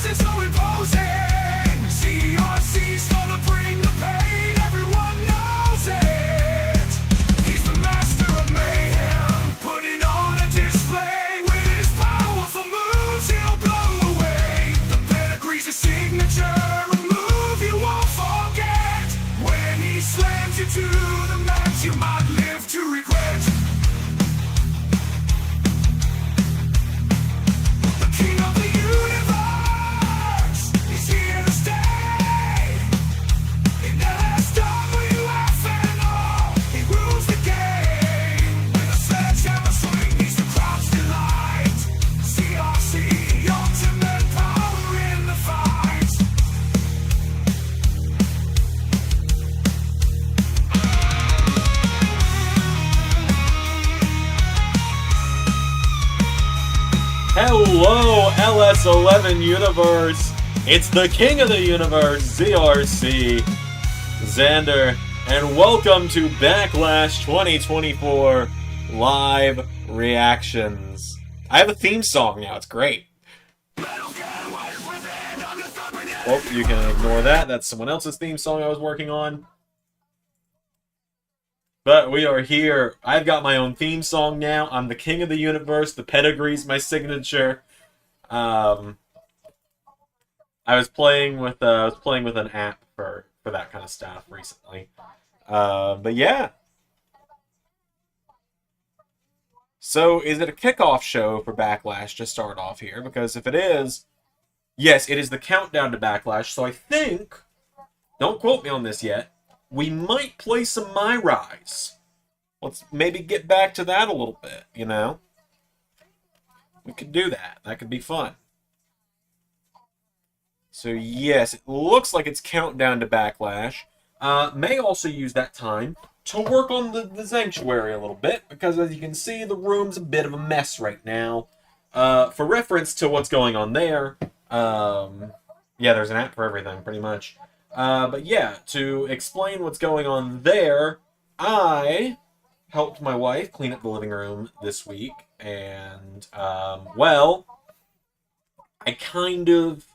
is so imposing. CRC's gonna bring the pain, everyone knows it. He's the master of mayhem, putting on a display. With his powerful moves, he'll blow away. The pedigree's a signature, a move you won't forget. When he slams you to the mat, you might live to regret. The king of the universe is here to stay. In LSWFNO, he rules the game. With a sledgehammer swing, he's the crowd's delight. CRC, ultimate power in the fight. Hello, LS11 Universe. It's the king of the universe, ZRC, Xander, and welcome to Backlash 2024 Live Reactions. I have a theme song now, it's great. Well, you can ignore that. That's someone else's theme song I was working on. But we are here. I've got my own theme song now. I'm the king of the universe. The pedigree's my signature. I was playing with an app for that kind of stuff recently. But yeah. So is it a kickoff show for Backlash to start off here? Because if it is, yes, it is the countdown to Backlash. So I think, don't quote me on this yet, we might play some My Rise. Let's maybe get back to that a little bit, you know? We could do that. That could be fun. So yes, it looks like it's countdown to Backlash. May also use that time to work on the Sanctuary a little bit, because as you can see, the room's a bit of a mess right now. For reference to what's going on there, yeah, there's an app for everything, pretty much. But yeah, to explain what's going on there, I helped my wife clean up the living room this week, and, well, I kind of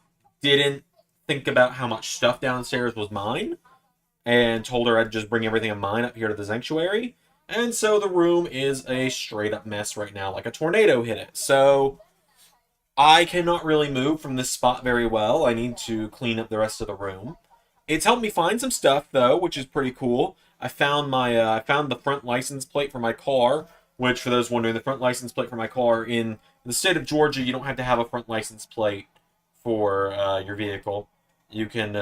didn't think about how much stuff downstairs was mine, and told her I'd just bring everything of mine up here to the Sanctuary, and so the room is a straight-up mess right now, like a tornado hit it. So I cannot really move from this spot very well. I need to clean up the rest of the room. It's helped me find some stuff, though, which is pretty cool. I found the front license plate for my car, which, for those wondering, the front license plate for my car in the state of Georgia, you don't have to have a front license plate for your vehicle. You can,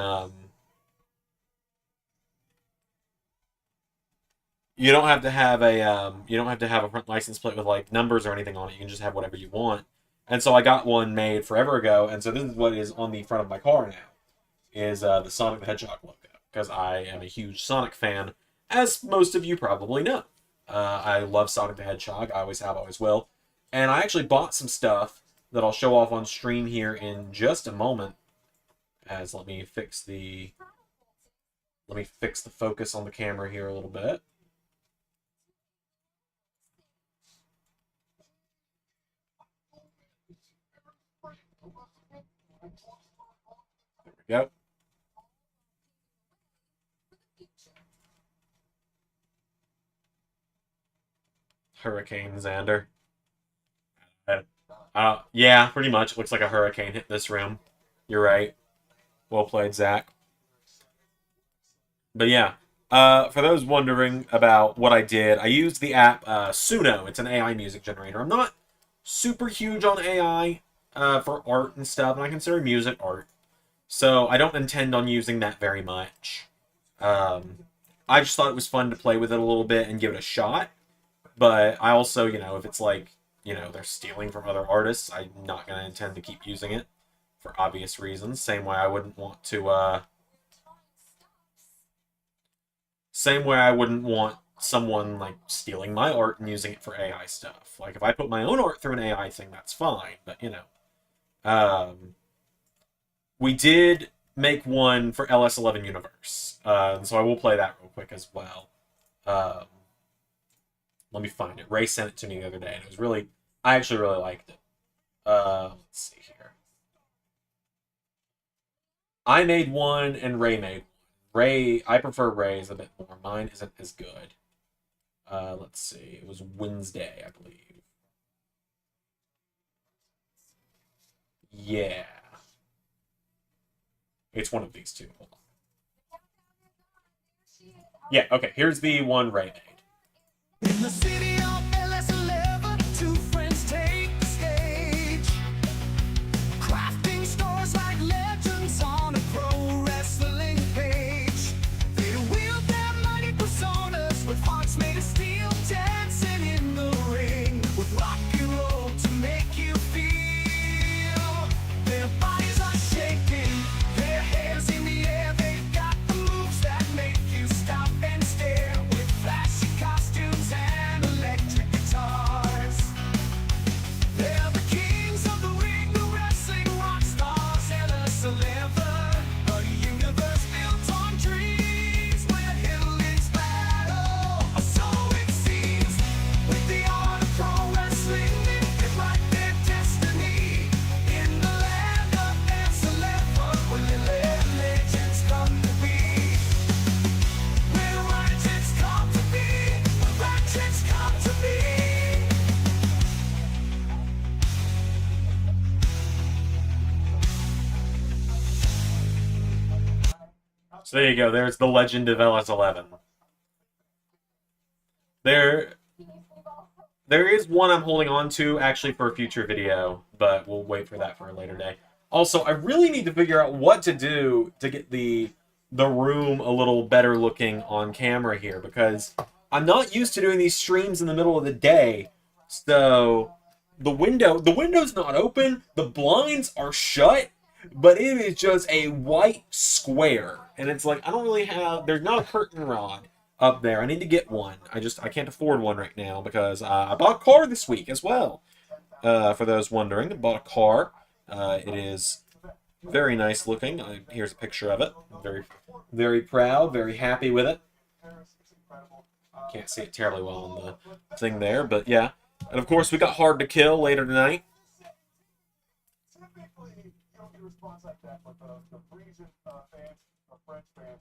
you don't have to have a front license plate with like numbers or anything on it. You can just have whatever you want. And so I got one made forever ago, and so this is what is on the front of my car now. Is the Sonic the Hedgehog logo, because I am a huge Sonic fan, as most of you probably know. I love Sonic the Hedgehog, I always have, always will. And I actually bought some stuff that I'll show off on stream here in just a moment. As let me fix the focus on the camera here a little bit. There we go. Hurricane Xander. Yeah, pretty much. It looks like a hurricane hit this room. You're right. Well played, Zach. But yeah, for those wondering about what I did, I used the app Suno. It's an AI music generator. I'm not super huge on AI for art and stuff, and I consider music art. So I don't intend on using that very much. I just thought it was fun to play with it a little bit and give it a shot. But I also, you know, if it's like, you know, they're stealing from other artists, I'm not going to intend to keep using it for obvious reasons. Same way I wouldn't want someone, like, stealing my art and using it for AI stuff. Like, if I put my own art through an AI thing, that's fine. But, you know. We did make one for LS11 Universe. So I will play that real quick as well. Let me find it. Ray sent it to me the other day, and it was really... I actually really liked it. Let's see here. I made one and Ray made one. Ray, I prefer Ray's a bit more. Mine isn't as good. Let's see. It was Wednesday, I believe. Yeah. It's one of these two. Hold on. Yeah, okay. Here's the one Ray made. In the city of LS11, two friends take the stage. Crafting stars like legends on a pro wrestling page. They wield their mighty personas with hearts made of steel, dancing in the ring with rock and roll to make you feel. Their bodies are shaking, their hands in the air. They've got the moves that make you stop and stare with flashy costumes and electric guitars. They're the kings of the ring, the wrestling rock stars, and a celebrity. A universe built on dreams where heroes battle. Or so it seems. With the art of pro wrestling, they can write their destiny. In the land of their celebrity, where legends come to be. Where legends come to be. Where legends come to be. So there you go. There's the Legend of LS11. There is one I'm holding on to actually for a future video, but we'll wait for that for a later day. Also, I really need to figure out what to do to get the room a little better looking on camera here, because I'm not used to doing these streams in the middle of the day. So the window's not open, the blinds are shut, but it is just a white square. And it's like, I don't really have, there's not a curtain rod up there. I need to get one. I can't afford one right now because I bought a car this week as well. For those wondering, I bought a car. It is very nice looking. Here's a picture of it. I'm very, very proud, very happy with it. Can't see it terribly well on the thing there, but yeah. And of course, we got Hard to Kill later tonight. Typically, you don't get a response like that, but the Parisian fans, the French fans,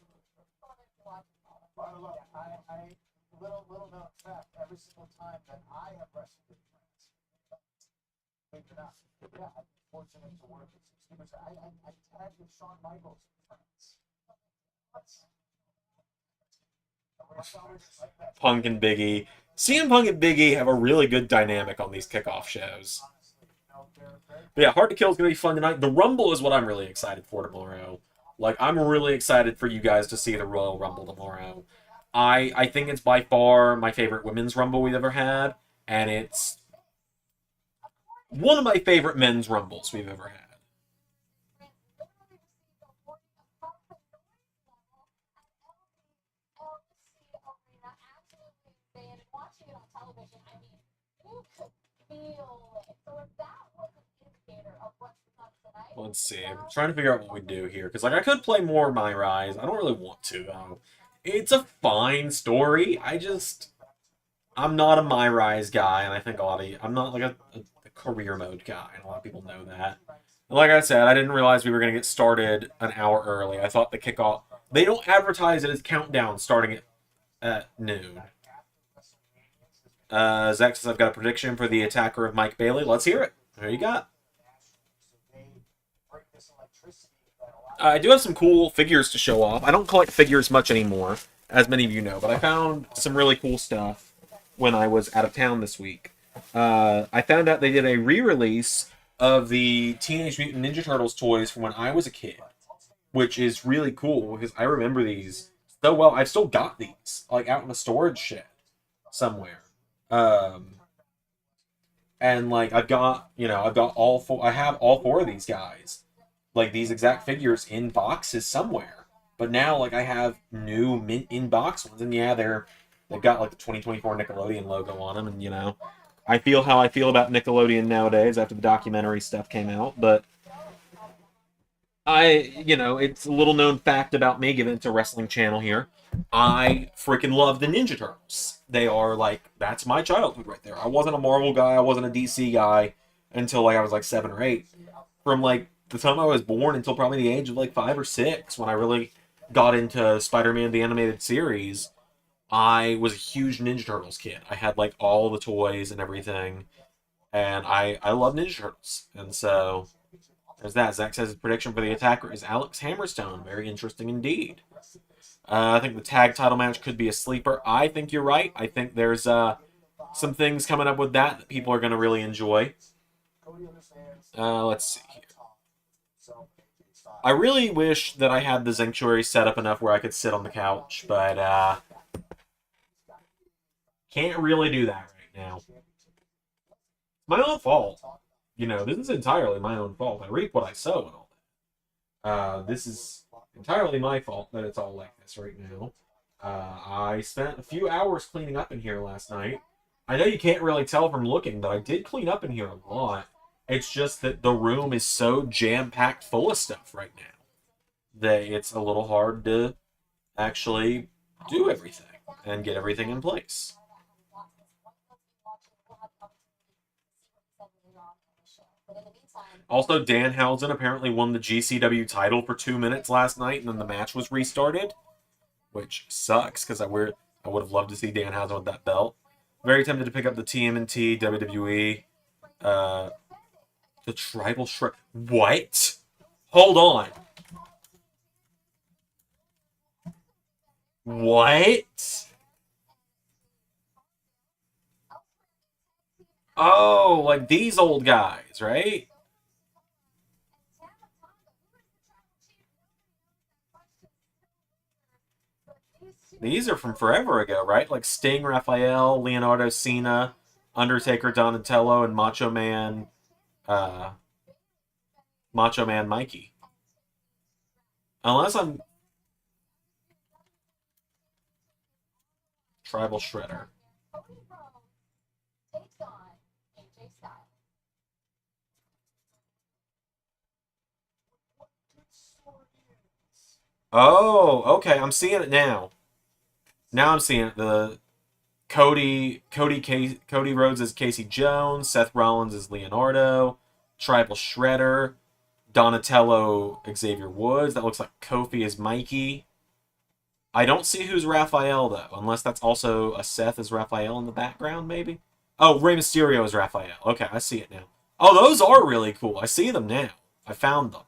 I love it. I little known fact, every single time that I have wrestled in France, believe it or not, yeah, I'm fortunate to work with some students. I tagged with Shawn Michaels in France. Punk and Big E. CM Punk and Big E have a really good dynamic on these kickoff shows. But yeah, Hard to Kill is going to be fun tonight. The Rumble is what I'm really excited for tomorrow. Like, I'm really excited for you guys to see the Royal Rumble tomorrow. I think it's by far my favorite women's Rumble we've ever had, and it's one of my favorite men's Rumbles we've ever had. Let's see. I'm trying to figure out what we do here. Because, like, I could play more My Rise. I don't really want to, though. It's a fine story. I'm not a My Rise guy, and I think a lot of you... I'm not, like, a career mode guy, and a lot of people know that. And like I said, I didn't realize we were going to get started an hour early. I thought the kickoff... They don't advertise it as countdown starting at noon. Zach says, I've got a prediction for the attacker of Mike Bailey. Let's hear it. There you got. I do have some cool figures to show off. I don't collect figures much anymore, as many of you know, but I found some really cool stuff when I was out of town this week. I found out they did a re-release of the Teenage Mutant Ninja Turtles toys from when I was a kid, which is really cool because I remember these so well. I've still got these, like, out in a storage shed somewhere. And, like, I've got all four, I have all four of these guys. Like, these exact figures in boxes somewhere. But now, like, I have new mint in-box ones. And, yeah, they've got, like, the 2024 Nickelodeon logo on them. And, you know, I feel how I feel about Nickelodeon nowadays after the documentary stuff came out. But it's a little-known fact about me, given it's a wrestling channel here. I freaking love the Ninja Turtles. They are, like, that's my childhood right there. I wasn't a Marvel guy. I wasn't a DC guy until, like, I was, like, 7 or 8. From, like, the time I was born until probably the age of like 5 or 6 when I really got into Spider-Man the animated series. I was a huge Ninja Turtles kid. I had like all the toys and everything, and I love Ninja Turtles. And so there's that. Zach says his prediction for the attacker is Alex Hammerstone. Very interesting indeed. I think the tag title match could be a sleeper. I think you're right. I think there's some things coming up with that people are going to really enjoy. Let's see here. I really wish that I had the Sanctuary set up enough where I could sit on the couch, but can't really do that right now. My own fault. You know, this is entirely my own fault. I reap what I sow and all that. This is entirely my fault that it's all like this right now. I spent a few hours cleaning up in here last night. I know you can't really tell from looking, but I did clean up in here a lot. It's just that the room is so jam-packed full of stuff right now that it's a little hard to actually do everything and get everything in place. Also, Danhausen apparently won the GCW title for 2 minutes last night, and then the match was restarted, which sucks because I would have loved to see Danhausen with that belt. Very tempted to pick up the TMNT WWE, the Tribal Shred. What? Hold on. What? Oh, like these old guys, right? These are from forever ago, right? Like Sting, Raphael, Leonardo, Cena, Undertaker, Donatello, and Macho Man Mikey. Unless I'm Tribal Shredder. Oh, okay. I'm seeing it now. Now I'm seeing it. The Cody Rhodes as Casey Jones, Seth Rollins as Leonardo, Tribal Shredder, Donatello Xavier Woods. That looks like Kofi as Mikey. I don't see who's Raphael though, unless that's also a Seth as Raphael in the background, maybe. Oh, Rey Mysterio as Raphael. Okay, I see it now. Oh, those are really cool. I see them now. I found them.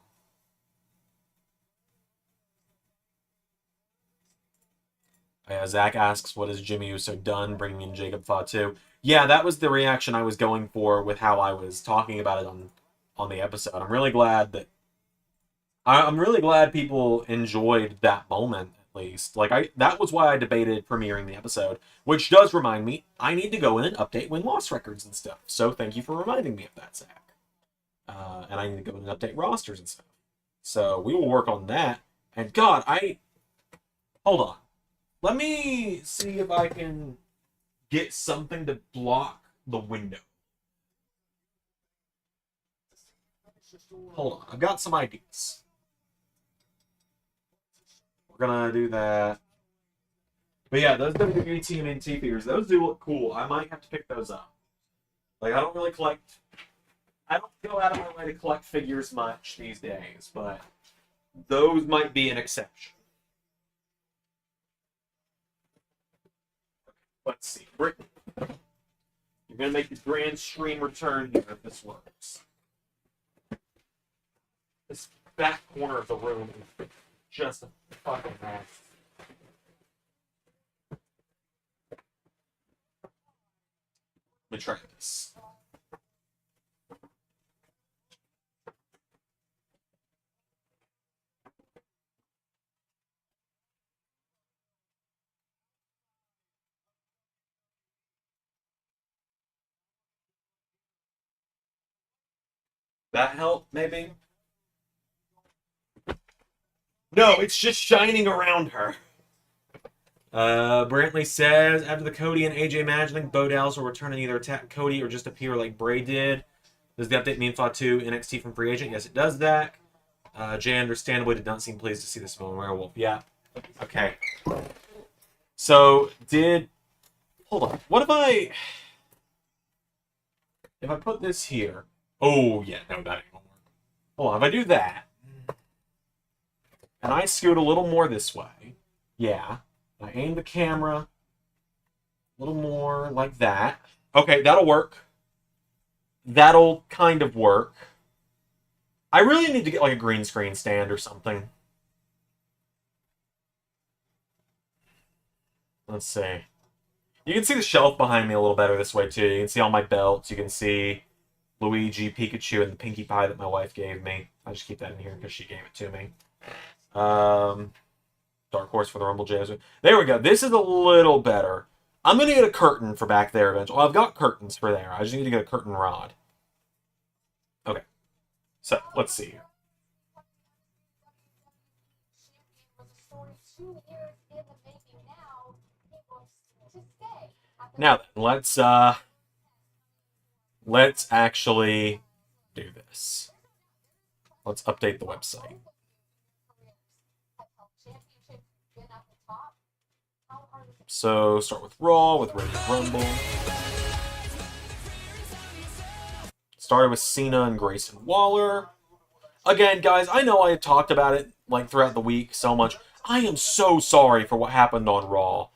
Zach asks, what has Jimmy Uso done, bringing in Jacob Fatu? Yeah, that was the reaction I was going for with how I was talking about it on the episode. I'm really glad people enjoyed that moment, at least. Like, that was why I debated premiering the episode, which does remind me, I need to go in and update win-loss records and stuff. So thank you for reminding me of that, Zach. And I need to go in and update rosters and stuff. So we will work on that. And God, hold on. Let me see if I can get something to block the window. Hold on. I've got some ideas. We're going to do that. But yeah, those WWE TMNT figures, those do look cool. I might have to pick those up. Like, I don't go out of my way to collect figures much these days, but those might be an exception. Let's see. Brittany, you're going to make the grand stream return here if this works. This back corner of the room is just a fucking mess. Let me try this. That help, maybe? No, it's just shining around her. Brantley says, after the Cody and AJ match, I think Bo Dallas will return and either attack Cody or just appear like Bray did. Does the update mean Fatu NXT from free agent? Yes, it does that. Jay understandably did not seem pleased to see the Simone Werewolf. Yeah. Okay. So, hold on. What if I put this here? Oh, yeah, no, that ain't gonna work. Hold on, if I do that, and I scoot a little more this way, yeah, I aim the camera a little more like that. Okay, that'll work. That'll kind of work. I really need to get like a green screen stand or something. Let's see. You can see the shelf behind me a little better this way, too. You can see all my belts. You can see Luigi, Pikachu, and the Pinkie Pie that my wife gave me. I'll just keep that in here because she gave it to me. Dark Horse for the Rumble Jazz. There we go. This is a little better. I'm going to get a curtain for back there eventually. Well, I've got curtains for there. I just need to get a curtain rod. Okay. So, let's see here. Now then, let's actually do this. Let's update the website. So start with Raw, with Royal Rumble. Started with Cena and Grayson Waller. Again, guys, I know I talked about it like throughout the week so much. I am so sorry for what happened on Raw.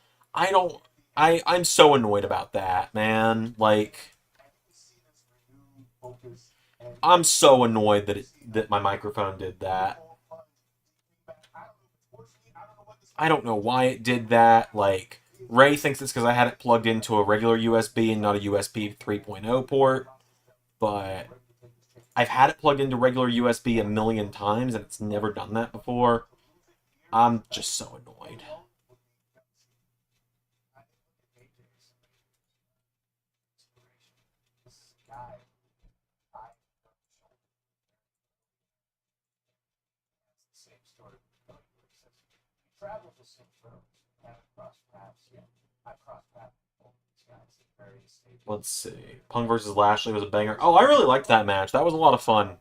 I'm so annoyed about that, man. Like, I'm so annoyed that my microphone did that. I don't know why it did that. Like, Ray thinks it's because I had it plugged into a regular USB and not a USB 3.0 port. But I've had it plugged into regular USB a million times, and it's never done that before. I'm just so annoyed. Let's see. Punk versus Lashley was a banger. Oh, I really liked that match. That was a lot of fun.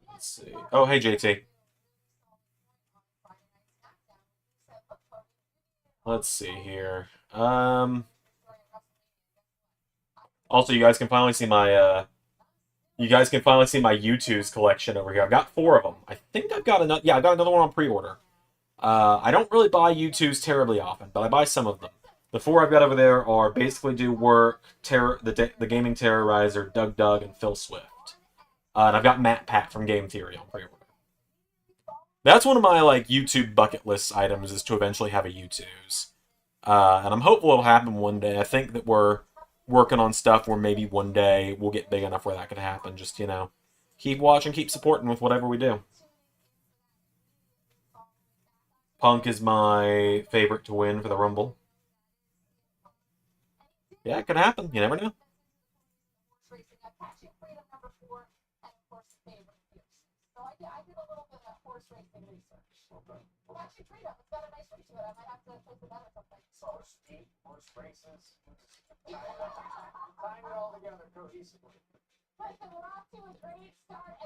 Let's see. Oh, hey, JT. Let's see here. Also, you guys can finally see my U2's collection over here. I've got 4 of them. I think I've got another. Yeah, I got another one on pre-order. I don't really buy U2s terribly often, but I buy some of them. The 4 I've got over there are Basically Do Work, the Gaming Terrorizer, Doug, and Phil Swift. And I've got Matt Pat from Game Theory on pre-order. That's one of my like YouTube bucket list items, is to eventually have a U2s. And I'm hopeful it'll happen one day. I think that we're working on stuff where maybe one day we'll get big enough where that could happen. Just, you know, keep watching, keep supporting with whatever we do. Punk is my favorite to win for the Rumble. Yeah, it could happen. You never know.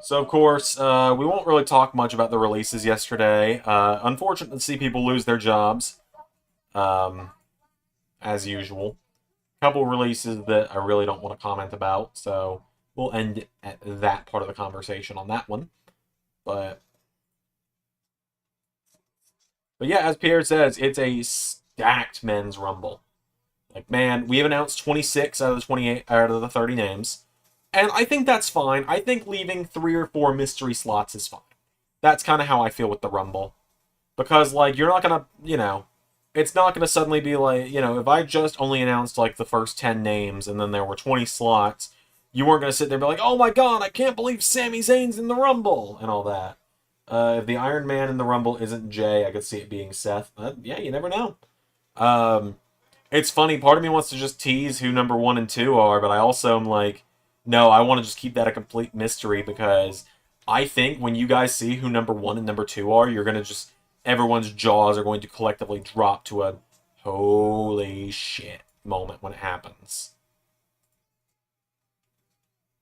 So, of course, we won't really talk much about the releases yesterday. Unfortunate to see people lose their jobs, as usual. A couple releases that I really don't want to comment about, so we'll end at that part of the conversation on that one. But yeah, as Pierre says, it's a stacked men's Rumble. Like, man, we have announced 26 out of the 28 out of the 30 names. And I think that's fine. I think leaving 3 or 4 mystery slots is fine. That's kind of how I feel with the Rumble. Because, like, you're not going to, you know, it's not going to suddenly be like, you know, if I just only announced, like, the first 10 names and then there were 20 slots, you weren't going to sit there and be like, oh my god, I can't believe Sami Zayn's in the Rumble, and all that. If the Iron Man in the Rumble isn't Jay, I could see it being Seth. Yeah, you never know. It's funny, part of me wants to just tease who number 1 and 2 are, but I also am like, no, I want to just keep that a complete mystery, because I think when you guys see who number 1 and number 2 are, you're going to just, everyone's jaws are going to collectively drop to a holy shit moment when it happens.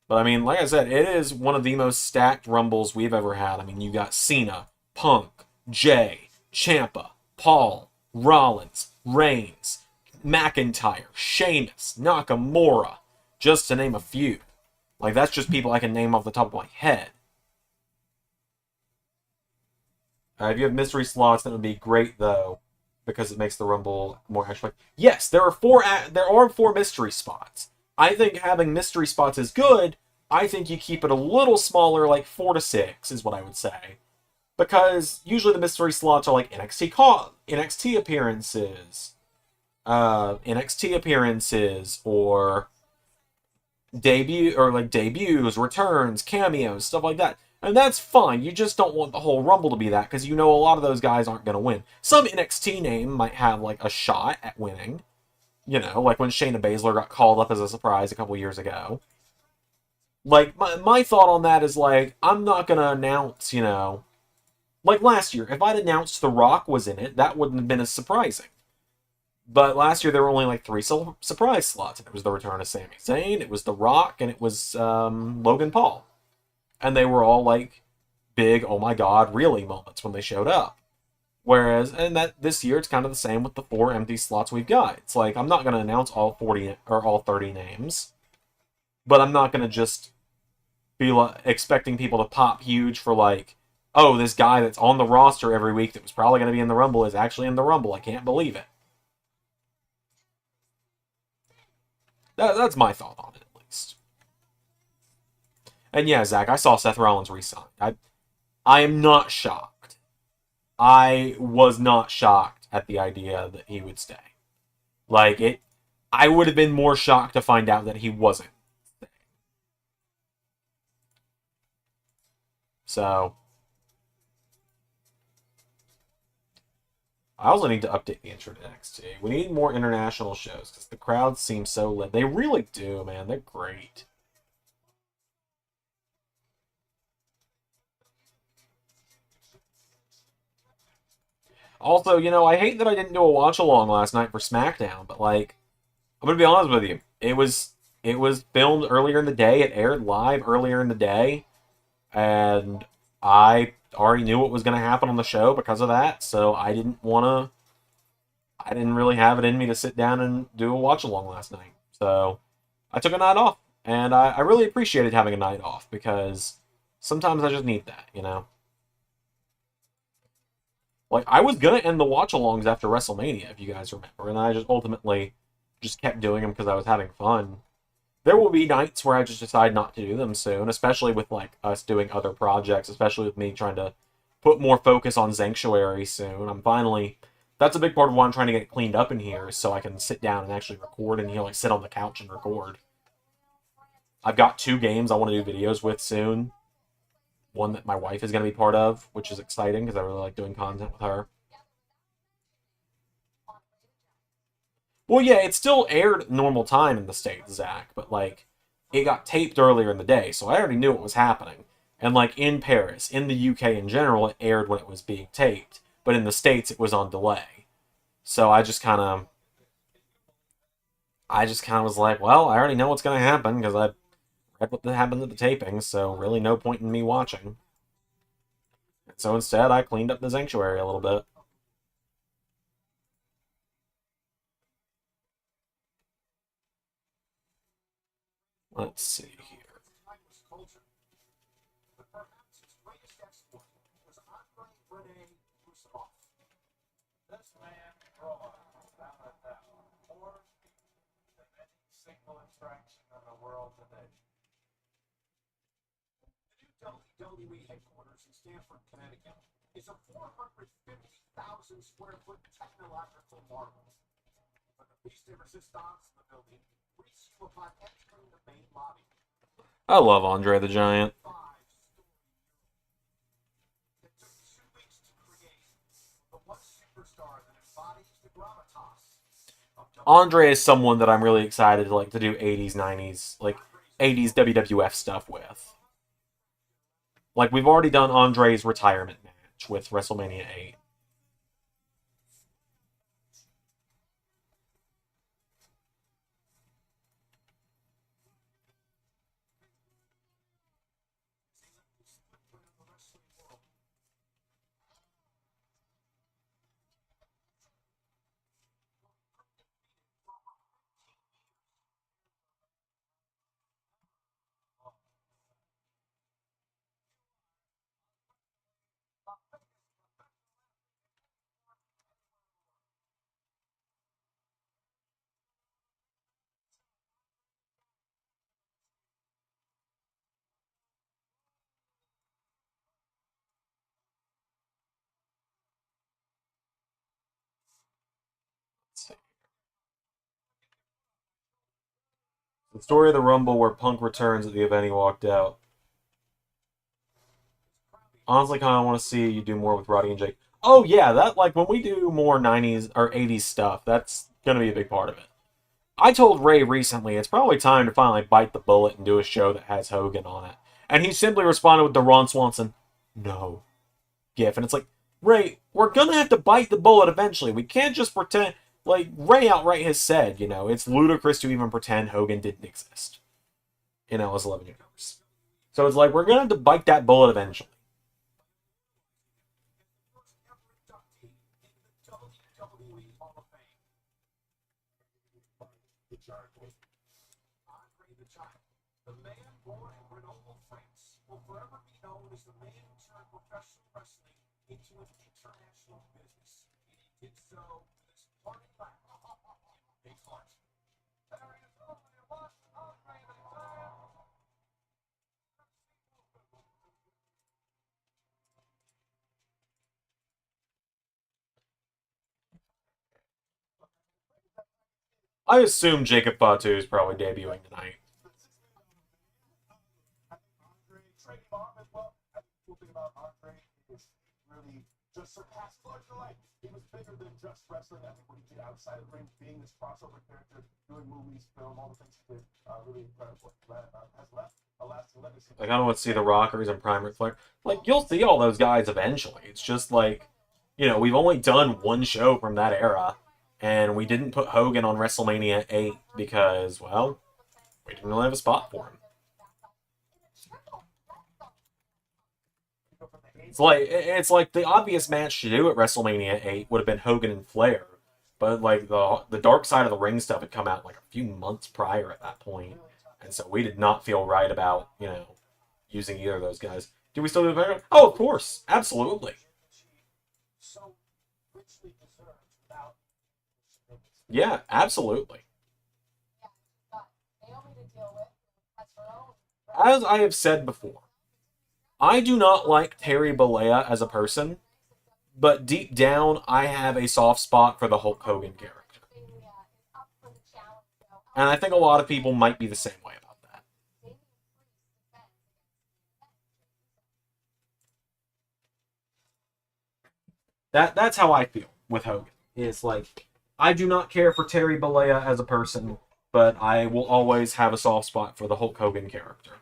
But I mean, like I said, it is one of the most stacked Rumbles we've ever had. I mean, you got Cena, Punk, Jay, Ciampa, Paul, Rollins, Reigns, McIntyre, Sheamus, Nakamura, just to name a few. Like, that's just people I can name off the top of my head. If you have mystery slots, that would be great, though, because it makes the Rumble more actually. Yes, there are four mystery spots. I think having mystery spots is good. I think you keep it a little smaller, like 4 to 6 is what I would say. Because usually the mystery slots are like NXT appearances, or debuts, returns, cameos, stuff like that. And that's fine. You just don't want the whole Rumble to be that, because you know a lot of those guys aren't going to win. Some NXT name might have like a shot at winning. You know, like when Shayna Baszler got called up as a surprise a couple years ago. Like, my thought on that is, like, I'm not going to announce, you know... Like last year, if I'd announced The Rock was in it, that wouldn't have been as surprising. But last year there were only like 3 surprise slots. And it was the return of Sami Zayn, it was The Rock, and it was Logan Paul. And they were all like big, oh my god, really moments when they showed up. Whereas, and that this year it's kind of the same with the 4 empty slots we've got. It's like, I'm not going to announce all 40 or all 30 names. But I'm not going to just be like, expecting people to pop huge for like, oh, this guy that's on the roster every week that was probably going to be in the Rumble is actually in the Rumble. I can't believe it. That's my thought on it, at least. And yeah, Zach, I saw Seth Rollins resign. I am not shocked. I was not shocked at the idea that he would stay. Like, I would have been more shocked to find out that he wasn't. So, I also need to update the intro to NXT. We need more international shows, because the crowds seem so lit. They really do, man. They're great. Also, you know, I hate that I didn't do a watch-along last night for SmackDown, but, like, I'm going to be honest with you. It was filmed earlier in the day. It aired live earlier in the day. And I already knew what was going to happen on the show because of that, so I didn't really have it in me to sit down and do a watch-along last night. So I took a night off, and I really appreciated having a night off, because sometimes I just need that, you know? Like, I was going to end the watch-alongs after WrestleMania, if you guys remember, and I just ultimately just kept doing them because I was having fun. There will be nights where I just decide not to do them soon, especially with, like, us doing other projects, especially with me trying to put more focus on Sanctuary soon. That's a big part of why I'm trying to get it cleaned up in here, so I can sit down and actually record and, you know, like, sit on the couch and record. I've got 2 games I want to do videos with soon. One that my wife is going to be part of, which is exciting, because I really like doing content with her. Well, yeah, it still aired normal time in the States, Zach, but, like, it got taped earlier in the day, so I already knew what was happening. And, like, in Paris, in the UK in general, it aired when it was being taped, but in the States, it was on delay. So I just kind of was like, well, I already know what's going to happen, because I read what happened at the taping, so really no point in me watching. So instead, I cleaned up the Sanctuary a little bit. Let's see here. This man brought without a doubt more than any single attraction in the world today. The new WWE headquarters in Stamford, Connecticut, is a 450,000 square foot technological marvel. But the piece de resistance in the building greets you upon entering the main lobby. I love Andre the Giant. It took 2 weeks to create the one superstar that embodies the gravitas of Andre is someone that I'm really excited to, like, to do 80s, 90s, like, 80s WWF stuff with. Like, we've already done Andre's retirement match with WrestleMania 8. The story of the Rumble where Punk returns at the event he walked out. Honestly, kind of want to see you do more with Roddy and Jake. Oh, yeah, that, like, when we do more 90s or 80s stuff, that's going to be a big part of it. I told Ray recently it's probably time to finally bite the bullet and do a show that has Hogan on it. And he simply responded with the Ron Swanson, no, gif. And it's like, Ray, we're going to have to bite the bullet eventually. We can't just pretend, like, Ray outright has said, you know, it's ludicrous to even pretend Hogan didn't exist in LS 11 Universe. So it's like, we're going to have to bite that bullet eventually. The man born in Grenoble, France, will forever be known as the man who turned professional wrestling into an international business. And he did so with his party laugh. Big heart. There is only one Andre the Giant. I assume Jacob Fatu is probably debuting tonight. Trading arm as well. I think the cool thing about Andre is really just surpassed larger life. He was bigger than just wrestling. I think what he did outside of the ring, being this crossover character, doing movies, film, all the things he did, really incredible. Has left a lasting legacy. Like, I don't want to see the Rockers and Prime Ric Flair. Like, you'll see all those guys eventually. It's just like, you know, we've only done one show from that era, and we didn't put Hogan on WrestleMania 8 because, well, we didn't really have a spot for him. It's like the obvious match to do at WrestleMania 8 would have been Hogan and Flair, but like the Dark Side of the Ring stuff had come out like a few months prior at that point, and so we did not feel right about, you know, using either of those guys. Do we still do the? Oh, of course, absolutely. So richly deserved without. Yeah, absolutely. As I have said before, I do not like Terry Bollea as a person, but deep down, I have a soft spot for the Hulk Hogan character. And I think a lot of people might be the same way about that. That's how I feel with Hogan. It's like, I do not care for Terry Bollea as a person, but I will always have a soft spot for the Hulk Hogan character.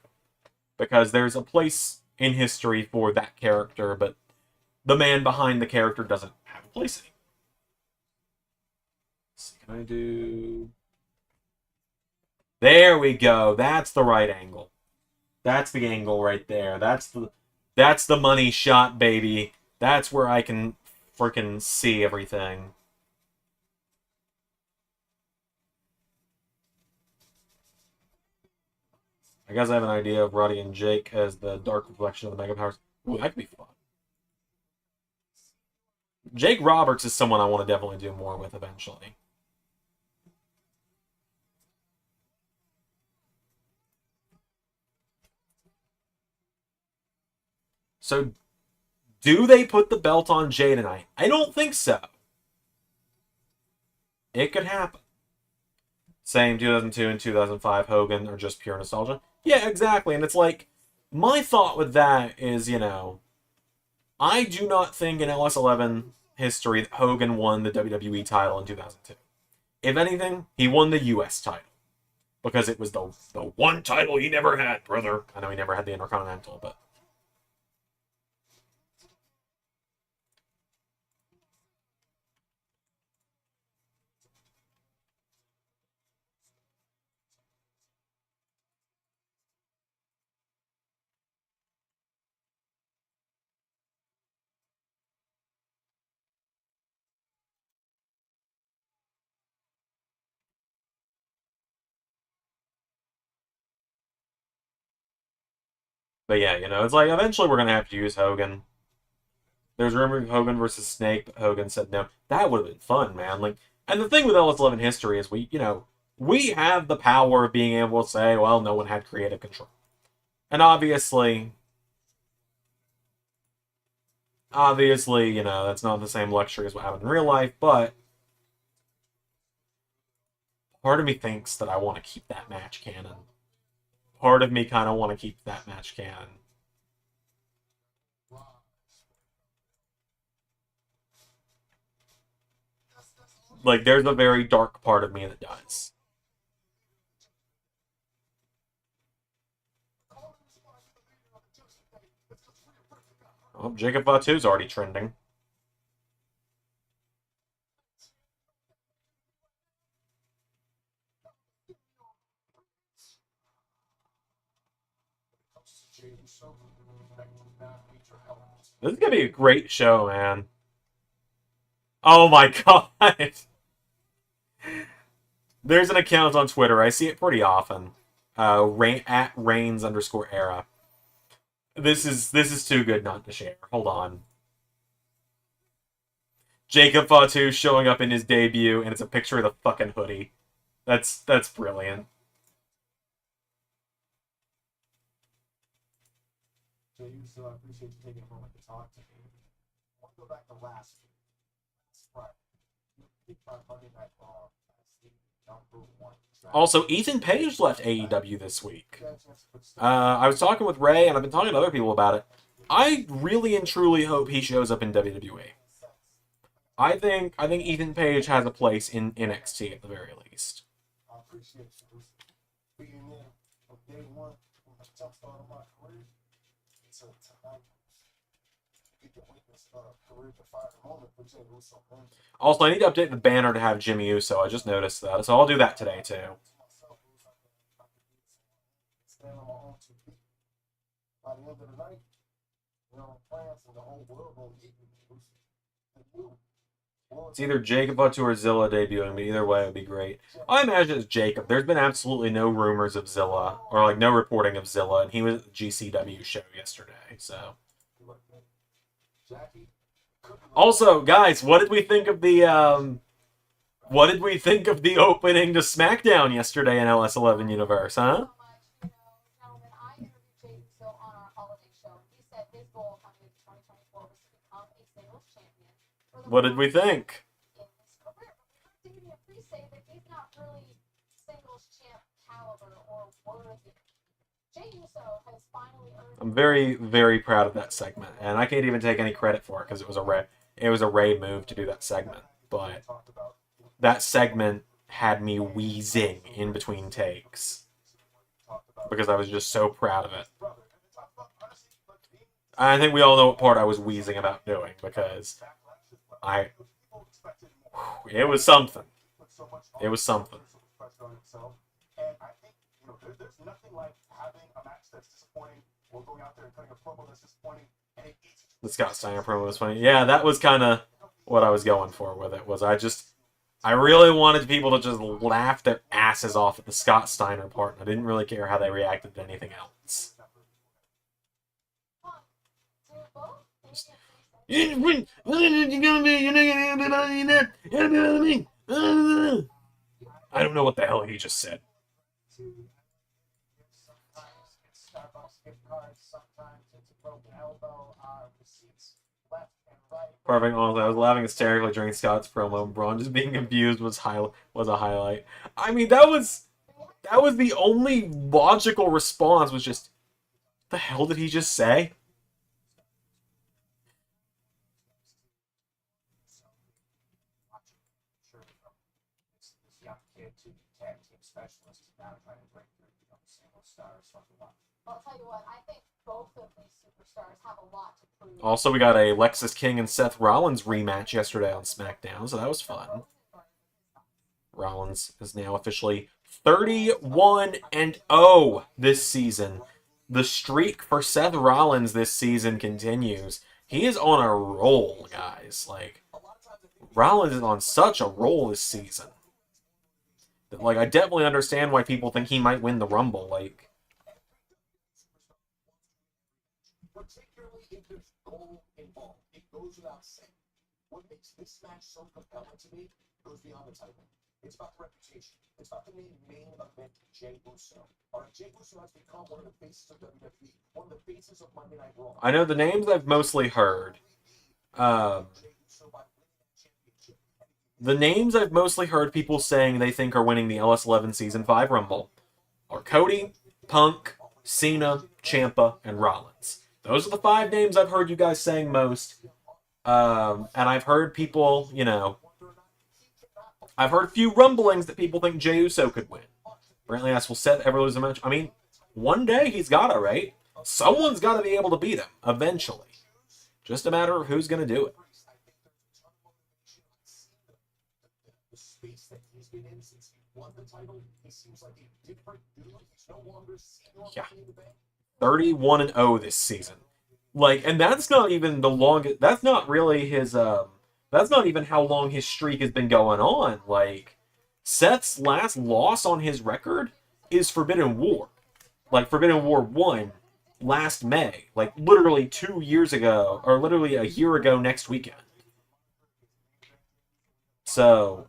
Because there's a place in history for that character, but the man behind the character doesn't have a place anymore. Let's see, can I do... There we go. That's the right angle. That's the angle right there. That's the money shot, baby. That's where I can freaking see everything. I guess I have an idea of Roddy and Jake as the dark reflection of the Mega Powers. Ooh, that could be fun. Jake Roberts is someone I want to definitely do more with eventually. So, do they put the belt on Jay tonight? I don't think so. It could happen. Same 2002 and 2005 Hogan are just pure nostalgia. Yeah, exactly. And it's like, my thought with that is, you know, I do not think in LS11 history that Hogan won the WWE title in 2002. If anything, he won the US title. Because it was the one title he never had, brother. I know he never had the Intercontinental, but... But yeah, you know, it's like, eventually we're going to have to use Hogan. There's rumor of Hogan versus Snake, but Hogan said no. That would have been fun, man. Like, and the thing with LS11 history is we have the power of being able to say, well, no one had creative control. And obviously, you know, that's not the same luxury as what happened in real life, but Part of me thinks that I want to keep that match canon. Part of me kind of want to keep that match canon. Like, there's a very dark part of me that does. Oh, Jacob Fatu's already trending. This is gonna be a great show, man. Oh my god. There's an account on Twitter. I see it pretty often. At Reigns_era. This is too good not to share. Hold on. Jacob Fatu showing up in his debut, and it's a picture of the fucking hoodie. That's brilliant. Jay Uso, I appreciate you taking a moment to talk to me. I want to go back to last week. That's right. Big time Monday Night Raw. That's the number one. Also, Ethan Page left AEW this week. I was talking with Ray, and I've been talking to other people about it. I really and truly hope he shows up in WWE. I think Ethan Page has a place in NXT at the very least. I appreciate you being there from day one when I jump started my career until tonight. You can witness a career-defining moment for Jay Uso. Also, I need to update the banner to have Jimmy Uso. I just noticed that, so I'll do that today too. Stand on my own 2 feet. By the end of the night, France and the whole world will eat me. It's either Jacob Fatu or Zilla debuting, but either way it would be great. I imagine it's Jacob. There's been absolutely no rumors of Zilla, or like no reporting of Zilla, and he was at the GCW show yesterday, so. Also, guys, what did we think of the opening to SmackDown yesterday in LS11 Universe, huh? What did we think? I'm very, very proud of that segment, and I can't even take any credit for it because it was a Ray move to do that segment. But that segment had me wheezing in between takes because I was just so proud of it. I think we all know what part I was wheezing about doing because it was something. It was something. And I think there's nothing like having a match that's disappointing or going out there and cutting a promo that's disappointing. And it eats. The Scott Steiner promo was funny. Yeah, that was kind of what I was going for with it. I really wanted people to just laugh their asses off at the Scott Steiner part. And I didn't really care how they reacted to anything else. I don't know what the hell he just said. Sometimes it's Starbucks gift cards, sometimes it's a broken elbow, receipts left and right. Perfect. Honestly, I was laughing hysterically during Scott's promo. And Braun just being confused was a highlight. I mean, that was the only logical response. Was just, the hell did he just say? Specialist now trying to break through, become a single star or something like that. I'll tell you what, I think both of these superstars have a lot to prove. Also, we got a Lexis King and Seth Rollins rematch yesterday on SmackDown, so that was fun. Rollins is now officially 31-0 this season. The streak for Seth Rollins this season continues. He is on a roll, guys. Like, Rollins is on such a roll this season. Like, I definitely understand why people think he might win the Rumble. Like, particularly if there's goal involved, it goes without saying. What makes this match so compelling to me goes beyond the title. It's about the reputation. It's about the main event, Jey Uso. All right, Jey Uso has become one of the faces of WWE, one of the faces of Monday Night Raw. I know the names I've mostly heard. The names I've mostly heard people saying they think are winning the LS11 Season 5 Rumble are Cody, Punk, Cena, Ciampa, and Rollins. Those are the 5 names I've heard you guys saying most. And I've heard people, I've heard a few rumblings that people think Jey Uso could win. Apparently, that's will Seth ever lose a match. I mean, one day he's got to, right? Someone's got to be able to beat him eventually. Just a matter of who's going to do it. Yeah. 31-0 this season. Like, and that's not even the longest. That's not really his. That's not even how long his streak has been going on. Like, Seth's last loss on his record is Forbidden War. Like, Forbidden War 1 last May. Like, literally 2 years ago, or literally a year ago next weekend. So,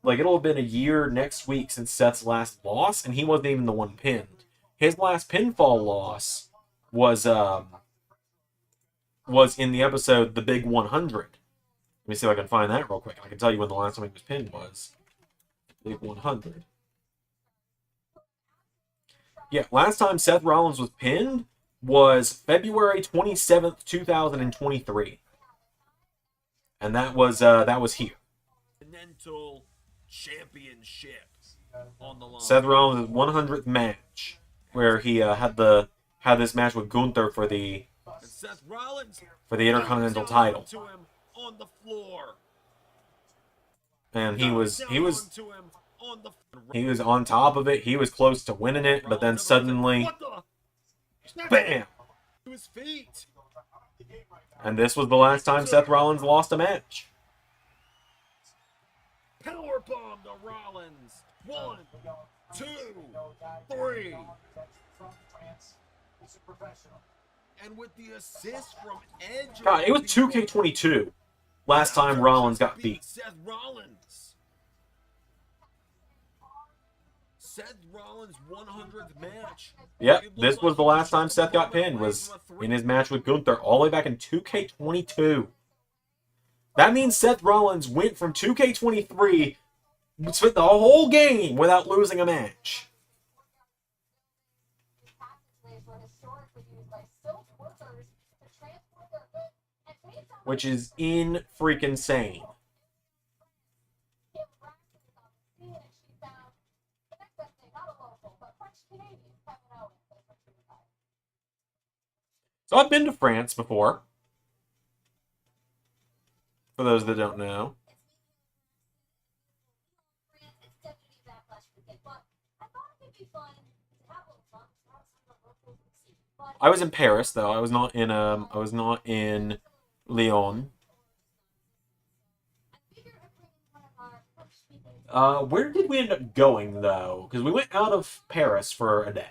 like, it'll have been a year next week since Seth's last loss, and he wasn't even the one pinned. His last pinfall loss was in the episode The Big 100. Let me see if I can find that real quick. I can tell you when the last time he was pinned was. Big 100. Yeah, last time Seth Rollins was pinned was February 27th, 2023. And that was here. Continental Championship on the line. Seth Rollins' 100th match, where he had this match with Gunther for the Seth Rollins Intercontinental title, to him on the floor. and he was on top of it. He was close to winning it, but then suddenly, bam! To his feet. And this was the last time Seth Rollins lost a match. Powerbomb to Rollins. 1, 2, 3. And with the assist from Edge. God, it was 2K22 last time Rollins got beat. Seth Rollins. Seth Rollins' 100th match. Yep, this was the last time Seth got pinned, was in his match with Gunther, all the way back in 2K22. That means Seth Rollins went from 2K23, spent the whole game without losing a match. Which is in-freaking-sane. So I've been to France before. For those that don't know. I was in Paris though. I was not in Lyon. Where did we end up going though? Because we went out of Paris for a day.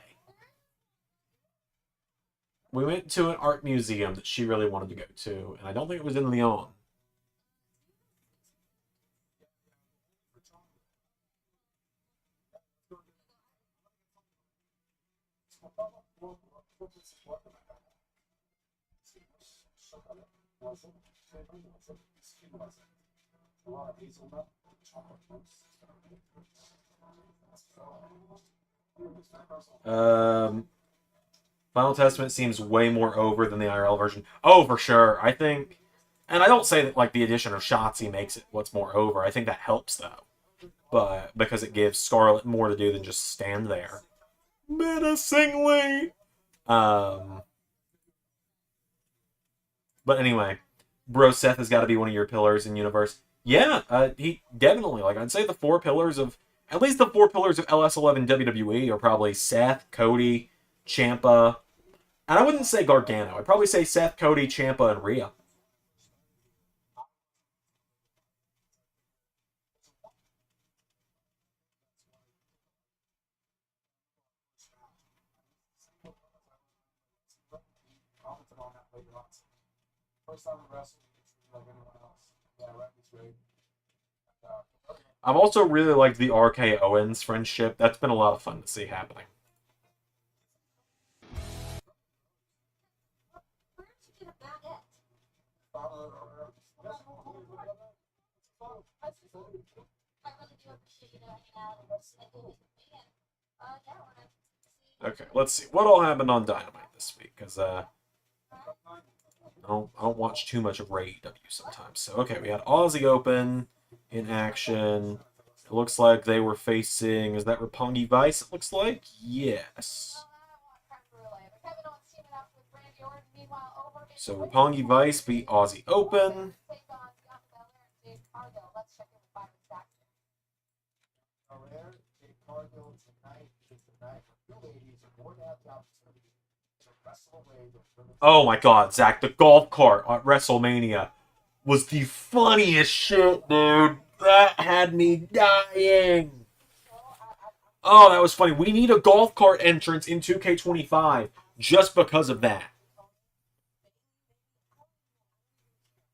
We went to an art museum that she really wanted to go to, and I don't think it was in Lyon. Final Testament seems way more over than the IRL version. Oh, for sure. I think, and I don't say that like the addition of Shotzi makes it what's more over. I think that helps though, but because it gives Scarlett more to do than just stand there menacingly. But anyway, bro, Seth has got to be one of your pillars in universe. Yeah, he definitely, like, I'd say the 4 pillars of, at least the 4 pillars of LS11 WWE are probably Seth, Cody, Ciampa, and I wouldn't say Gargano. I'd probably say Seth, Cody, Ciampa, and Rhea. I've also really liked the RK Owens friendship. That's been a lot of fun to see happening. Okay, let's see. What all happened on Dynamite this week? Because, I don't watch too much of AEW sometimes. So, okay, we had Aussie Open in action. It looks like they were facing, is that Roppongi Vice, it looks like? Yes. So Roppongi Vice beat Aussie Open. Oh my god, Zach, the golf cart at WrestleMania was the funniest shit, dude. That had me dying. Oh, that was funny. We need a golf cart entrance in 2K25 just because of that.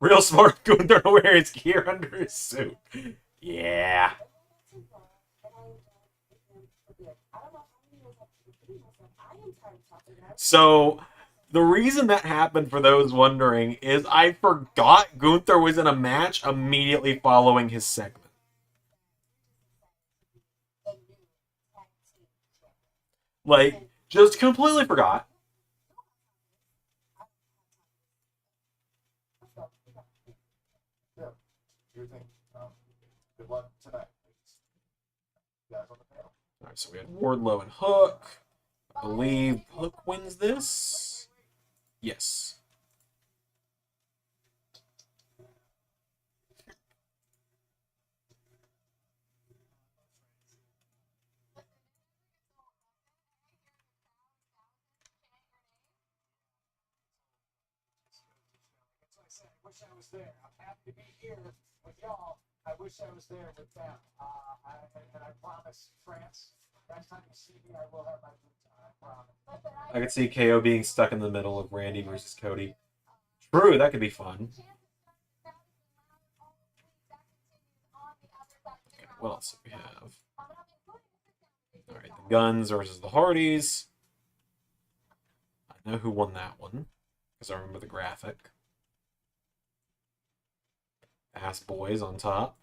Real smart Gunther to wear his gear under his suit. Yeah. So, the reason that happened, for those wondering, is I forgot Gunther was in a match immediately following his segment. Like, just completely forgot. Good luck tonight. Alright, so we had Wardlow and Hook. I believe Hook wins this. Yes. I wish I was there. I'm happy to be here with y'all. I wish I was there with them. And I promise, France, next time you see me, I will have my boots on. I promise. I could see KO being stuck in the middle of Randy versus Cody. True, that could be fun. Okay, what else do we have? Alright, the Guns versus the Hardys. I know who won that one, because I remember the graphic. Ass Boys on top.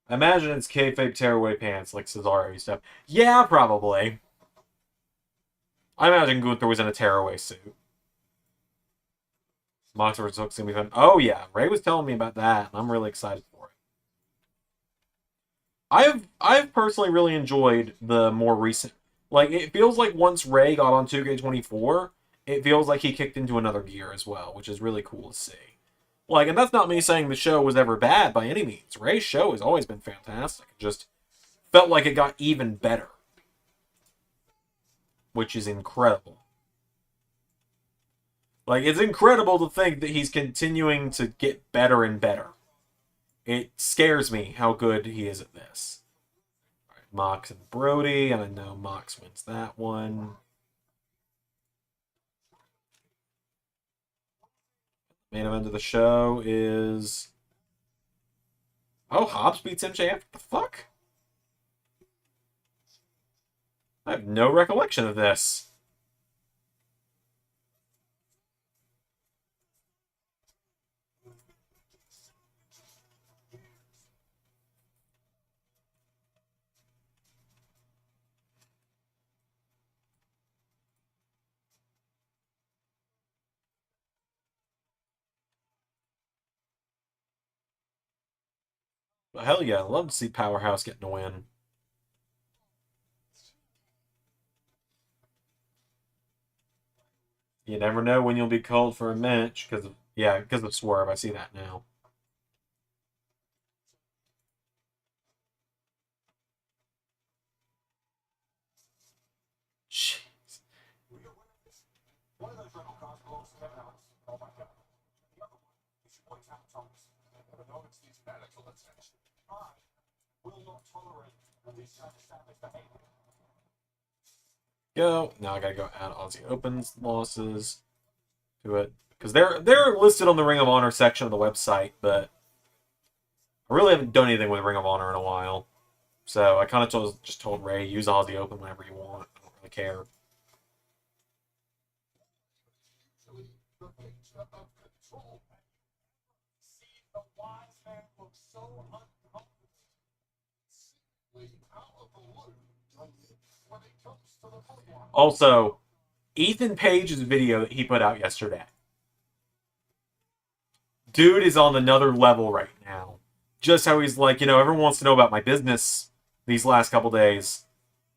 I imagine it's kayfabe tearaway pants like Cesaro stuff. Yeah, probably. I imagine Gunther was in a tearaway suit. Mox vs. Hook's gonna be fun. Oh yeah, Ray was telling me about that, and I'm really excited for it. I've personally really enjoyed the more recent. Like, it feels like once Ray got on 2K24, it feels like he kicked into another gear as well, which is really cool to see. Like, and that's not me saying the show was ever bad by any means. Ray's show has always been fantastic. It just felt like it got even better, which is incredible. Like, it's incredible to think that he's continuing to get better and better. It scares me how good he is at this. All right, Mox and Brody, and I know Mox wins that one. Main event of the show is... Oh, Hobbs beats MJF? What the fuck? I have no recollection of this. But hell yeah, I'd love to see Powerhouse getting a win. You never know when you'll be called for a match because of Swerve. I see that now. Jeez. One of those rental cars belongs to Kevin Owens. Oh my god. The other one is your boy Tam Thomas. Kevin Owens needs medical attention. I will not tolerate this established behavior. Go. Now I gotta go add Aussie Opens losses to it. Because they're listed on the Ring of Honor section of the website, but I really haven't done anything with Ring of Honor in a while. So I kind of just told Ray, use Aussie Open whenever you want. I don't really care. man looks so uncomfortable, seemingly out of the loop when it comes to the football. Also, Ethan Page's video that he put out yesterday. Dude is on another level right now. Just how he's like, everyone wants to know about my business these last couple days.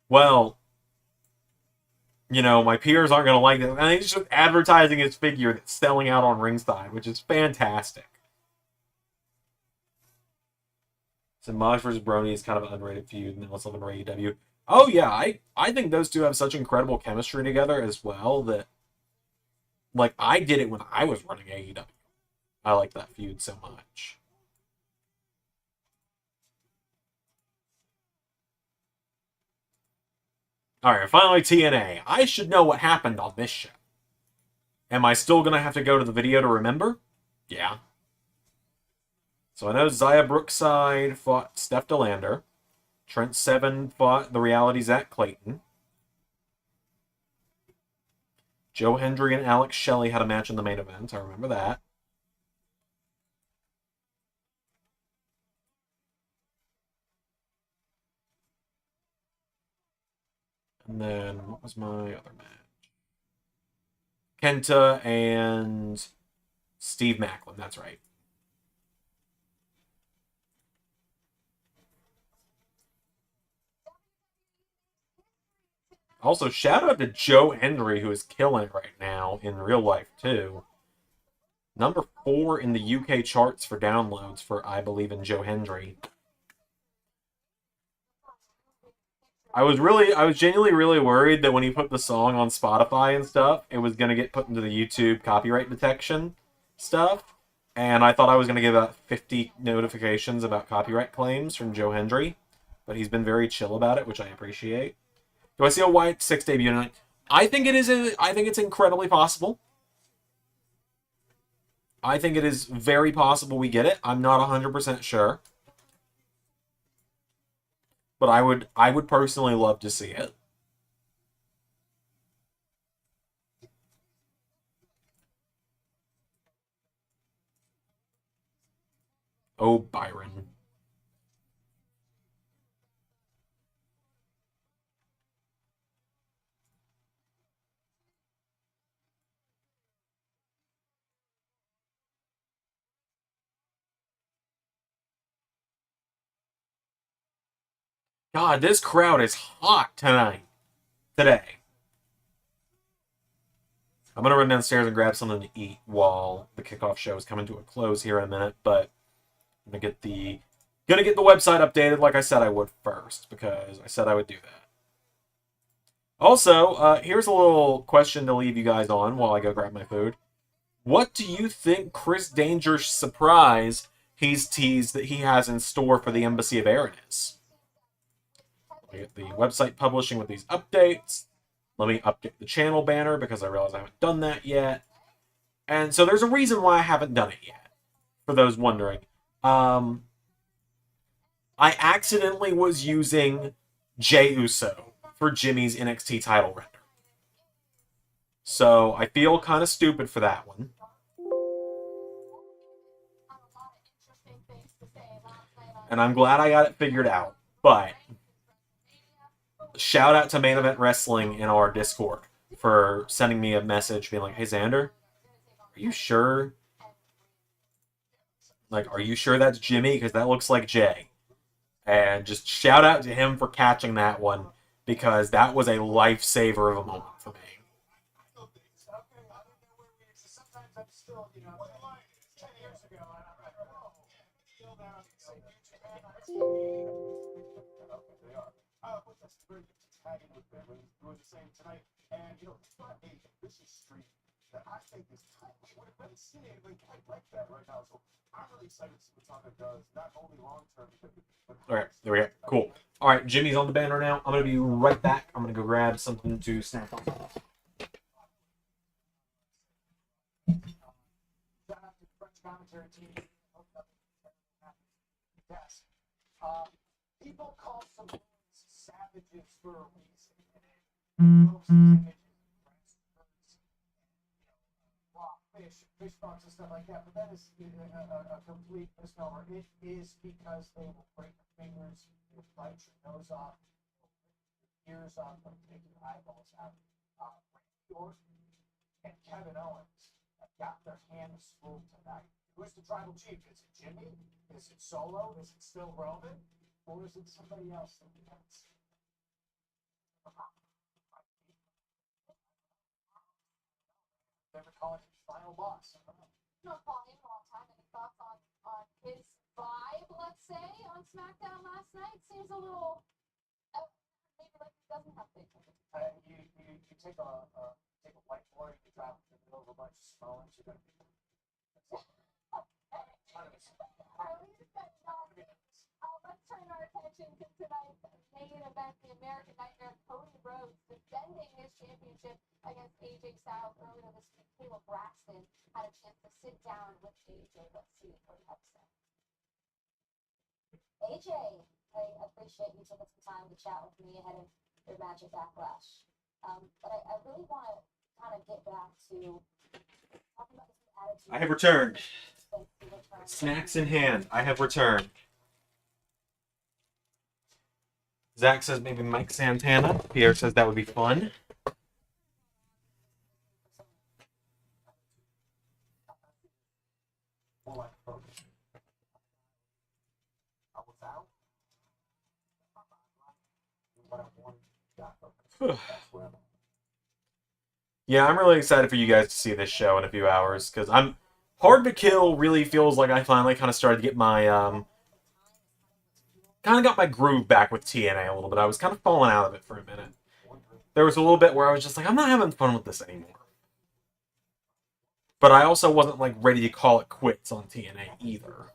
Well, my peers aren't going to like this. And he's just advertising his figure that's selling out on ringside, which is fantastic. So Mosh versus Brony is kind of an underrated feud, and then let's look at AEW. Oh yeah, I think those two have such incredible chemistry together as well that, like, I did it when I was running AEW. I like that feud so much. Alright, finally TNA. I should know what happened on this show. Am I still going to have to go to the video to remember? Yeah. So I know Zaya Brookside fought Steph DeLander. Trent Seven fought the reality Zach Clayton. Joe Hendry and Alex Shelley had a match in the main event. I remember that. And then, what was my other match? Kenta and Steve Macklin, that's right. Also, shout out to Joe Hendry, who is killing it right now in real life, too. Number 4 in the UK charts for downloads for I Believe in Joe Hendry. I was genuinely really worried that when he put the song on Spotify and stuff, it was going to get put into the YouTube copyright detection stuff. And I thought I was going to get about 50 notifications about copyright claims from Joe Hendry. But he's been very chill about it, which I appreciate. Do I see a White 6 debut tonight? I think it's incredibly possible. I think it is very possible we get it. I'm not 100% sure. But I would personally love to see it. Oh, Byron. God, this crowd is hot tonight. Today. I'm going to run downstairs and grab something to eat while the kickoff show is coming to a close here in a minute, but I'm going to get the website updated like I said I would first, because I said I would do that. Also, here's a little question to leave you guys on while I go grab my food. What do you think Chris Danger's surprise he's teased that he has in store for the Embassy of Erin is? Let me get the website publishing with these updates. Let me update the channel banner because I realize I haven't done that yet. And so there's a reason why I haven't done it yet, for those wondering. I accidentally was using Jey Uso for Jimmy's NXT title render. So I feel kind of stupid for that one. And I'm glad I got it figured out. But shout out to Main Event Wrestling in our Discord for sending me a message being like, hey, Xander, are you sure? Like, are you sure that's Jimmy? Because that looks like Jay. And just shout out to him for catching that one, because that was a lifesaver of a moment for me. Sometimes I'm still, 10 years ago, and I'm like, oh, still down in St. Okay, they are. But that's very good to tag in with them. We're doing the same tonight. And, it's not a vicious streak that I think is totally what I've been seeing. Like, I like that right now. So I'm really excited to see what Tonga does, not only long term, but all right, there we go. Cool. All right, Jimmy's on the banner now. I'm going to be right back. I'm going to go grab something to snack on. shout out to the French commentary team. Yes. People call some savages for a reason. Folks, images, rock, fish bugs and stuff like that, but that is a complete misnomer. It is because they will break your fingers, they'll bite your nose off, your ears off, they'll take your eyeballs out. Randy Orton and Kevin Owens have got their hands full tonight. Who's the tribal chief? Is it Jimmy? Is it Solo? Is it still Roman? Or is it somebody else that we haven't seen? Never call it final boss. I don't know. Not calling him a long time. Any thoughts on his vibe, let's say, on SmackDown last night? Seems a little maybe like he doesn't have big fingers. You take a whiteboard, you drop it in the middle of a bunch of smallers, you're gonna be. Let's turn our attention to tonight's main event, the American Nightmare. Cody Rhodes defending his championship against AJ Styles. Earlier this week, Caleb Braxton had a chance to sit down with AJ. Let's see what Cody had to say. AJ, I appreciate you taking some time to chat with me ahead of your match at Backlash. But I really want to kind of get back to talking about this new attitude. I have returned. Snacks in hand. I have returned. Zach says maybe Mike Santana. Pierre says that would be fun. More like a focus. I was out. What I wanted, got focused. That's where I'm at. Yeah, I'm really excited for you guys to see this show in a few hours, because I'm Hard to Kill really feels like I finally kind of started to get my kind of got my groove back with TNA a little bit. I was kind of falling out of it for a minute. There was a little bit where I was just like, I'm not having fun with this anymore. But I also wasn't like ready to call it quits on TNA either.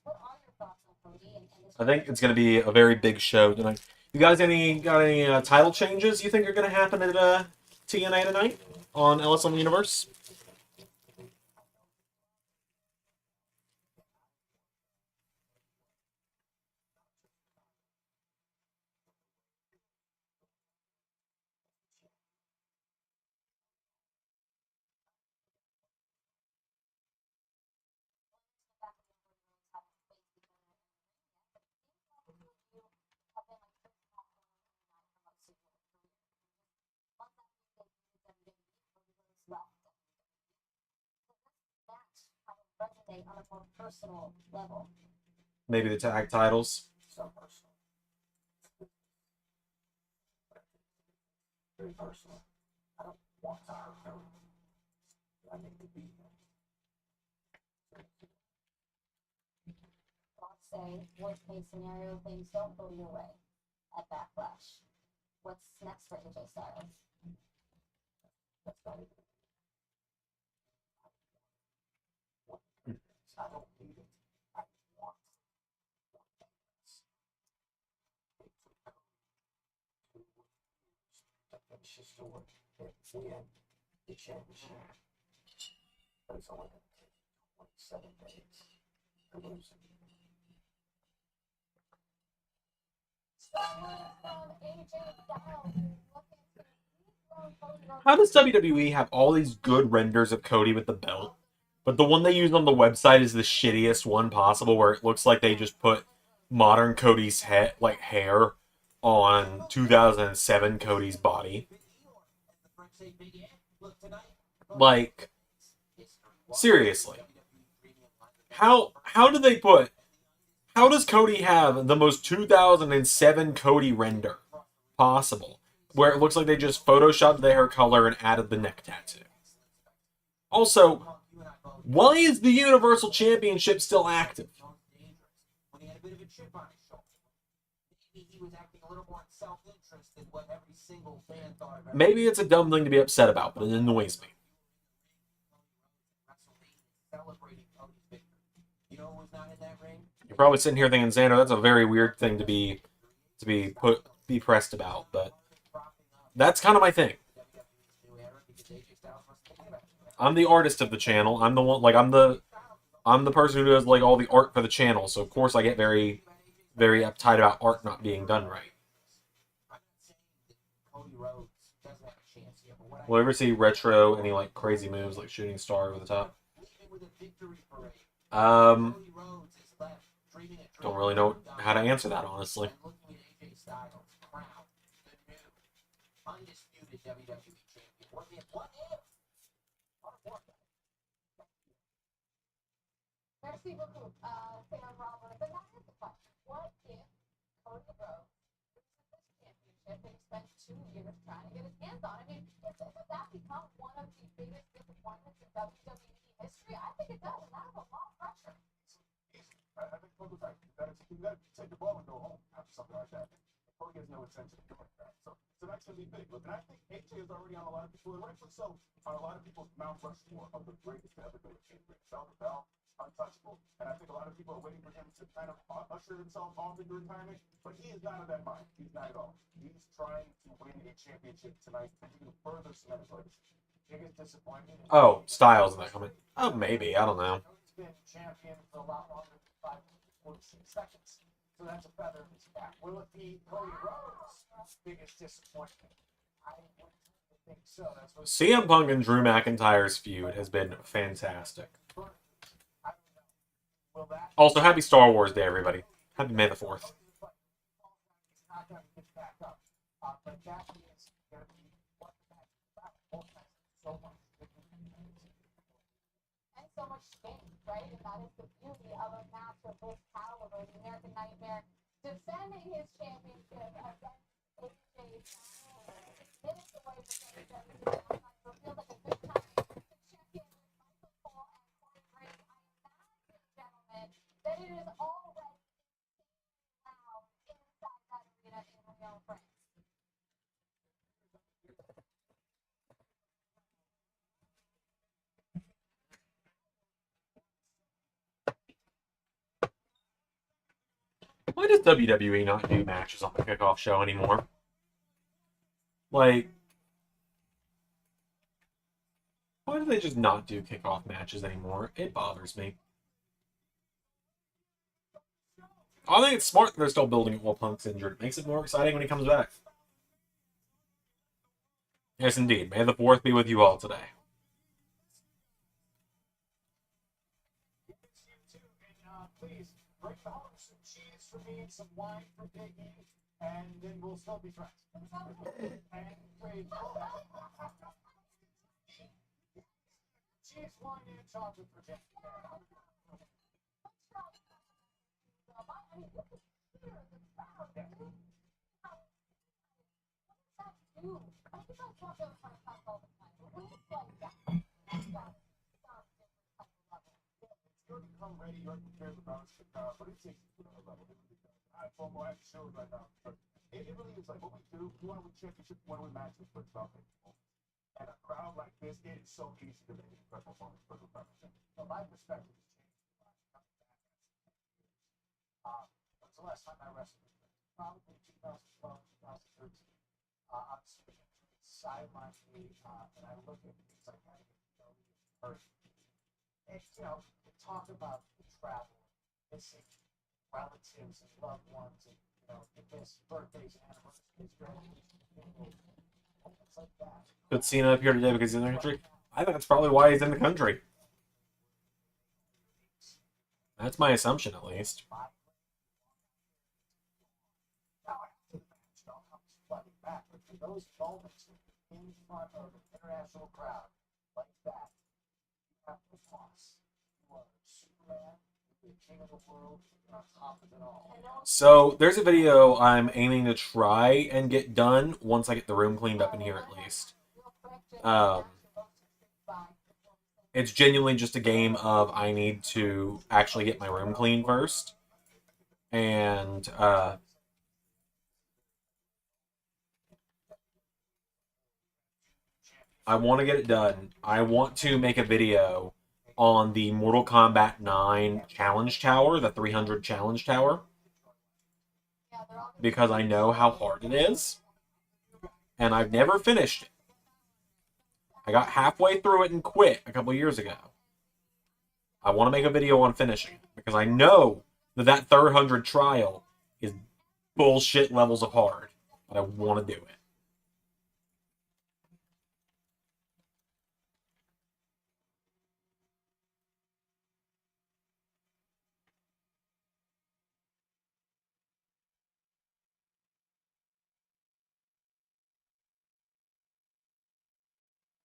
What are your thoughts on Cody and this? I think it's going to be a very big show tonight. You guys got any title changes you think are going to happen at TNA tonight on LSM Universe? Resonate on a more personal level. Maybe the tag titles. So personal. Very personal. I don't want to hurt her. I need to be here. Let's say, worst case scenario, things don't go your way at Backlash. What's next for AJ Styles? That's not even. I don't need it. I want to finish the story and win the championship. But it's only going to take 27 days to lose it. How does WWE have all these good renders of Cody with the belt, but the one they use on the website is the shittiest one possible, where it looks like they just put modern Cody's head, like hair, on 2007 Cody's body? Like, seriously, how do they put? How does Cody have the most 2007 Cody render possible, where it looks like they just photoshopped the hair color and added the neck tattoo? Also, why is the Universal Championship still active? When he had a bit of a chip on his shoulder. Maybe he was acting a little more in self-interest than what every single fan thought about. Maybe it's a dumb thing to be upset about, but it annoys me. Celebrating Cody's victory. You know who was not in that ring? You're probably sitting here thinking, Xander, that's a very weird thing to be pressed about, but that's kind of my thing. I'm the artist of the channel. I'm the one, like, I'm the person who does, like, all the art for the channel. So, of course, I get very, very uptight about art not being done right. Will you ever see retro, any, like, crazy moves, like shooting star over the top? Don't really know how to answer that, honestly. Merci beaucoup, Sam Roberts. And that is the question. What if Cody Rhodes loses this championship that he spent 2 years trying to get his hands on? I mean, does that become one of the biggest disappointments in WWE history? I think it does, and that is a lot of pressure. I think Cody's right. You got to take the ball and go home after something like that. Cody has no intention of doing that. So that's going to be big. Look, and I think AJ is already on a lot of people, and rightfully so, on a lot of people's Mount Rushmore of the greatest to ever do it. Bell to bell, untouchable. And I think a lot of people are waiting for him to kind of usher himself off into retirement, but he is not of that mind. He's not at all. He's trying to win a championship tonight and to further cement his legacy. Biggest disappointment. Oh, Styles in that comment. Oh, maybe. I don't know. He's been champion for a lot longer than 5.46 seconds. So that's a feather in his cap. Will it be Cody Rhodes' biggest disappointment? I would think so. That's what CM Punk and Drew McIntyre's feud has been fantastic. I don't know. Will that Also, happy Star Wars Day, everybody. Happy May the 4th. not going to get back up? But that is going to be what the match is about. Both matches so much. And so much change, right? And that is the beauty of a match of this caliber. The American Nightmare defending his championship against AJ Styles. Minutes away from WWE. So it feels like a good time to check in with Michael Cole and Corey Graves. I imagine, gentlemen, that it is already loud inside that arena in Lyon, France. Why does WWE not do matches on the kickoff show anymore? Like, why do they just not do kickoff matches anymore? It bothers me. I think it's smart that they're still building it while Punk's injured. It makes it more exciting when he comes back. Yes, indeed. May the 4th be with you all today. Please bring home some cheese for me and some wine for Biggie, and then we'll still be friends. And great. Cheese, wine, and chocolate for Jackie. You're to come ready, you're prepared regardless of the crowd, but it takes you to another level. It really does. I have FOMO, I have shows right now, but it really is like what we do. We want to win championship, we want to win matches, but it's about making moments. And a crowd like this, it is so easy to make incredible moments for the crowd. So my perspective has changed. When's the last time I wrestled? Probably 2012, 2013. I'm sitting sideline me, and I look at things like I person. And, talk about the travel, missing relatives and loved ones, and, you miss birthdays, anniversaries, graduations, moments like that. Put Cena up here today because he's in the country? I think that's probably why he's in the country. That's my assumption, at least. Back, but for those moments in front of an international crowd like that, you have to pause. You are Superman, you're the king of the world, you're on top of it all. So, there's a video I'm aiming to try and get done once I get the room cleaned up in here, at least. It's genuinely just a game of I need to actually get my room clean first. And, I want to get it done. I want to make a video on the Mortal Kombat 9 Challenge Tower, the 300 Challenge Tower, because I know how hard it is, and I've never finished it. I got halfway through it and quit a couple years ago. I want to make a video on finishing it because I know that third 100 trial is bullshit levels of hard, but I want to do it.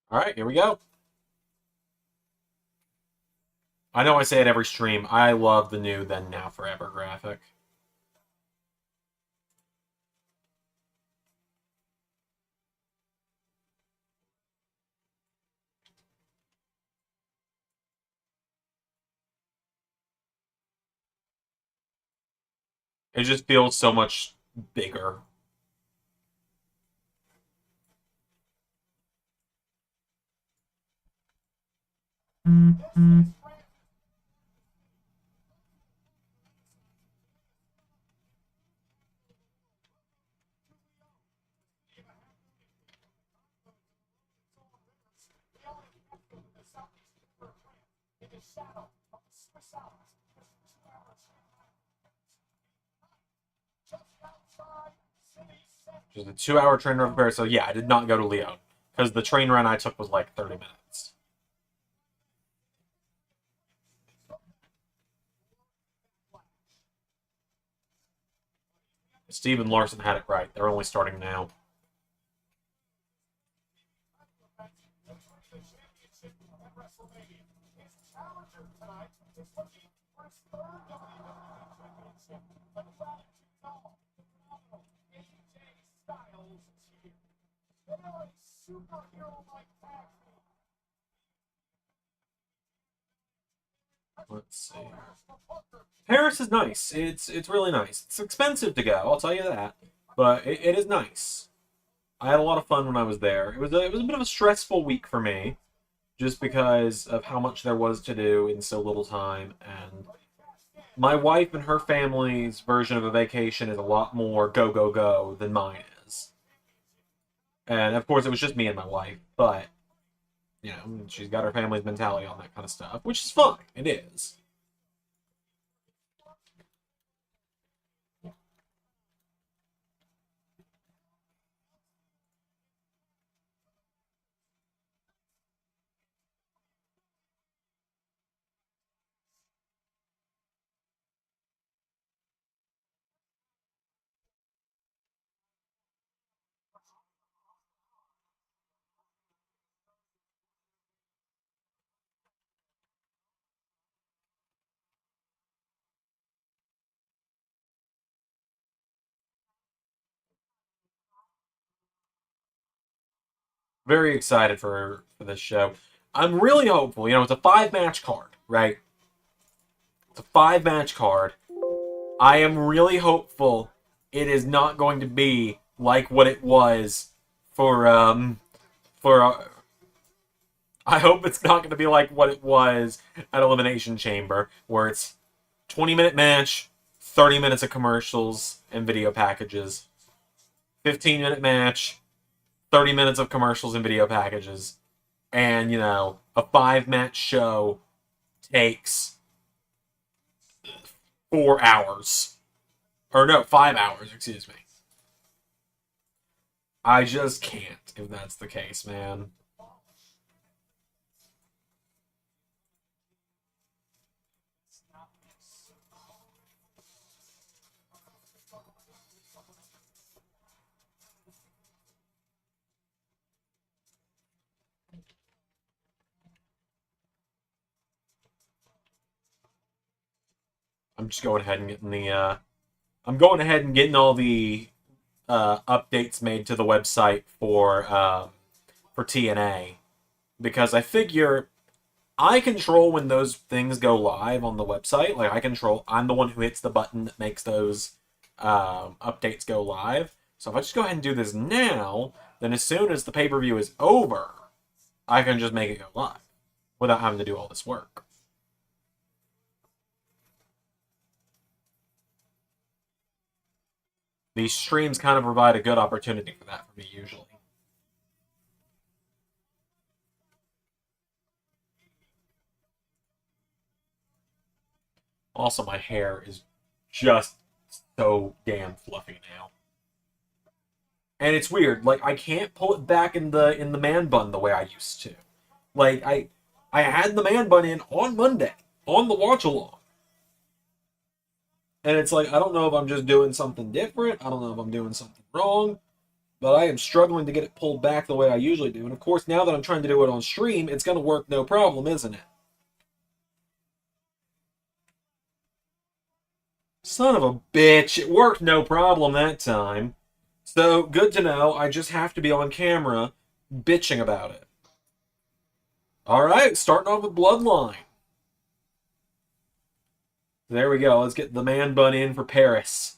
All right, here we go. I know I say it every stream. I love the new Then Now Forever graphic. It just feels so much bigger. Just a 2-hour train run repair. So yeah, I did not go to Leon because the train run I took was like 30 minutes. Steven Larson had it right. They're only starting now. Let's see. Paris is nice. It's really nice. It's expensive to go, I'll tell you that, but it is nice. I had a lot of fun when I was there. It was a bit of a stressful week for me, just because of how much there was to do in so little time. And my wife and her family's version of a vacation is a lot more go go go than mine is. And of course, it was just me and my wife, but you know, she's got her family's mentality on that kind of stuff, which is fine. It is. Very excited for this show. I'm really hopeful. You know, it's a 5-match card, right? It's a 5-match card. I am really hopeful it is not going to be like what it was for I hope it's not going to be like what it was at Elimination Chamber, where it's 20-minute match, 30 minutes of commercials and video packages, 15-minute match, 30 minutes of commercials and video packages, and, you know, a 5-match show takes 4 hours. Or no, 5 hours, excuse me. I just can't if that's the case, man. I'm just going ahead and getting the I'm going ahead and getting all the updates made to the website for TNA, because I figure I control when those things go live on the website. Like I'm the one who hits the button that makes those updates go live. So if I just go ahead and do this now, then as soon as the pay-per-view is over, I can just make it go live without having to do all this work. These streams kind of provide a good opportunity for that for me, usually. Also, my hair is just so damn fluffy now. And it's weird, like I can't pull it back in the man bun the way I used to. Like I had the man bun in on Monday on the watch along. And it's like I don't know if I'm just doing something different. I don't know if I'm doing something wrong, but I am struggling to get it pulled back the way I usually do. And of course, now that I'm trying to do it on stream, it's going to work no problem, isn't it? Son of a bitch, it worked no problem that time. So, good to know, I just have to be on camera bitching about it. Alright, starting off with Bloodline. There we go, let's get the man bun in for Paris.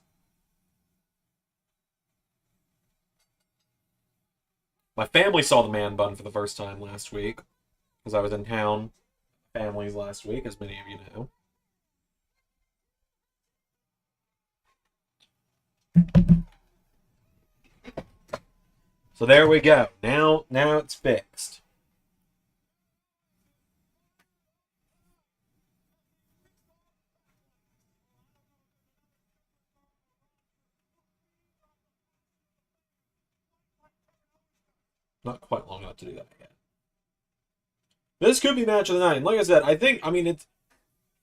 My family saw the man bun for the first time last week, because I was in town, families last week, as many of you know. So there we go. Now it's fixed. Not quite long enough to do that yet. This could be match of the night. And like I said,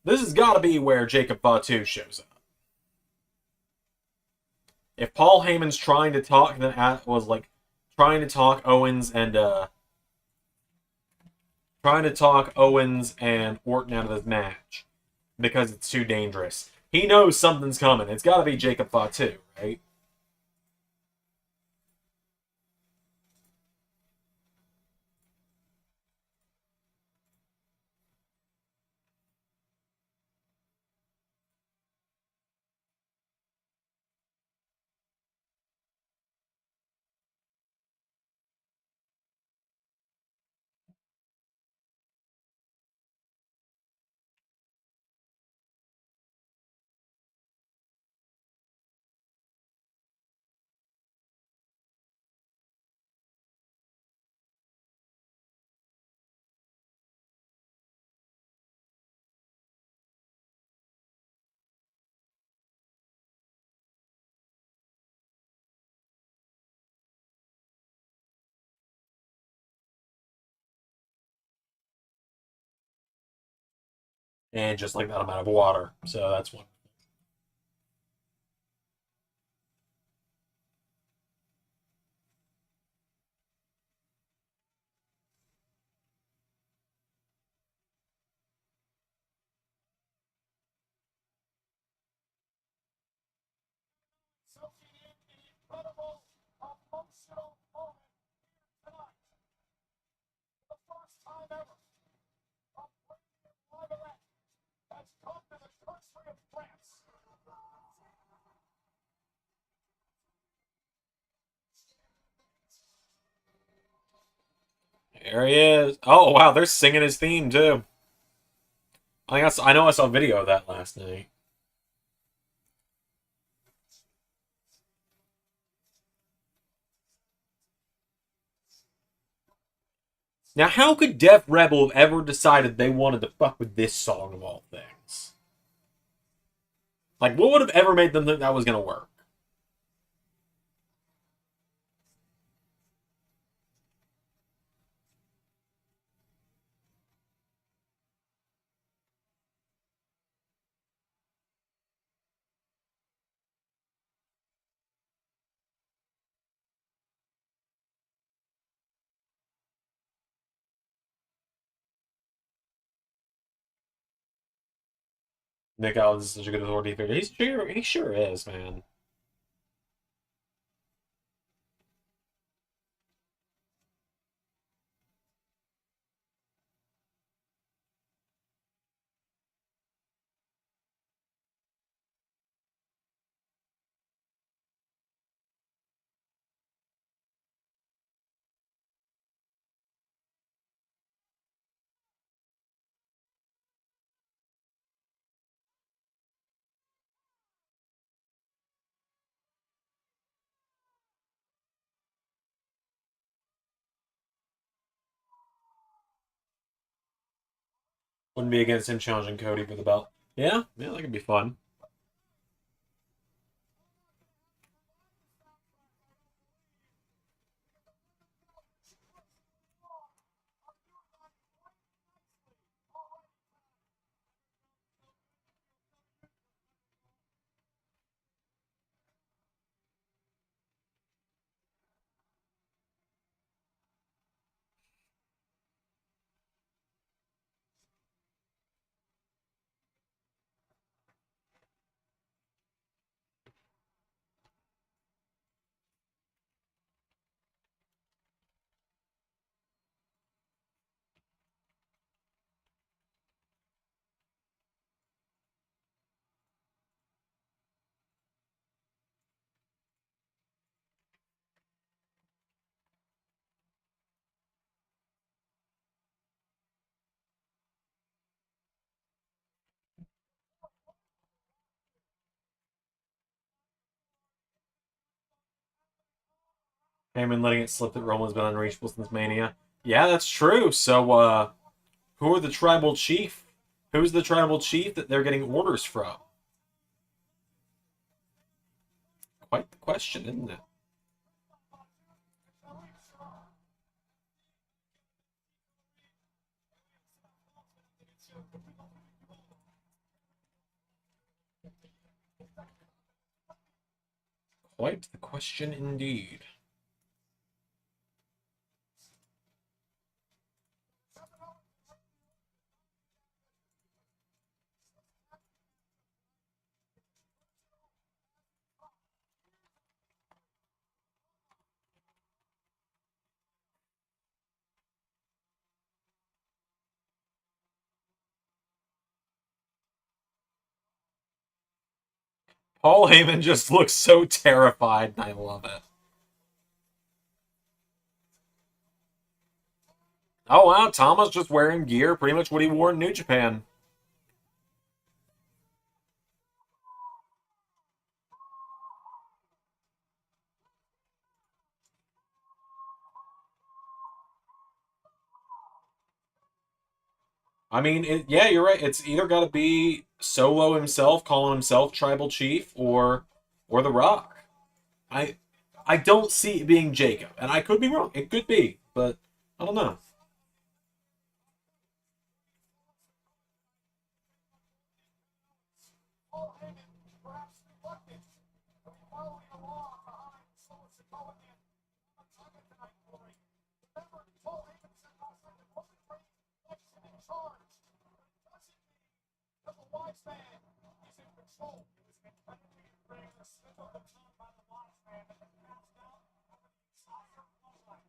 this has got to be where Jacob Fatu shows up. If Paul Heyman's trying to talk, then was like trying to talk Owens and Orton out of this match because it's too dangerous. He knows something's coming. It's got to be Jacob Fatu, right? And just like that, I'm out of water. So that's one. Soaking in the incredible emotional moment here tonight. For the first time ever, a premium live event has come to the country of France. There he is. Oh wow, they're singing his theme too. I know I saw a video of that last night. Now, how could Def Rebel have ever decided they wanted to fuck with this song of all things? Like, what would have ever made them think that was gonna work? Nick Aldis is such a good authority figure. He sure is, man. Wouldn't be against him challenging Cody for the belt. Yeah, yeah, that could be fun. Heyman letting it slip that Roman's been unreachable since Mania. Yeah, that's true. So, who are the tribal chief? Who's the tribal chief that they're getting orders from? Quite the question, isn't it? Quite the question indeed. Paul Heyman just looks so terrified, and I love it. Oh wow, Tama's just wearing gear, pretty much what he wore in New Japan. I mean, yeah, you're right. It's either got to be Solo himself, calling himself Tribal Chief, or The Rock. I I don't see it being Jacob, and I could be wrong. It could be, but I don't know. Paul Heyman, perhaps reluctant to be following along behind Solo Sikoa and Tonga tonight, Corey. Remember, Paul Heyman said last night that Roman Reigns wants him in charge. But it doesn't mean that the wise man is in control. It was an incredibly rare slip of the tongue by the wise man that was passed down over the entire bloodline.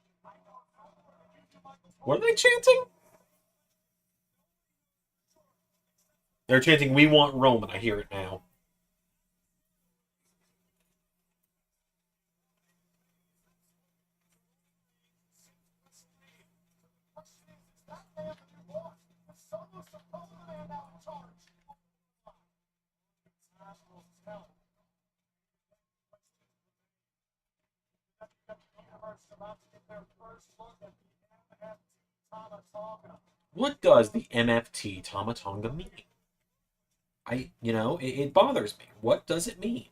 I don't know whether you two Michael What are they chanting? They're chanting, "We want Roman." I hear it now. that man that you want. The Solo Sikoa man now in charge. Nationals is hell. WWE Universe is about to get their first look at the MFT Tama Tonga. What does the MFT Tama Tonga mean? It bothers me. What does it mean?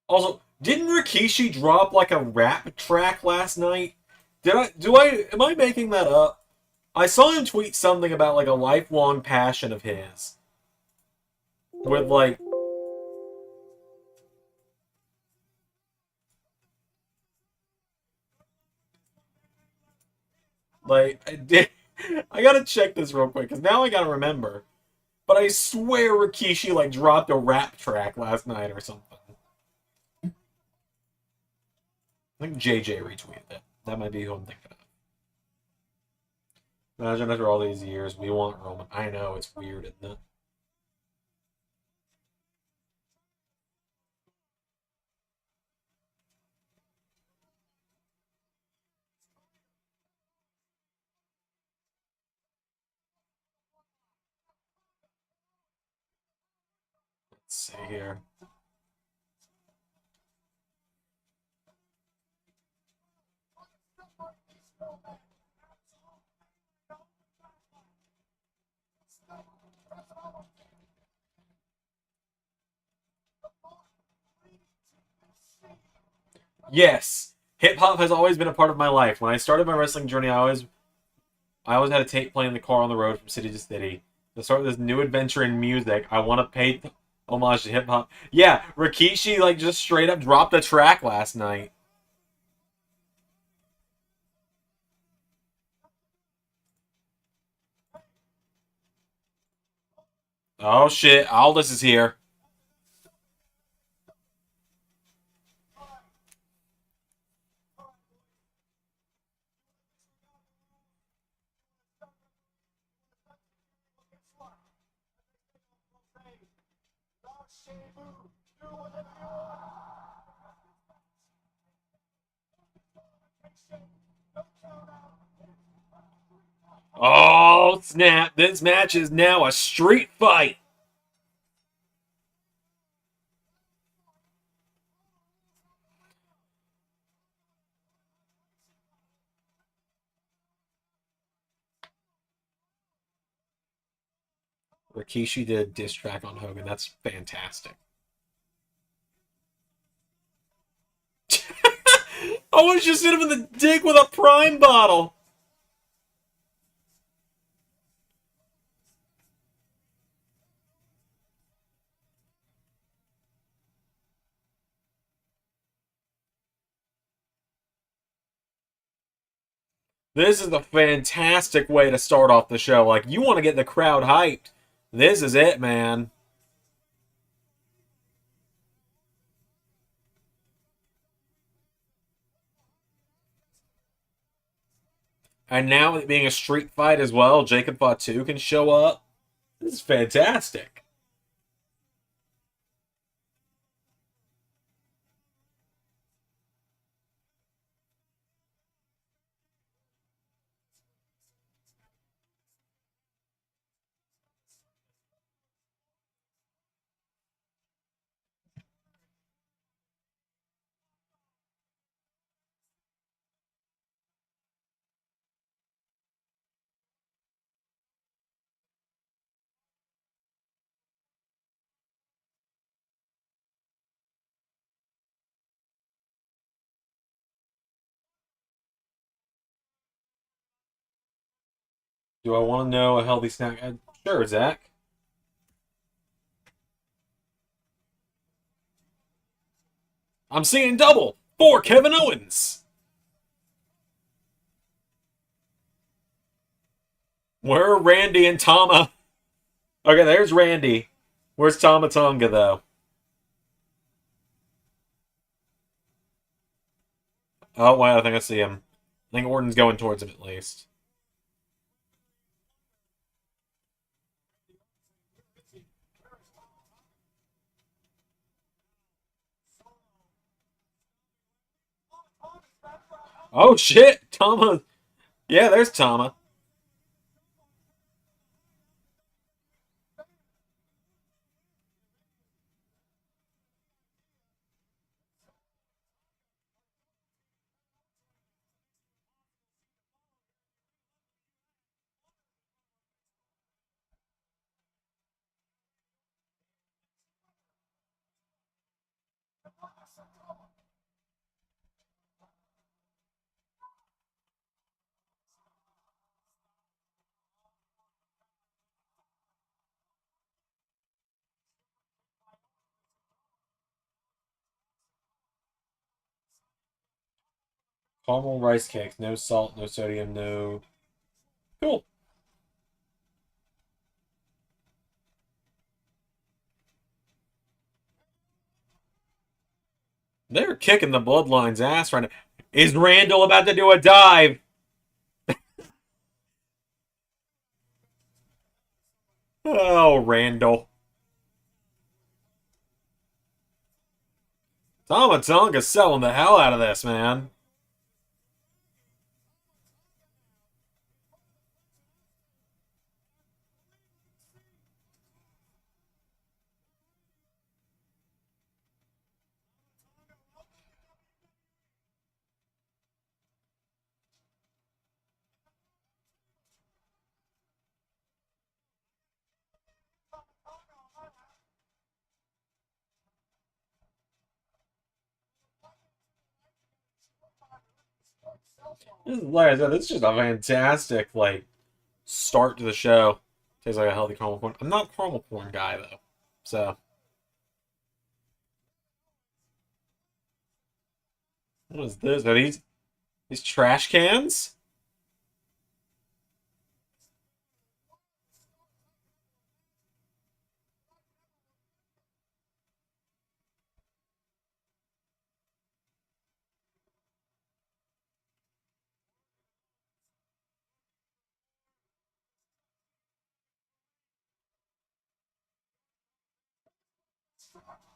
Also, didn't Rikishi drop like a rap track last night? Am I making that up? I saw him tweet something about like a lifelong passion of his. With I did I gotta check this real quick, because now I gotta remember. But I swear Rikishi like dropped a rap track last night or something. I think JJ retweeted it. That might be who I'm thinking of. Imagine after all these years, we want Roman. I know, it's weird, isn't it? Let's see here. Yes, hip hop has always been a part of my life. When I started my wrestling journey, I always had a tape playing in the car on the road from city to city. To start this new adventure in music, I want to pay homage to hip hop. Yeah, Rikishi like just straight up dropped a track last night. Oh shit, Aldous is here. Oh snap! This match is now a street fight. Rikishi did a diss track on Hogan. That's fantastic. I want to just hit him in the dick with a prime bottle. This is a fantastic way to start off the show. Like, you want to get the crowd hyped. This is it, man. And now, it being a street fight as well, Jacob Fatu can show up. This is fantastic. Do I want to know a healthy snack? Sure, Zach. I'm seeing double for Kevin Owens. Where are Randy and Tama? Okay, there's Randy. Where's Tama Tonga, though? Oh, wow, I think I see him. I think Orton's going towards him at least. Oh, shit! Tama. Yeah, there's Tama. Caramel rice cakes. No salt, no sodium, no. Cool. They're kicking the Bloodline's ass right now. Is Randall about to do a dive? Oh, Randall. Tama Tonga's selling the hell out of this, man. Like I said, this is just a fantastic, like, start to the show. Tastes like a healthy caramel corn. I'm not a caramel corn guy, though. So, what is this? Are these trash cans?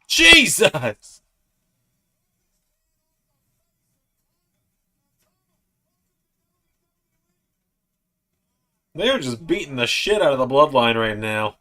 Jesus! They're just beating the shit out of the bloodline right now.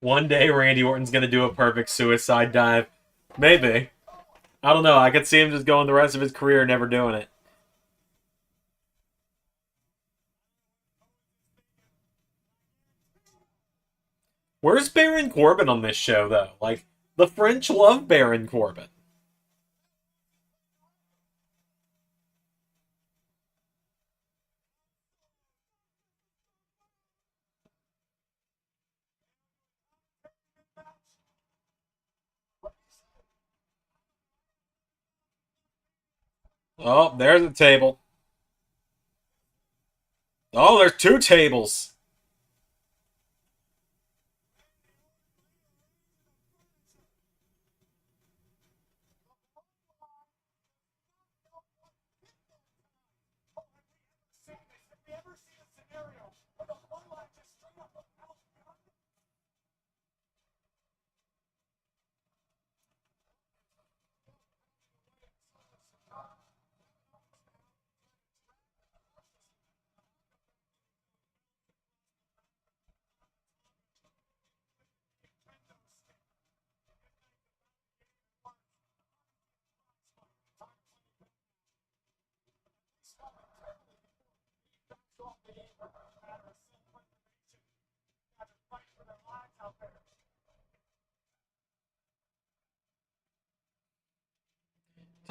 One day Randy Orton's gonna do a perfect suicide dive. Maybe. I don't know. I could see him just going the rest of his career never doing it. Where's Baron Corbin on this show, though? Like, the French love Baron Corbin. Oh, there's a table. Oh, there's two tables. Have we ever seen a scenario where the bloodline just straight up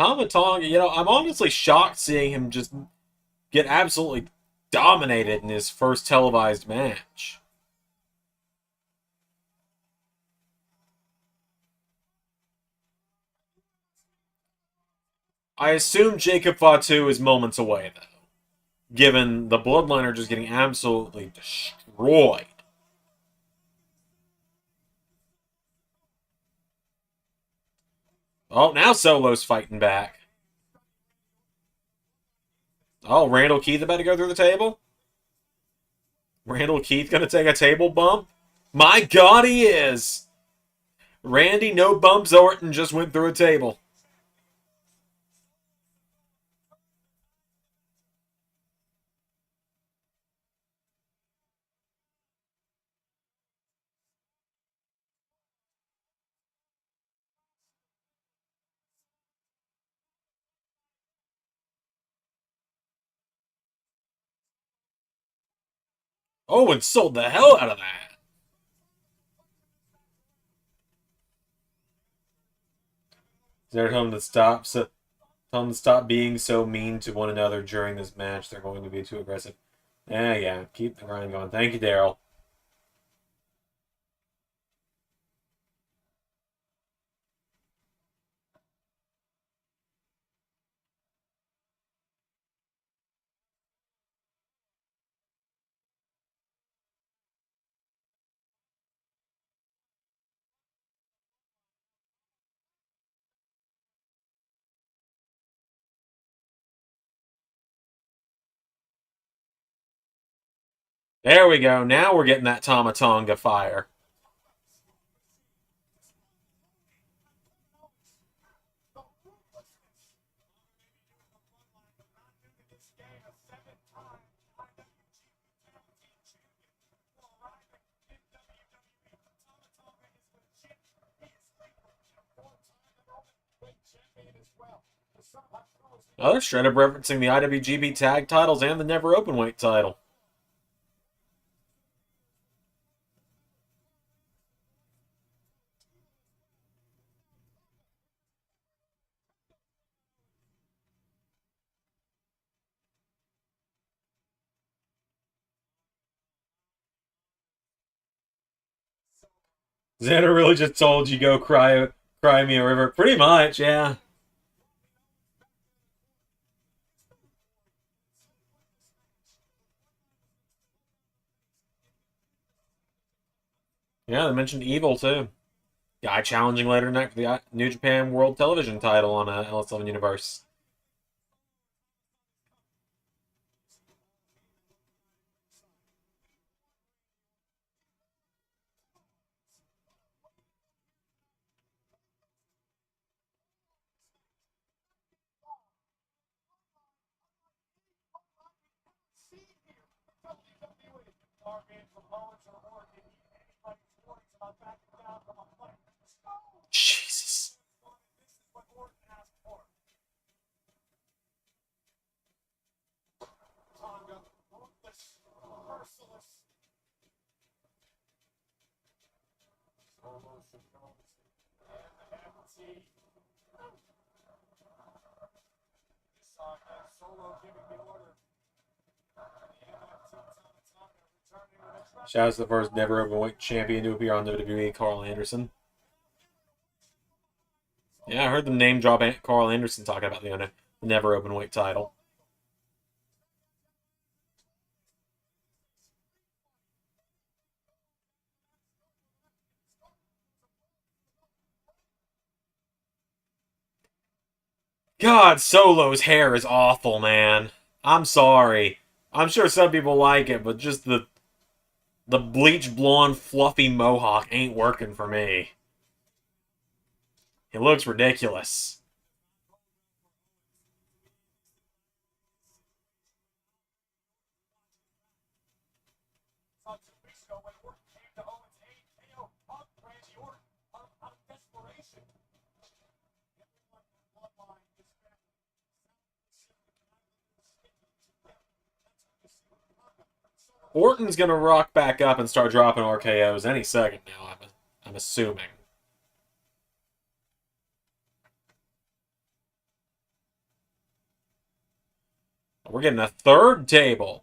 Tama Tonga, I'm honestly shocked seeing him just get absolutely dominated in his first televised match. I assume Jacob Fatu is moments away, though, given the Bloodline are just getting absolutely destroyed. Oh, now Solo's fighting back. Oh, Randall Keith about to go through the table? Randall Keith gonna take a table bump? My God, he is! Randy no bumps Orton just went through a table. Owen sold the hell out of that. They're telling him to stop. So, tell them to stop being so mean to one another during this match. They're going to be too aggressive. Yeah. Keep the grind going. Thank you, Daryl. There we go. Now we're getting that Tama Tonga fire. Oh, they're straight up referencing the IWGP tag titles and the Never Openweight title. Xander really just told you go cry me a river. Pretty much, yeah. Yeah, they mentioned Evil too. Guy challenging later tonight for the New Japan World Television title on LS11 Universe. Jesus. Shout out to the first never openweight champion to appear on WWE, Carl Anderson. Yeah, I heard them name drop Carl Anderson talking about the never openweight title. God, Solo's hair is awful, man. I'm sorry. I'm sure some people like it, but just the bleach blonde fluffy mohawk ain't working for me. It looks ridiculous. Orton's gonna rock back up and start dropping RKO's any second now. I'm assuming. We're getting a third table.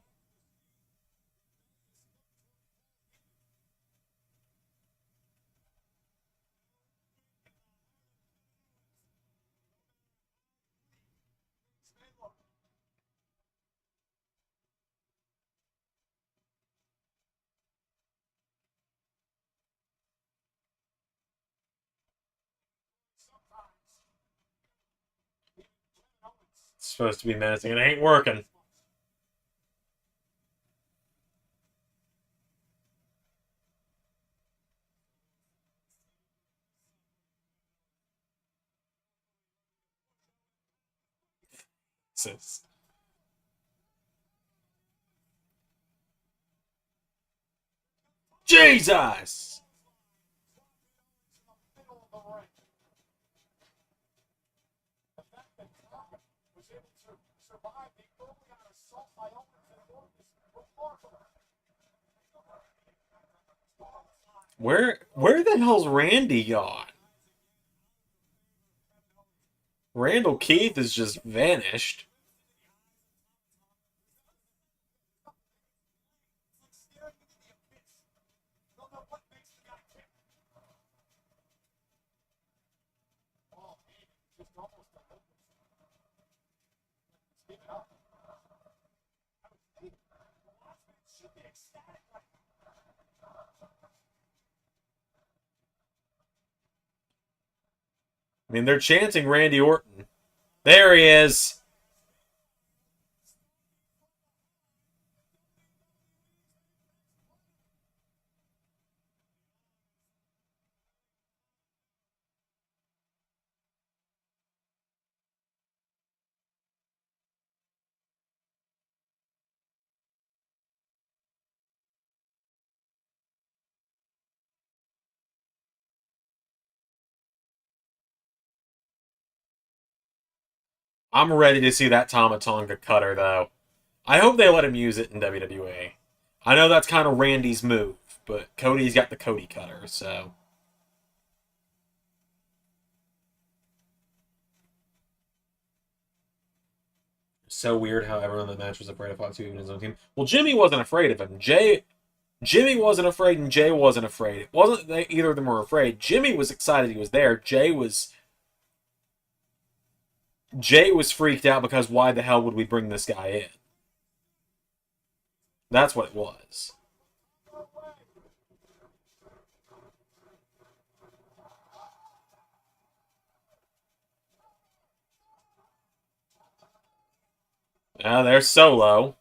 It's supposed to be menacing. It ain't working. Jesus! Where the hell's Randy gone? Randall Keith has just vanished. I mean, they're chanting Randy Orton. There he is. I'm ready to see that Tama Tonga cutter, though. I hope they let him use it in WWE. I know that's kind of Randy's move, but Cody's got the Cody cutter, so... So weird how everyone in the match was afraid of Fox, even his own team. Well, Jimmy wasn't afraid of him. Jimmy wasn't afraid, and Jay wasn't afraid. It wasn't that either of them were afraid. Jimmy was excited he was there. Jay was freaked out because why the hell would we bring this guy in? That's what it was. There's Solo.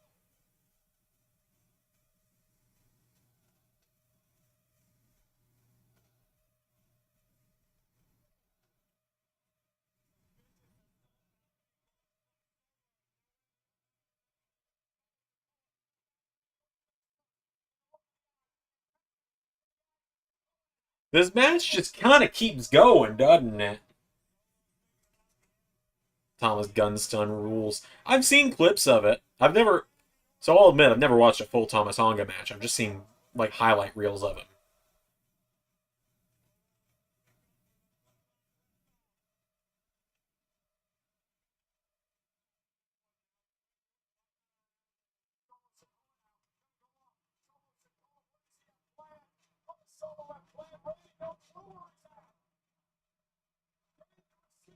This match just kind of keeps going, doesn't it? Thomas Gunstun rules. I've seen clips of it. So I'll admit, I've never watched a full Thomas Honga match. I've just seen, like, highlight reels of it.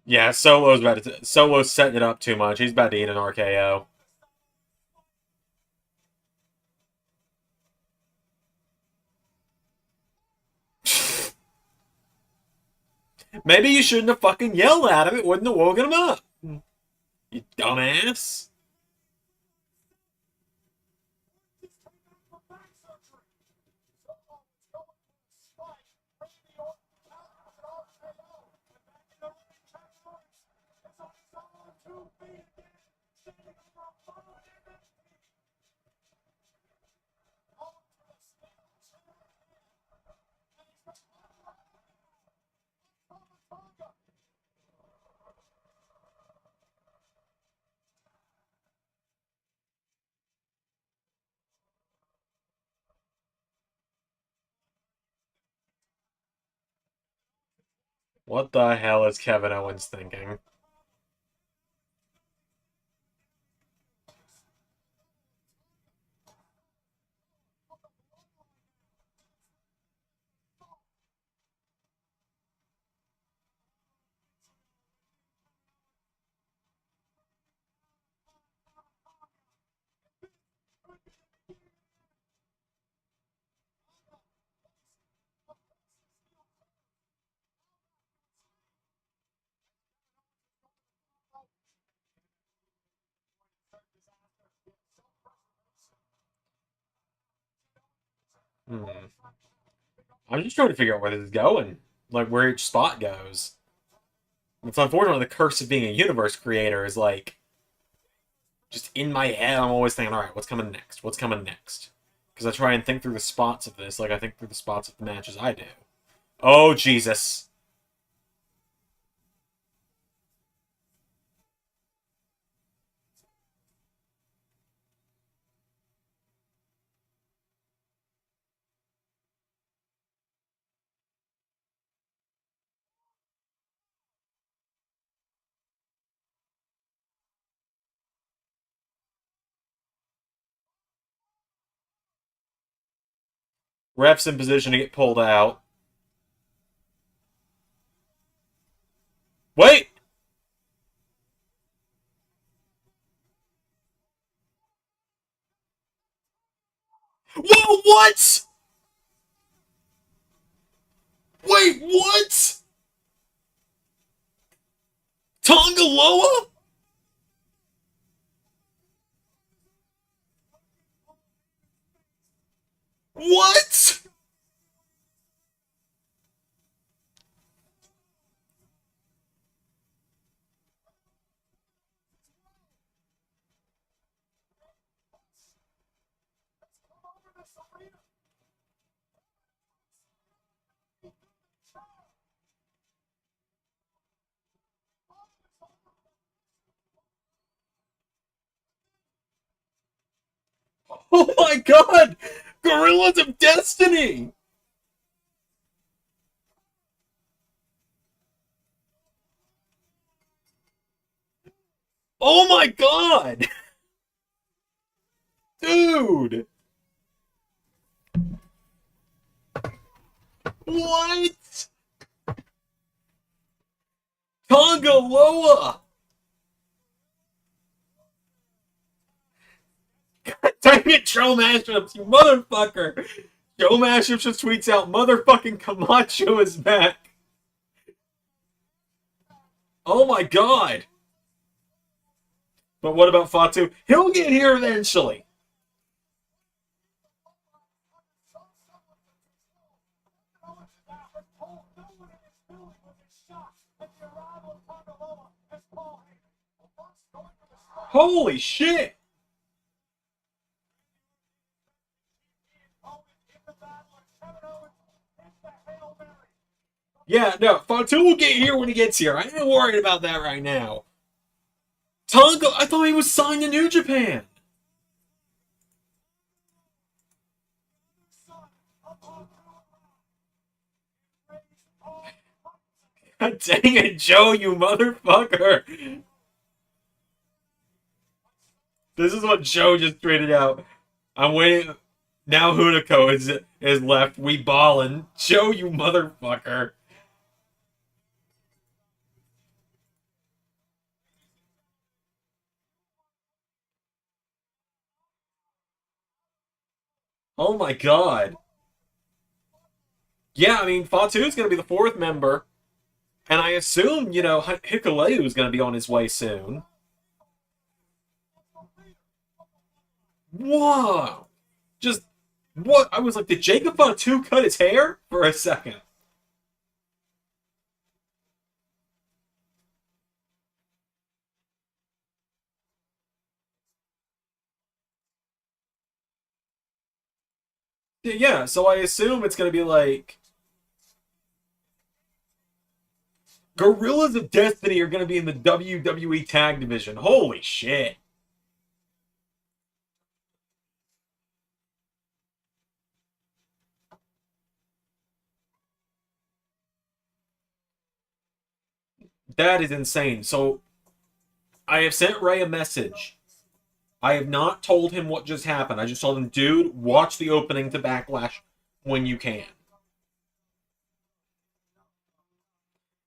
Yeah, Solo's setting it up too much. He's about to eat an RKO. Maybe you shouldn't have fucking yelled at him. It wouldn't have woken him up. You dumbass. What the hell is Kevin Owens thinking? Hmm. I'm just trying to figure out where this is going. Like, where each spot goes. It's unfortunately the curse of being a universe creator is like just in my head. I'm always thinking, all right, what's coming next? What's coming next? Because I try and think through the spots of this, like I think through the spots of the matches I do. Oh Jesus! Ref's in position to get pulled out. Wait! Whoa! What? Wait! What? Tongaloa? What? my god! Gorillas of Destiny! Oh my god! Dude! What? Tongaloa! Dang it, Joe Mashups, you motherfucker! Joe Mashups just tweets out, motherfucking Camacho is back. Oh my god! But what about Fatu? He'll get here eventually. Holy shit! Yeah, no, Fatu will get here when he gets here. I ain't worried about that right now. Tonga, I thought he was signed to New Japan. God dang it, Joe, you motherfucker. This is what Joe just tweeted out. I'm waiting. Now Hunico is left. We ballin'. Joe, you motherfucker. Oh my god. Yeah, I mean, Fatu's going to be the fourth member. And I assume, you know, Hikuleu is going to be on his way soon. Whoa! Just, what? I was like, did Jacob Fatu cut his hair? For a second. Yeah, so I assume it's going to be like... Gorillas of Destiny are going to be in the WWE Tag Division. Holy shit. That is insane. So, I have sent Ray a message. I have not told him what just happened. I just told him, dude, watch the opening to Backlash when you can.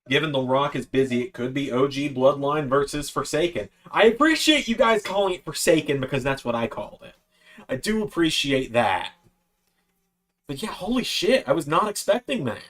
Given The Rock is busy, it could be OG Bloodline versus Forsaken. I appreciate you guys calling it Forsaken because that's what I called it. I do appreciate that. But yeah, holy shit, I was not expecting that.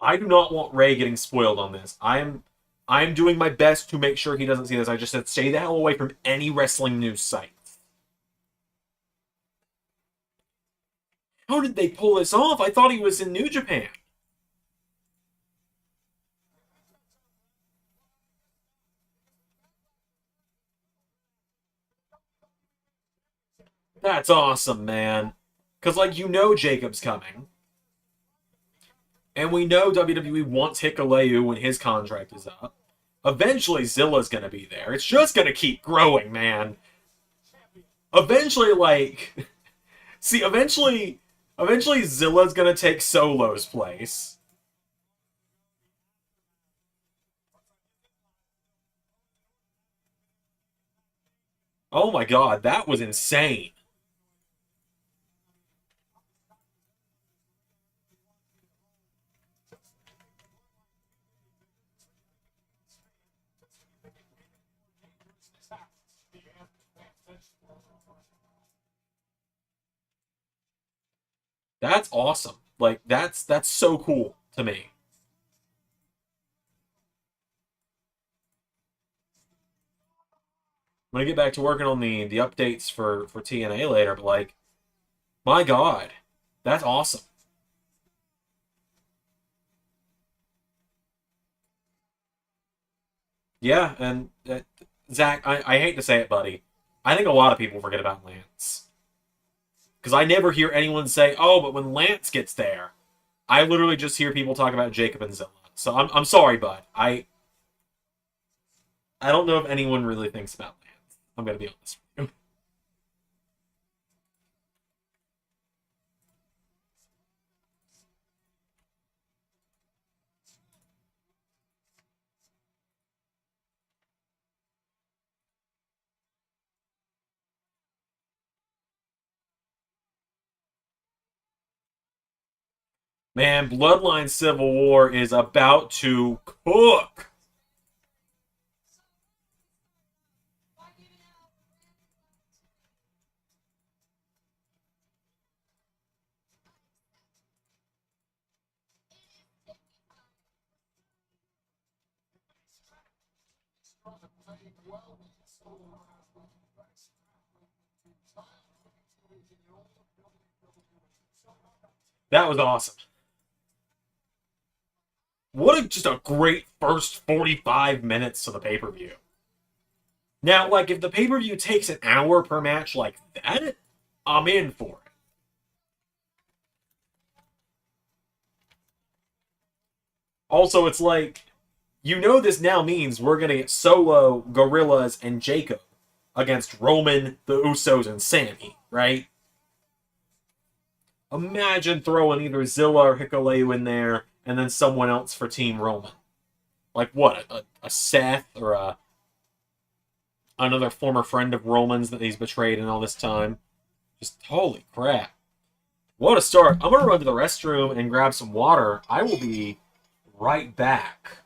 I do not want Ray getting spoiled on this. I'm doing my best to make sure he doesn't see this. I just said stay the hell away from any wrestling news sites. How did they pull this off? I thought he was in New Japan. That's awesome, man. Because, like, you know Jacob's coming. And we know WWE wants Hikuleu when his contract is up. Eventually, Zilla's going to be there. It's just going to keep growing, man. Eventually, like... See, eventually Zilla's going to take Solo's place. Oh my god, that was insane. That's awesome. Like, that's so cool to me. I'm gonna get back to working on the updates for TNA later, but like, my god, that's awesome. Yeah, and Zach, I hate to say it, buddy. I think a lot of people forget about Lance. Because I never hear anyone say, oh, but when Lance gets there, I literally just hear people talk about Jacob and Zilla. So I'm sorry, bud. I don't know if anyone really thinks about Lance. I'm going to be honest with you. Man, Bloodline Civil War is about to cook. That was awesome. Just a great first 45 minutes to the pay-per-view. Now, like, if the pay-per-view takes an hour per match like that, I'm in for it. Also, it's like, you know this now means we're going to get Solo, Gorillas, and Jacob against Roman, the Usos, and Sammy, right? Imagine throwing either Zilla or Hikuleo in there, and then someone else for Team Roman. Like what? A Seth or another former friend of Roman's that he's betrayed in all this time. Just holy crap. What a start. I'm going to run to the restroom and grab some water. I will be right back.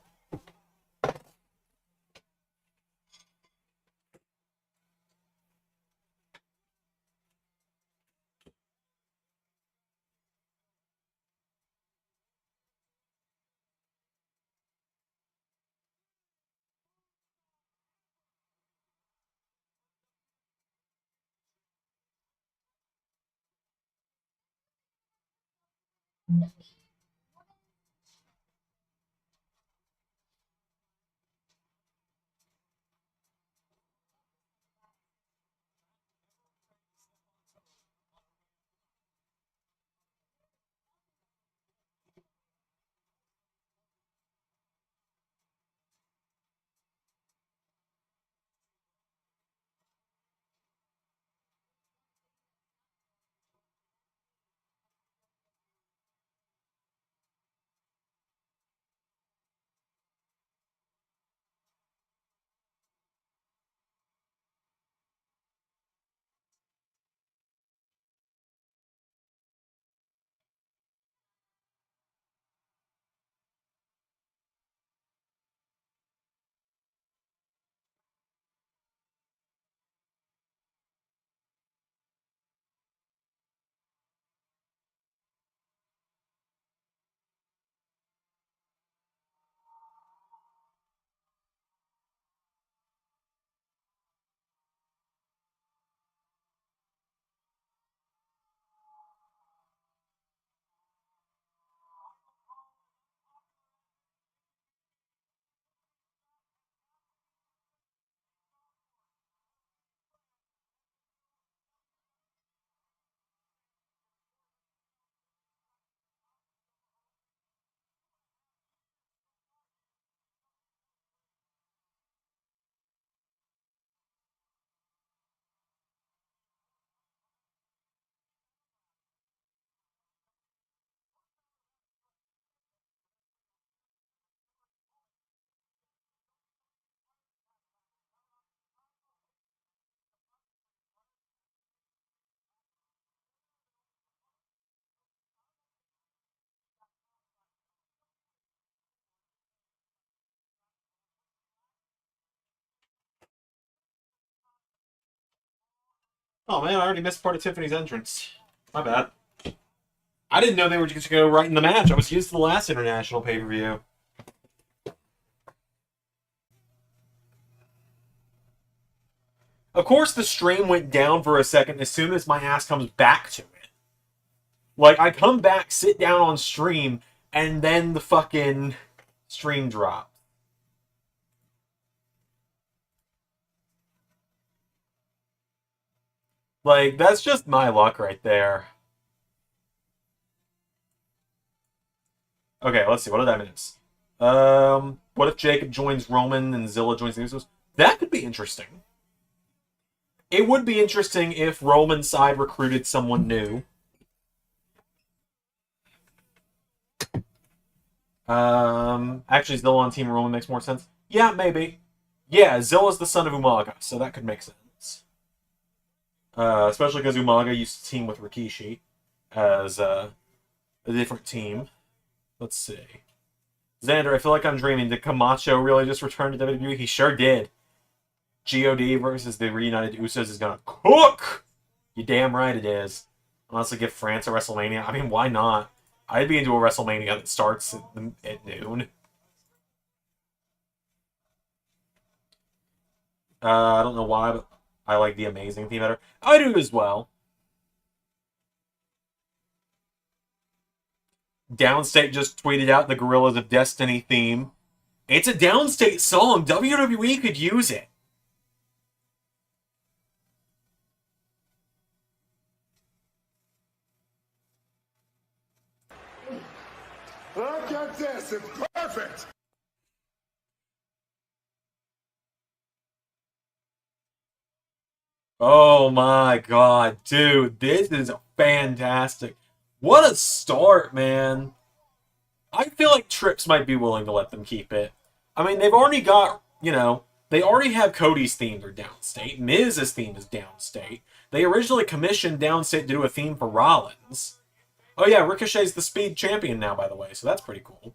Oh man, I already missed part of Tiffany's entrance. My bad. I didn't know they were just going to go right in the match. I was used to the last international pay-per-view. Of course, the stream went down for a second as soon as my ass comes back to it. Like, I come back, sit down on stream, and then the fucking stream drops. Like, that's just my luck right there. Okay, let's see. What did I miss? What if Jacob joins Roman and Zilla joins the Usos? That could be interesting. It would be interesting if Roman's side recruited someone new. Actually, Zilla on Team Roman makes more sense. Yeah, maybe. Yeah, Zilla's the son of Umaga, so that could make sense. Especially because Umaga used to team with Rikishi as a different team. Let's see. Xander, I feel like I'm dreaming. Did Camacho really just return to WWE? He sure did. God versus the reunited Usos is gonna cook! You damn right it is. Honestly, give France a WrestleMania. I mean, why not? I'd be into a WrestleMania that starts at noon. I don't know why, but I like the Amazing theme better. I do as well. Downstate just tweeted out the Gorillas of Destiny theme. It's a Downstate song. WWE could use it. Look at this, it's perfect! Oh my god, dude, this is fantastic. What a start, man. I feel like Trips might be willing to let them keep it. I mean, they've already got, they already have Cody's theme for Downstate. Miz's theme is Downstate. They originally commissioned Downstate to do a theme for Rollins. Oh yeah, Ricochet's the Speed Champion now, by the way, so that's pretty cool.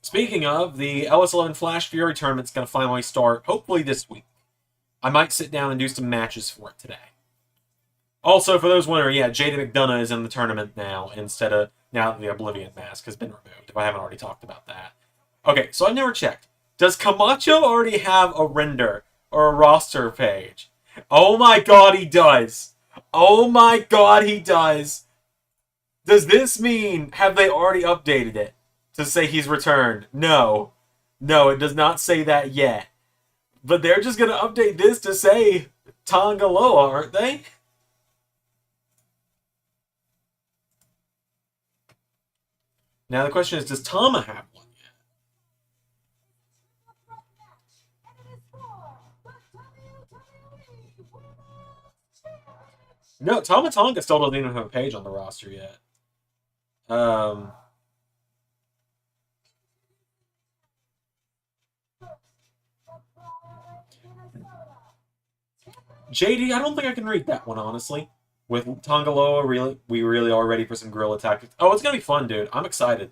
Speaking of, the LS11 Flash Fury tournament's going to finally start, hopefully this week. I might sit down and do some matches for it today. Also, for those wondering, yeah, Jada McDonough is in the tournament now, instead of, now that the Oblivion mask has been removed, if I haven't already talked about that. Okay, so I've never checked. Does Camacho already have a render, or a roster page? Oh my god, he does! Oh my god, he does! Does this mean, have they already updated it to say he's returned? No. No, it does not say that yet. But they're just going to update this to say Tongaloa, aren't they? Now the question is, does Tama have one yet? No, Tama Tonga still doesn't even have a page on the roster yet. JD, I don't think I can read that one, honestly. With Tongaloa, we really are ready for some guerrilla tactics. Oh, it's gonna be fun, dude. I'm excited.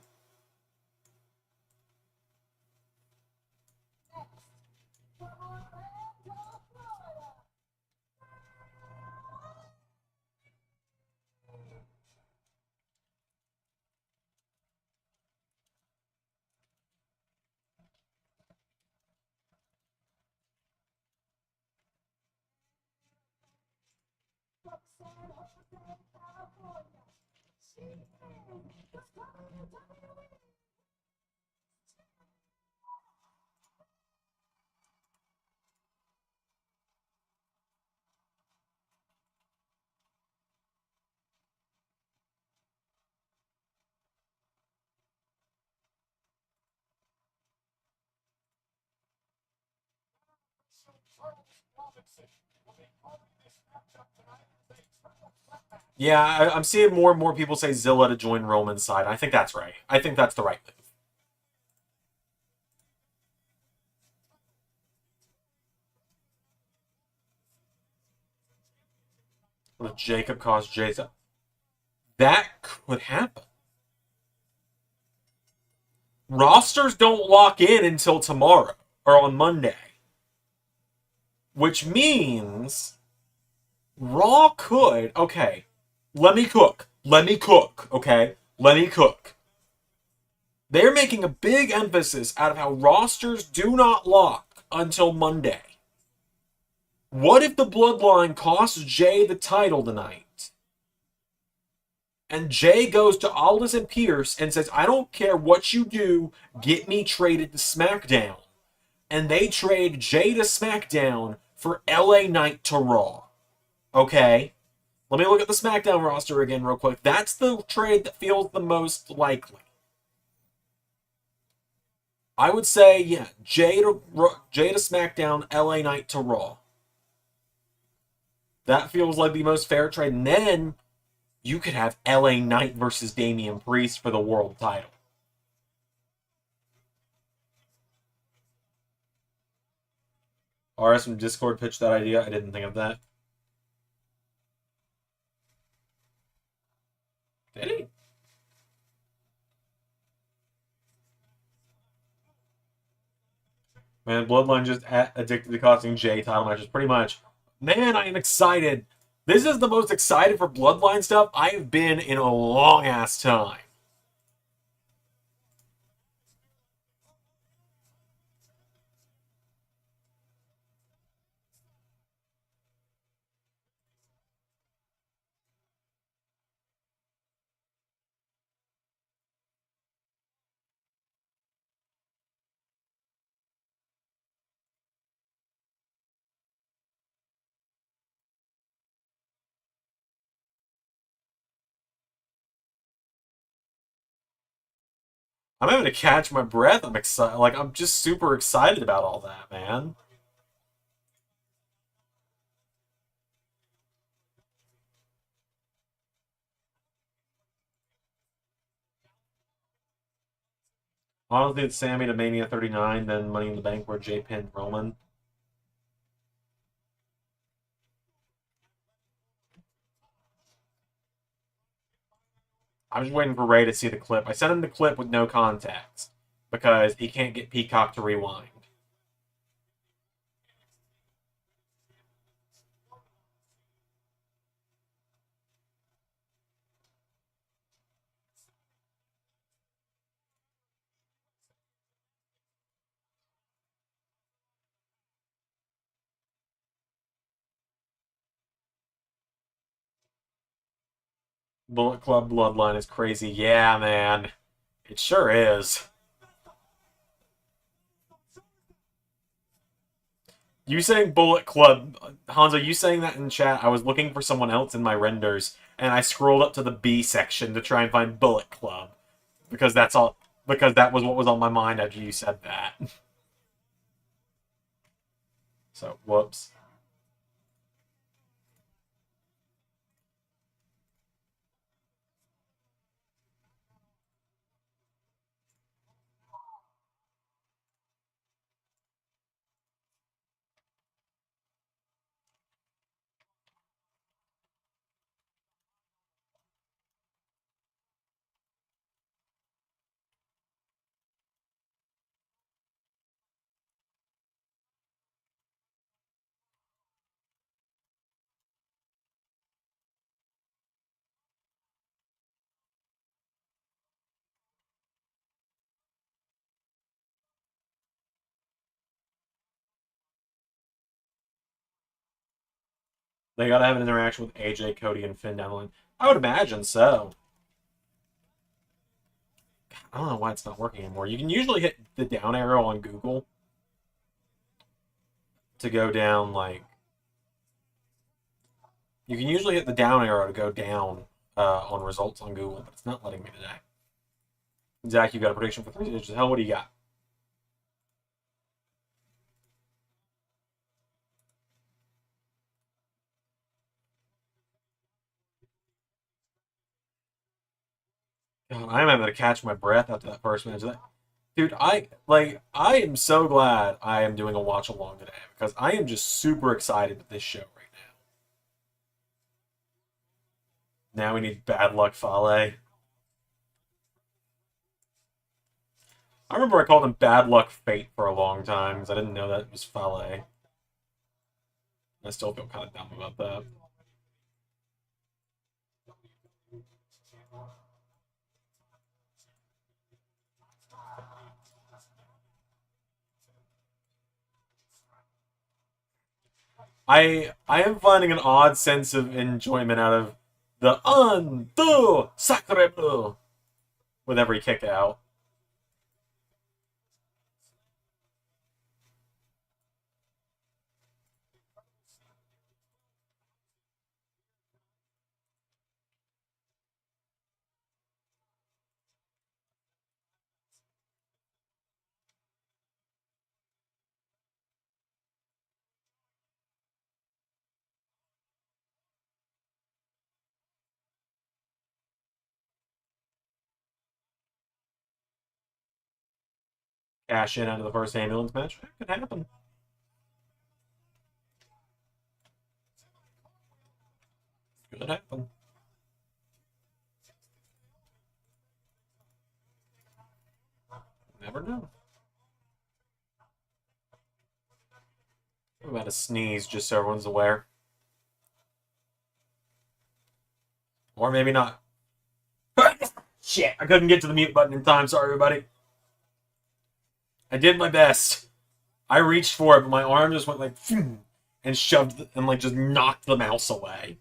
Yeah, I'm seeing more and more people say Zilla to join Roman's side. I think that's right. I think that's the right move. Will Jacob cause Jason? That could happen. Rosters don't lock in until tomorrow or on Monday. Which means Raw could, okay, let me cook, okay? Let me cook. They're making a big emphasis out of how rosters do not lock until Monday. What if the Bloodline costs Jay the title tonight? And Jay goes to Aldis and Pierce and says, I don't care what you do, get me traded to SmackDown. And they trade Jay to SmackDown for LA Knight to Raw. Okay? Let me look at the SmackDown roster again real quick. That's the trade that feels the most likely. I would say, yeah, Jay to SmackDown, LA Knight to Raw. That feels like the most fair trade. And then you could have LA Knight versus Damian Priest for the world title. RS from Discord pitched that idea. I didn't think of that. Did he? Man, Bloodline just addicted to costing Jay title matches. Pretty much. Man, I am excited. This is the most excited for Bloodline stuff I've been in a long ass time. I'm having to catch my breath. I'm excited. Like, I'm just super excited about all that, man. Honestly, it's Sammy to Mania 39, then Money in the Bank where Jay pinned Roman. I'm just waiting for Ray to see the clip. I sent him the clip with no context because he can't get Peacock to rewind. Bullet Club Bloodline is crazy. Yeah, man. It sure is. You saying Bullet Club, Hanzo, you saying that in chat, I was looking for someone else in my renders, and I scrolled up to the B section to try and find Bullet Club. Because that's all, because that was what was on my mind after you said that. So, whoops. They gotta have an interaction with AJ, Cody, and Finn down the line. I would imagine so. I don't know why it's not working anymore. You can usually hit the down arrow on Google to go down, like... You can usually hit the down arrow to go down on results on Google, but it's not letting me today. Zach, you got a prediction for 3 Digits of Hell? What do you got? God, I'm having to catch my breath after that first match. Dude, I am so glad I am doing a watch along today because I am just super excited with this show right now. Now we need Bad Luck Fale. I remember I called him Bad Luck Fate for a long time because I didn't know that it was Fale. I still feel kind of dumb about that. I am finding an odd sense of enjoyment out of the un, two, sacre bleu with every kick out. cash in out of the first ambulance match. That could happen. Could happen. Never know. I'm about to sneeze just so everyone's aware. Or maybe not. Shit, I couldn't get to the mute button in time. Sorry, everybody. I did my best. I reached for it, but my arm just went like, and shoved, and like just knocked the mouse away.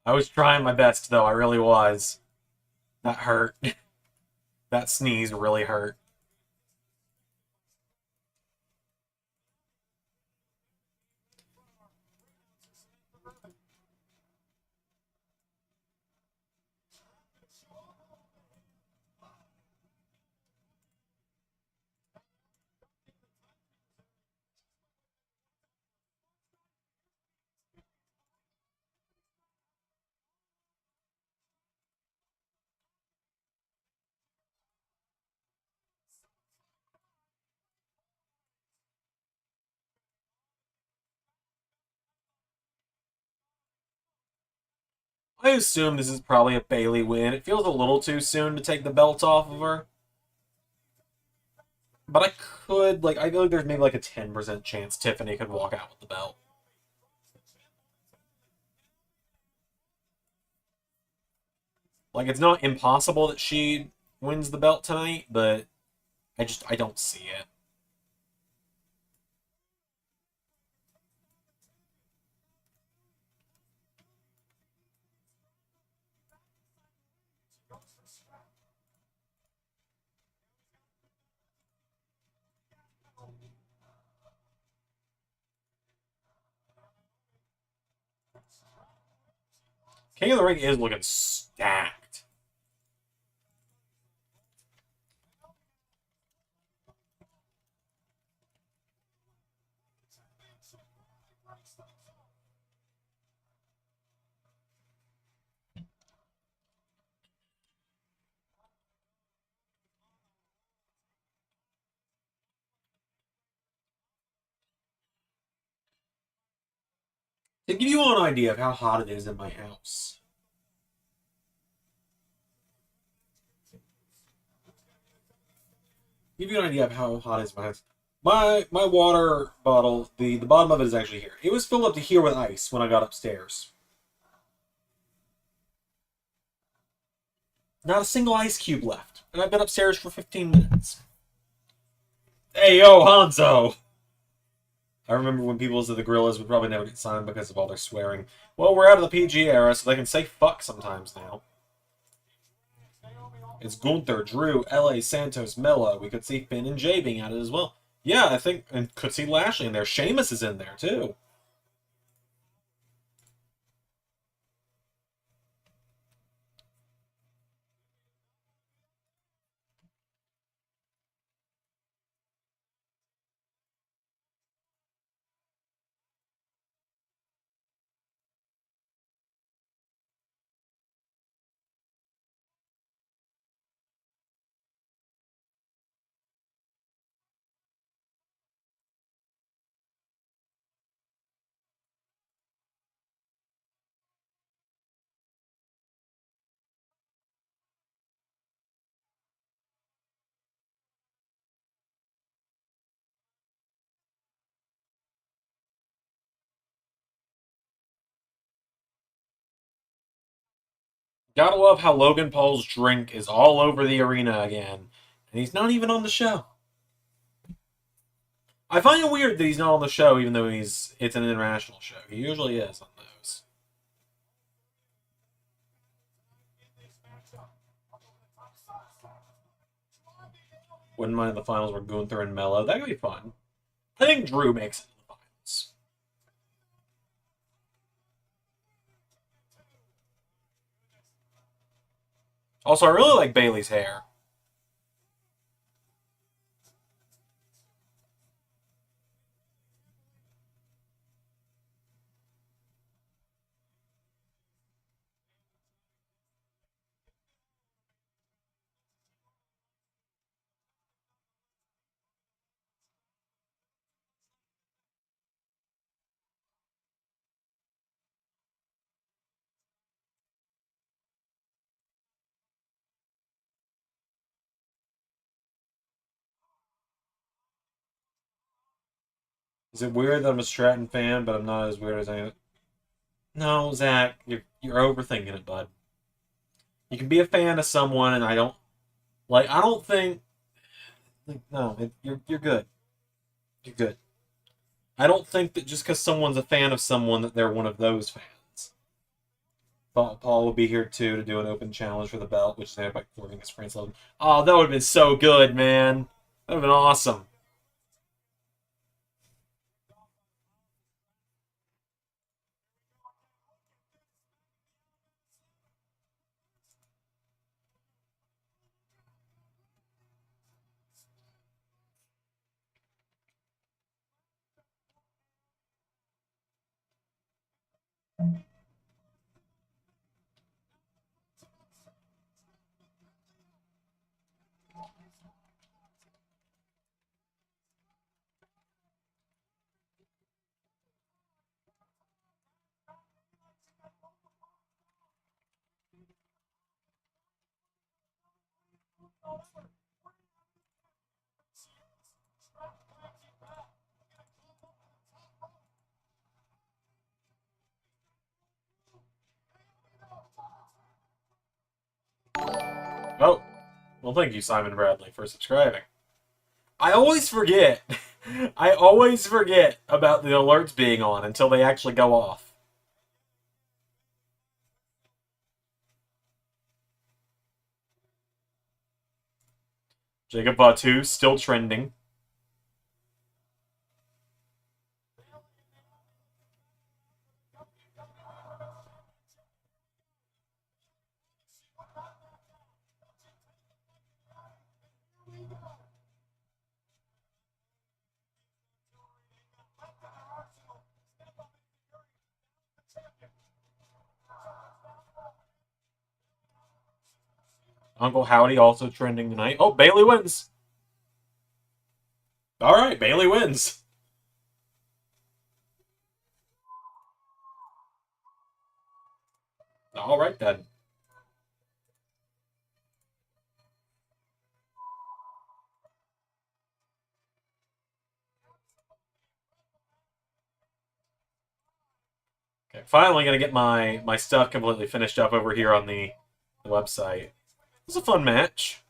I was trying my best, though. I really was. That hurt. That sneeze really hurt. I assume this is probably a Bailey win. It feels a little too soon to take the belt off of her. But I could, like, I feel like there's maybe like a 10% chance Tiffany could walk out with the belt. Like, it's not impossible that she wins the belt tonight, but I don't see it. King of the Ring is looking stacked. To give you all an idea of how hot it is in my house. Give you an idea of how hot it is in my house. My water bottle, the bottom of it is actually here. It was filled up to here with ice when I got upstairs. Not a single ice cube left. And I've been upstairs for 15 minutes. Hey, yo, Hanzo! I remember when people said the Gorillas would probably never get signed because of all their swearing. Well, we're out of the PG era, so they can say fuck sometimes now. It's Gunther, Drew, LA, Santos, Mella. We could see Finn and Jay being added as well. Yeah, I think, and could see Lashley in there. Sheamus is in there, too. Gotta love how Logan Paul's drink is all over the arena again. And he's not even on the show. I find it weird that he's not on the show even though it's an international show. He usually is on those. Wouldn't mind the finals where Gunther and Mello. That could be fun. I think Drew makes it to the finals. Also, I really like Bailey's hair. Is it weird that I'm a Stratton fan, but I'm not as weird as I am? No, Zach, you're overthinking it, bud. You can be a fan of someone, and I don't like. I don't think. Like, no, you're good. You're good. I don't think that just because someone's a fan of someone that they're one of those fans. Paul will be here too to do an open challenge for the belt, which is made by Corbin against France 11. Oh, that would have been so good, man. That would have been awesome. Oh, well, thank you, Simon Bradley, for subscribing. I always forget. I always forget about the alerts being on until they actually go off. Jacob Batu still trending. Uncle Howdy also trending tonight. Oh, Bailey wins. All right, Bailey wins. All right, then. Okay, finally gonna get my stuff completely finished up over here on the website. It was a fun match.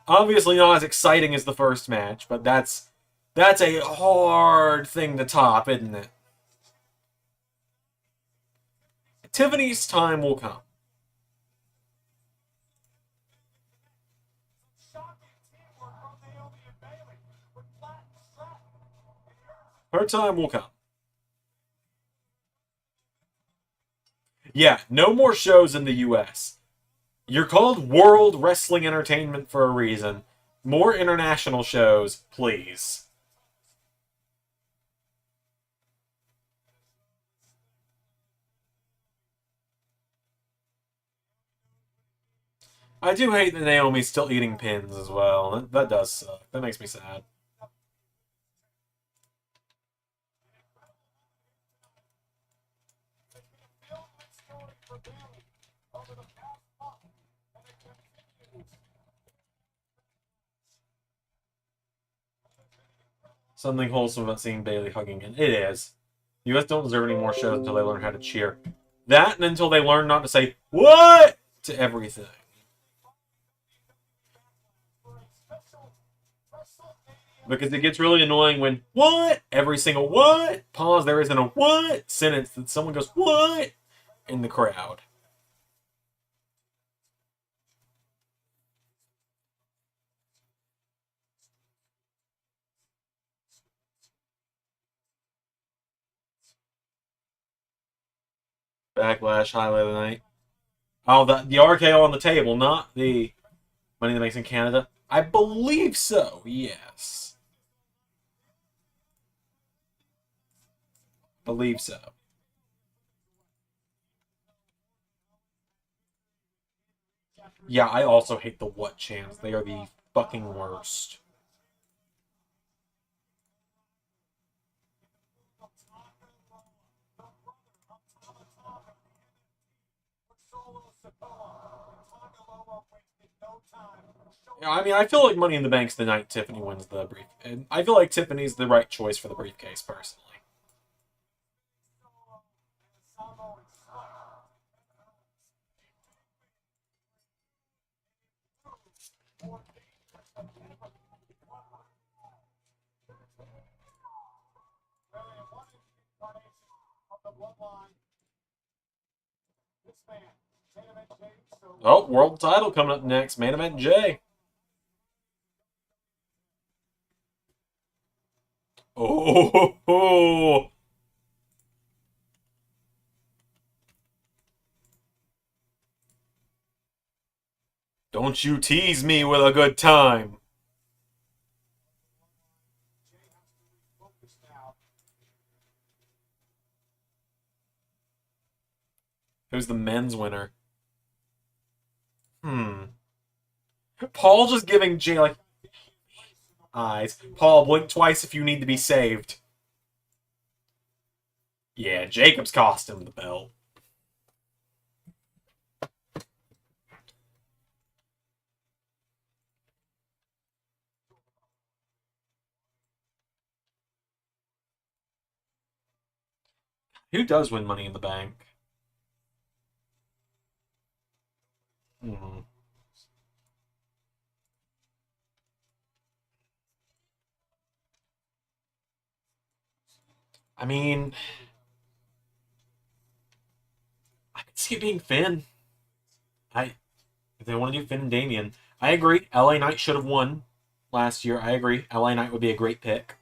Obviously not as exciting as the first match, but that's a hard thing to top, isn't it? Tiffany's time will come. Her time will come. Yeah, no more shows in the US. You're called World Wrestling Entertainment for a reason. More international shows, please. I do hate that Naomi's still eating pins as well. That does suck. That makes me sad. Something wholesome about seeing Bailey hugging it. It is. The US don't deserve any more shows until they learn how to cheer. That and until they learn not to say, "What?" to everything. Because it gets really annoying when, "What?" Every single "what?" pause, there isn't a "what?" sentence that someone goes, "What?" in the crowd. Backlash, highlight of the night. Oh, the RKO on the table, not the Money in the Bank in Canada. I believe so, yes. Believe so. Yeah, I also hate the what chants. They are the fucking worst. Yeah, I mean, I feel like Money in the Bank's the night Tiffany wins the brief. And I feel like Tiffany's the right choice for the briefcase, personally. Oh, world title coming up next. Main event Jay. Oh, don't you tease me with a good time. Who's the men's winner? Paul just giving Jay, like, eyes. Paul, blink twice if you need to be saved. Yeah, Jacob's cost him the belt. Who does win Money in the Bank? Hmm. I mean, I could see it being Finn. If they want to do Finn and Damien, I agree. LA Knight should have won last year. I agree. LA Knight would be a great pick.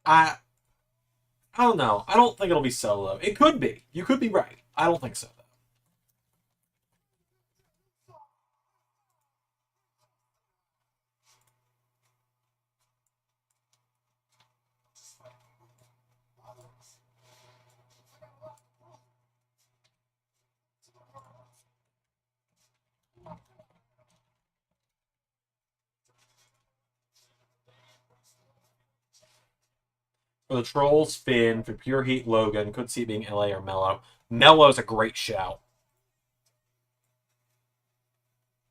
I I don't know. I don't think it'll be Solo. It could be. You could be right. I don't think so, though. For the Trolls, Finn. For Pure Heat, Logan. Could see it being LA or Mello. Mello's a great shout.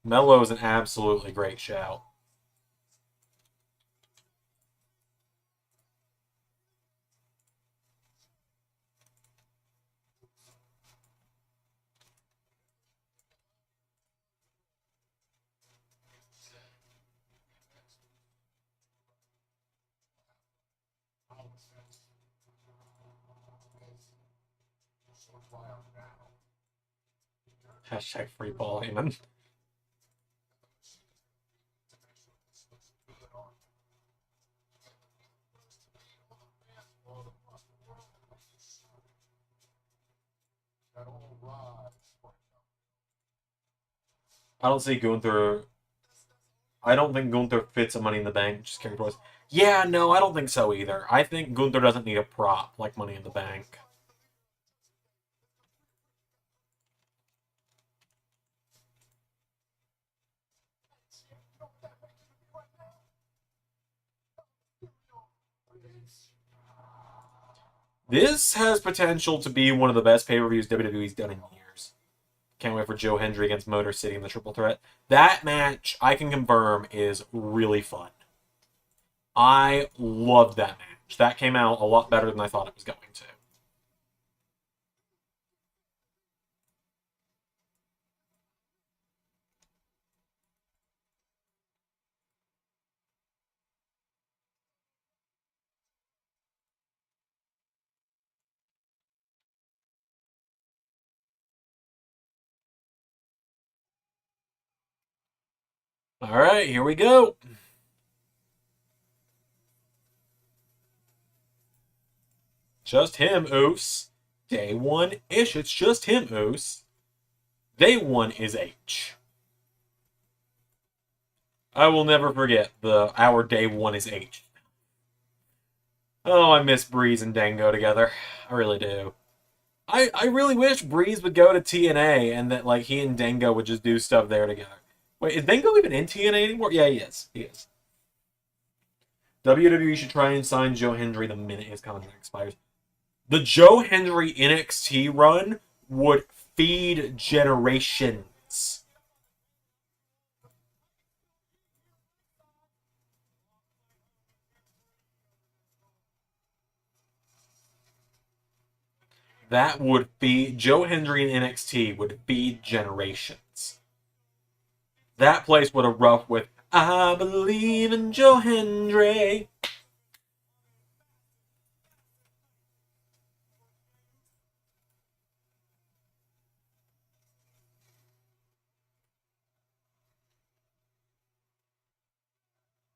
Mello is an absolutely great shout. Hashtag free Paul Heyman. I don't see Gunther. I don't think Gunther fits a Money in the Bank. Just character wise. Yeah, no, I don't think so either. I think Gunther doesn't need a prop like Money in the Bank. This has potential to be one of the best pay-per-views WWE's done in years. Can't wait for Joe Hendry against Motor City in the triple threat. That match, I can confirm, is really fun. I loved that match. That came out a lot better than I thought it was going to. All right, here we go. Just him, Oos. Day 1-ish, it's just him, Oos. Day 1 is H. I will never forget our day one is H. Oh, I miss Breeze and Dango together. I really do. I really wish Breeze would go to TNA and that like he and Dango would just do stuff there together. Wait, is Dango even in TNA anymore? Yeah, he is. He is. WWE should try and sign Joe Hendry the minute his contract expires. The Joe Hendry NXT run would feed generations. That would feed Joe Hendry in NXT would feed generations. That place would erupt with "I believe in Joe Hendry."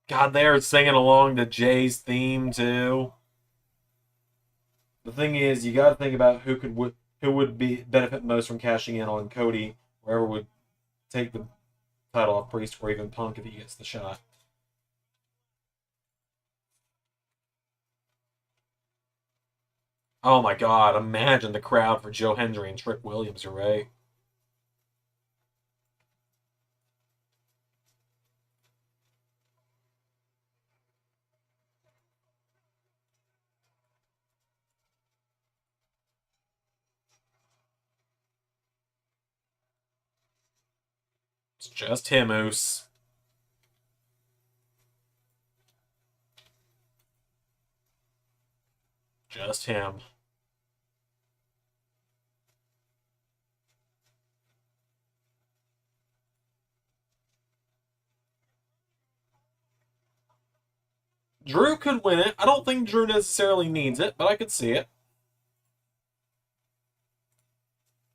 God, they're singing along to Jay's theme too. The thing is, you got to think about who would be benefit most from cashing in on Cody, wherever would take the title off Priest or even Punk if he gets the shot. Oh my God! Imagine the crowd for Joe Hendry and Trick Williams. You're right. It's just him, Oos. Just him. Drew could win it. I don't think Drew necessarily needs it, but I could see it.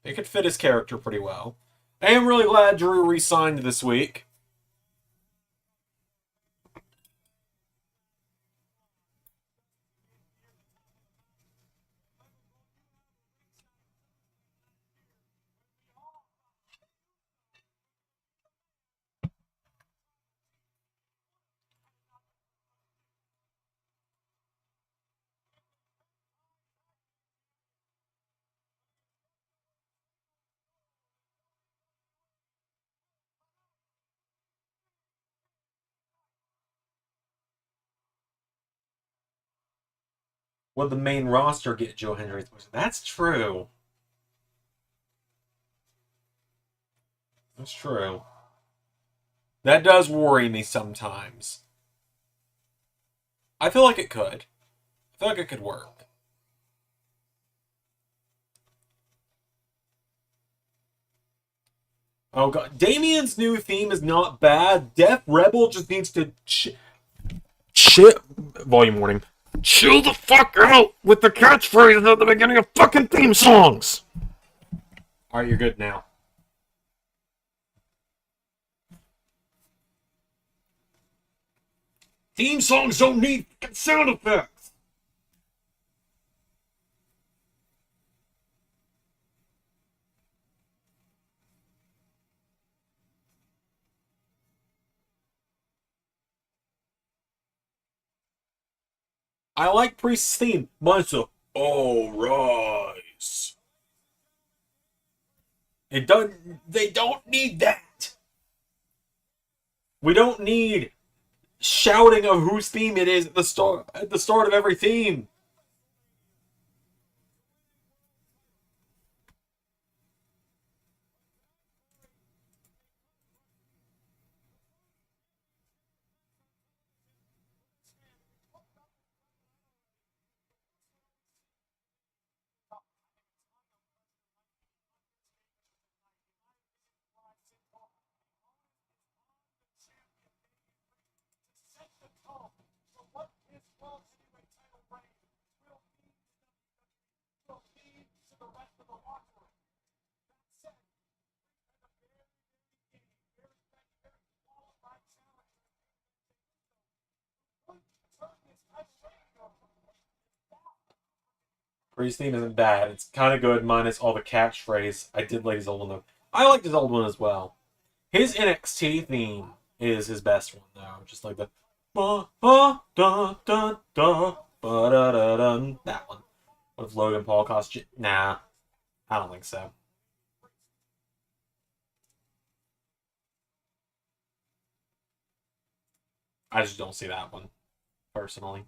It could fit his character pretty well. I am really glad Drew re-signed this week. Would the main roster get Joe Hendry's push? That's true. That's true. That does worry me sometimes. I feel like it could. I feel like it could work. Oh god, Damien's new theme is not bad. Def Rebel just needs to shit. Volume warning. Chill the fuck out with the catchphrases at the beginning of fucking theme songs. All right, you're good now. Theme songs don't need sound effects. I like Priest's theme. Mine's a "All Rise." It doesn't. They don't need that. We don't need shouting of whose theme it is at the start. At the start of every theme. Priest's theme isn't bad. It's kind of good, minus all the catchphrase. I did like his old one though. I liked his old one as well. His NXT theme is his best one, though. Just like the ba ba da da da ba da da da. That one. What if Logan Paul cost you? Nah, I don't think so. I just don't see that one, personally.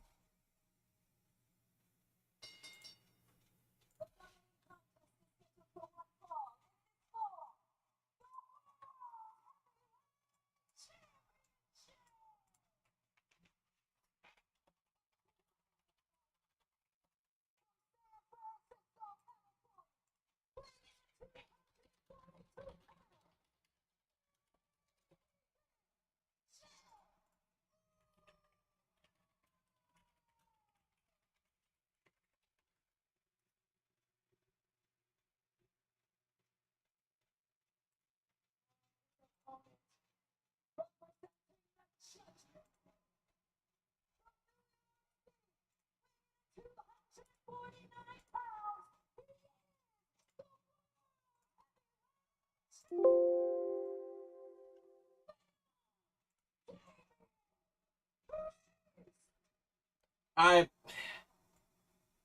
I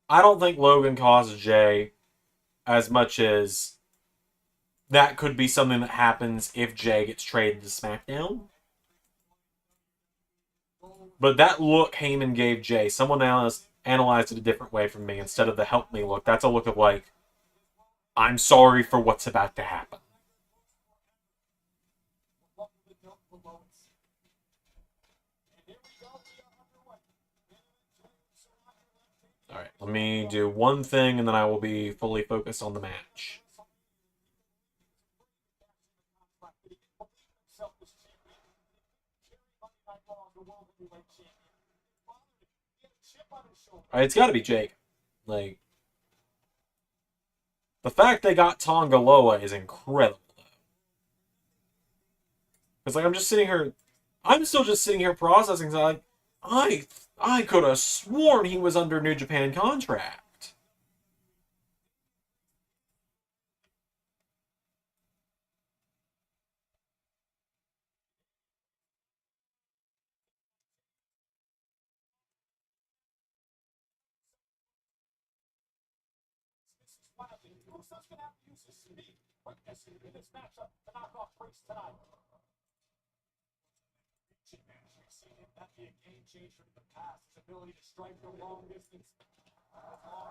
I don't think Logan costs Jay as much as that could be something that happens if Jay gets traded to SmackDown. But that look Heyman gave Jay, someone else analyzed it a different way from me instead of the help me look. That's a look of like, I'm sorry for what's about to happen. Alright, let me do one thing and then I will be fully focused on the match. Alright, it's gotta be Jake. Like, the fact they got Tonga Loa is incredible, though. Because, like, I'm still just sitting here processing, like, I could have sworn he was under New Japan contract.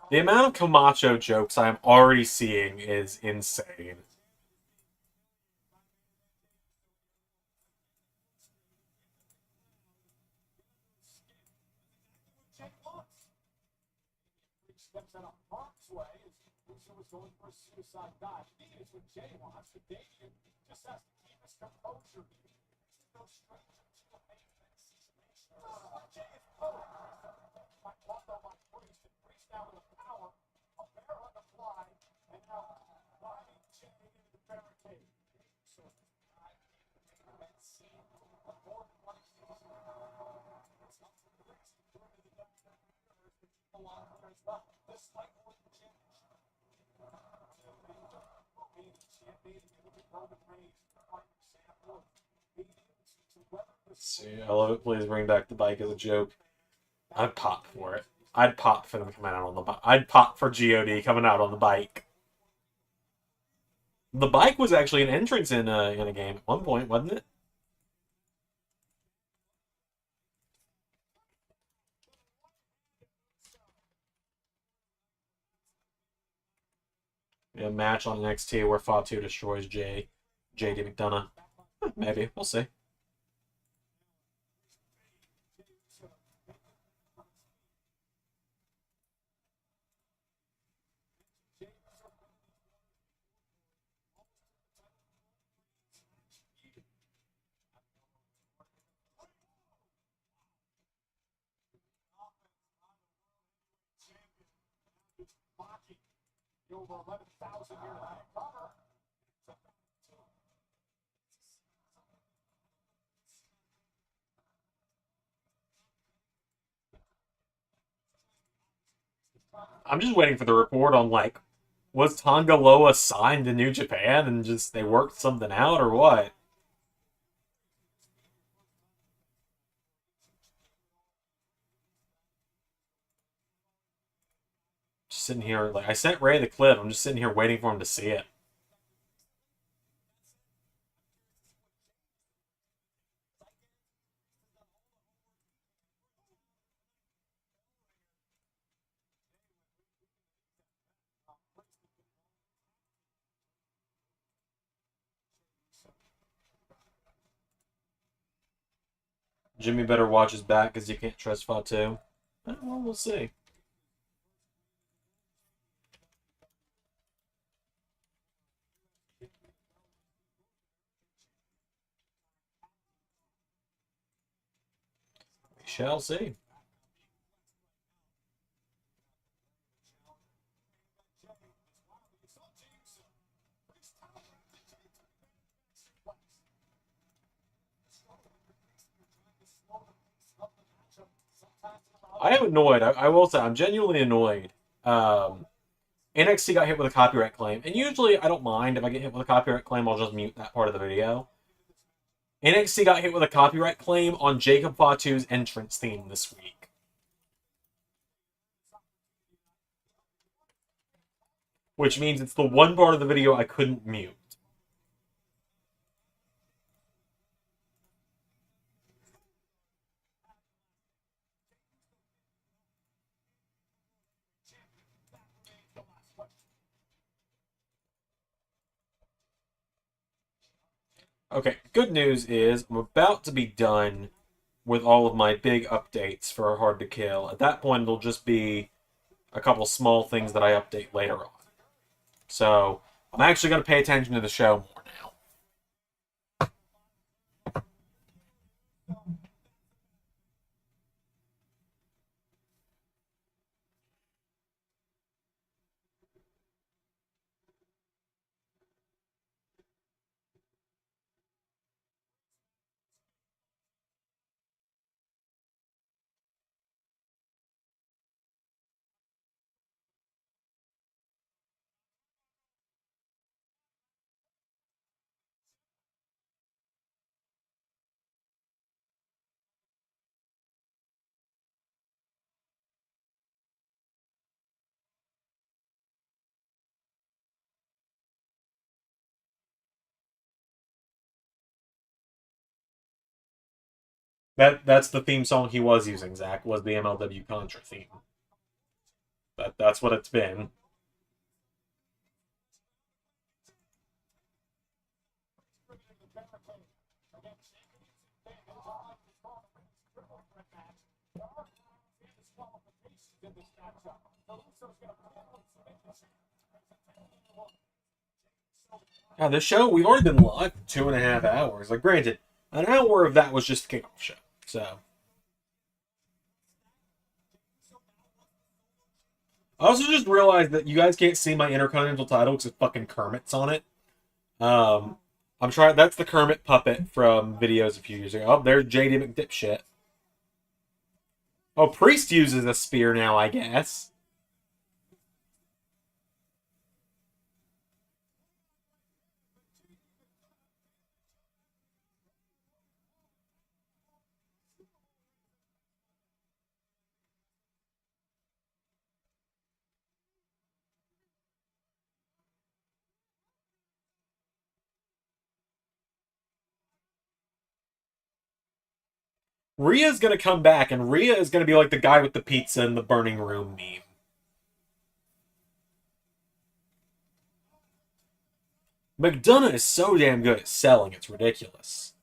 The amount of Camacho jokes I'm already seeing is insane. See, I love it. Please bring back the bike as a joke. I'd pop for it. I'd pop for them coming out on the bike. I'd pop for God coming out on the bike. The bike was actually an entrance in a game at one point, wasn't it? Yeah, match on NXT where Fatu destroys JD McDonough. Maybe. We'll see. I'm just waiting for the report on, like, was Tonga Loa signed to New Japan and just they worked something out or what? sitting here, like, I sent Ray the clip. I'm just sitting here waiting for him to see it. Jimmy better watch his back because you can't trust Fatu. Well, we'll see. We shall see. I am annoyed. I will say, I'm genuinely annoyed. NXT got hit with a copyright claim, and usually I don't mind if I get hit with a copyright claim. I'll just mute that part of the video. NXT got hit with a copyright claim on Jacob Fatu's entrance theme this week. Which means it's the one part of the video I couldn't mute. Okay, good news is I'm about to be done with all of my big updates for Hard to Kill. At that point, it'll just be a couple small things that I update later on. So, I'm actually going to pay attention to the show more now. That's the theme song he was using, Zach, was the MLW Contra theme. That's what it's been. Yeah, this show, we've already been live for 2.5 hours. Like, granted, an hour of that was just the kickoff show. So. I also just realized that you guys can't see my Intercontinental title because fucking Kermit's on it. I'm trying. That's the Kermit puppet from videos a few years ago. Oh, there's JD McDipshit. Oh, Priest uses a spear now, I guess. Rhea's gonna come back, and Rhea is gonna be like the guy with the pizza in the burning room meme. McDonough is so damn good at selling, it's ridiculous.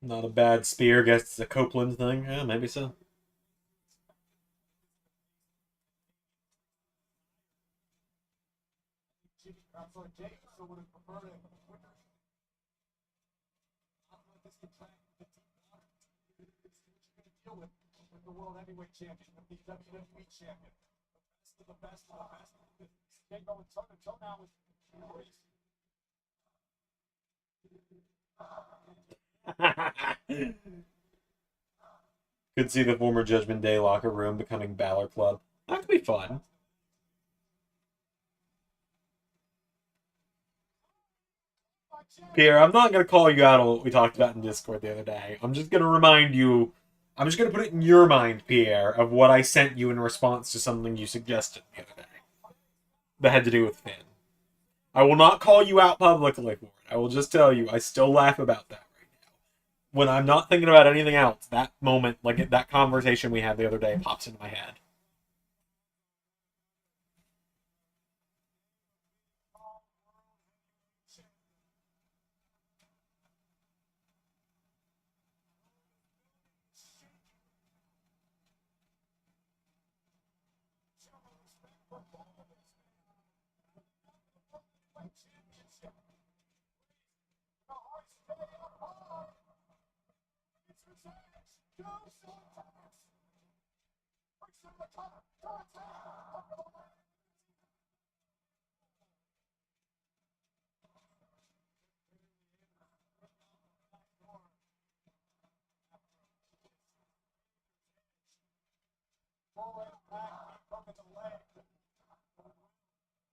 Not a bad spear. Guess it's a Copeland thing. Yeah, maybe so. So Jay so would have preferred it quicker. This deal with the world heavyweight champion, with the WWE champion, the best of the best of the best. Jay going toe to toe now with Maurice. Could see the former Judgment Day locker room becoming Balor Club. That could be fun. Pierre, I'm not going to call you out on what we talked about in Discord the other day. I'm just going to remind you, I'm just going to put it in your mind, Pierre, of what I sent you in response to something you suggested the other day that had to do with Finn. I will not call you out publicly for it. I will just tell you, I still laugh about that right now. When I'm not thinking about anything else, that moment, like that conversation we had the other day, pops into my head.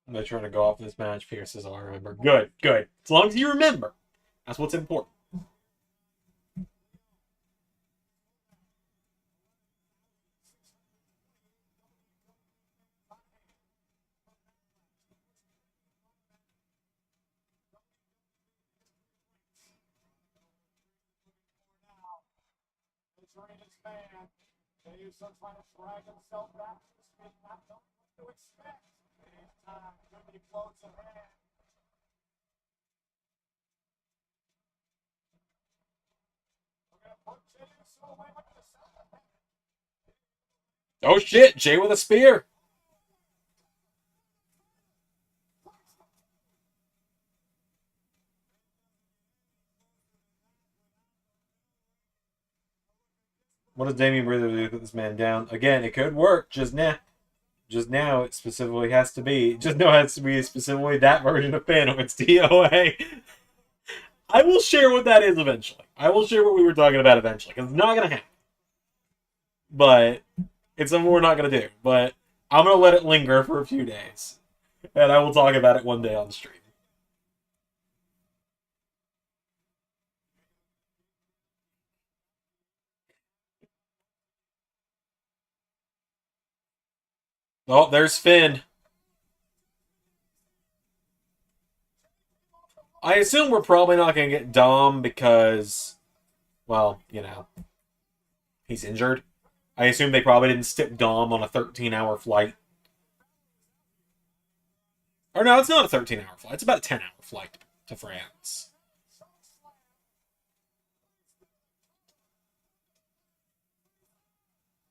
I'm not trying to go off this match, Pierce says, "Oh, I remember." Good, good. As long as you remember. That's what's important. It's Reed's man. Danielson's trying to drag himself back to his feet, not knowing what to expect. It's time. Could be close ahead. We're going to put Jay Uso away with the sound. Oh shit, Jay with a spear. What does Damian Priest do to put this man down? Again, it could work. Just now, it specifically has to be. Just now, it has to be specifically that version of Phantom. It's DOA. I will share what that is eventually. I will share what we were talking about eventually, because it's not going to happen. But it's something we're not going to do. But I'm going to let it linger for a few days. And I will talk about it one day on the stream. Oh, there's Finn. I assume we're probably not going to get Dom because, well, you know, he's injured. I assume they probably didn't stick Dom on a 13-hour flight. Or no, it's not a 13-hour flight. It's about a 10-hour flight to France.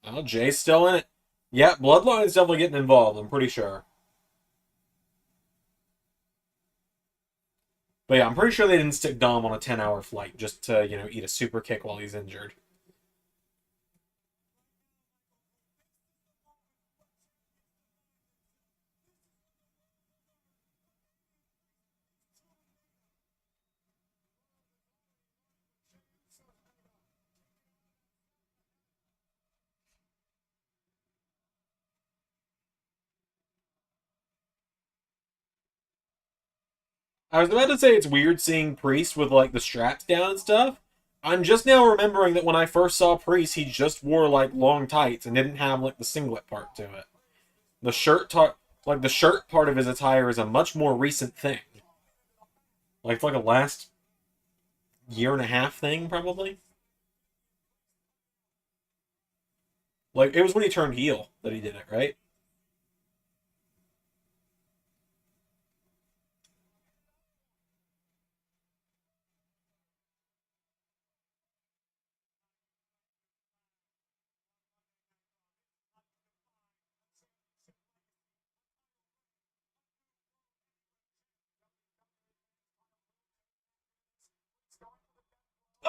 Oh, Jay's still in it. Yeah, Bloodline is definitely getting involved, I'm pretty sure. But yeah, I'm pretty sure they didn't stick Dom on a 10-hour flight just to, you know, eat a super kick while he's injured. I was about to say it's weird seeing Priest with, like, the straps down and stuff. I'm just now remembering that when I first saw Priest, he just wore, like, long tights and didn't have, like, the singlet part to it. The the shirt part of his attire is a much more recent thing. Like, it's like a last year and a half thing, probably. Like, it was when he turned heel that he did it, right?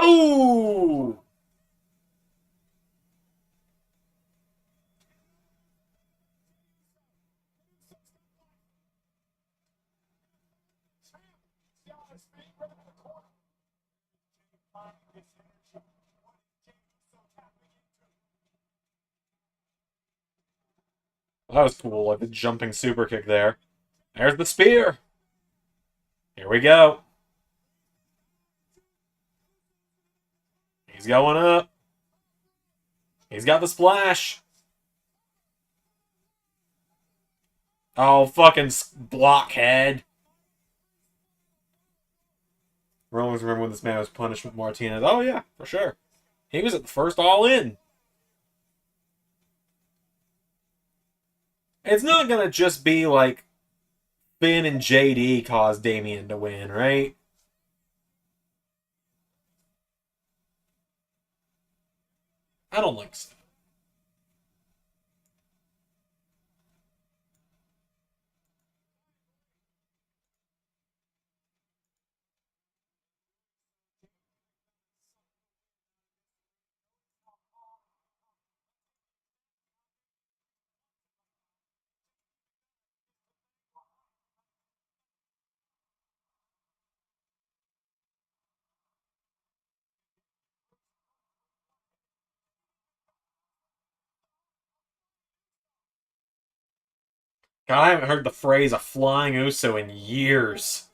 Ooh! That was cool, like the jumping super kick there. There's the spear. Here we go. He's going up. He's got the splash. Oh, fucking blockhead. Romans remember when this man was punished with Martinez. Oh, yeah, for sure. He was at the first All In. It's not going to just be like Finn and JD caused Damian to win, right? I don't think so. God, I haven't heard the phrase a flying Uso in years.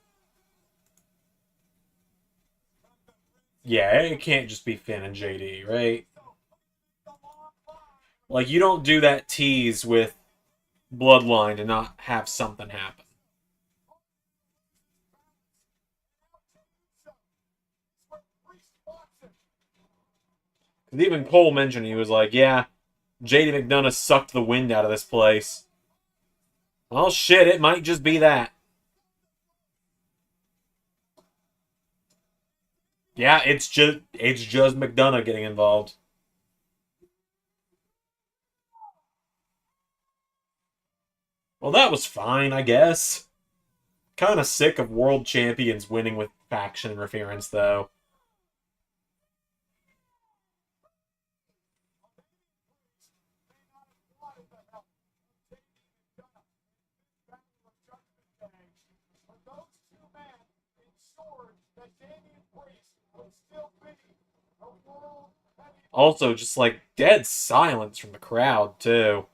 Yeah, it can't just be Finn and JD, right? Like, you don't do that tease with Bloodline to not have something happen. Because even Cole mentioned, he was like, yeah, JD McDonough sucked the wind out of this place. Well, shit, it might just be that. Yeah, it's just McDonough getting involved. Well, that was fine, I guess. Kind of sick of world champions winning with faction interference, though. Also, just like dead silence from the crowd, too.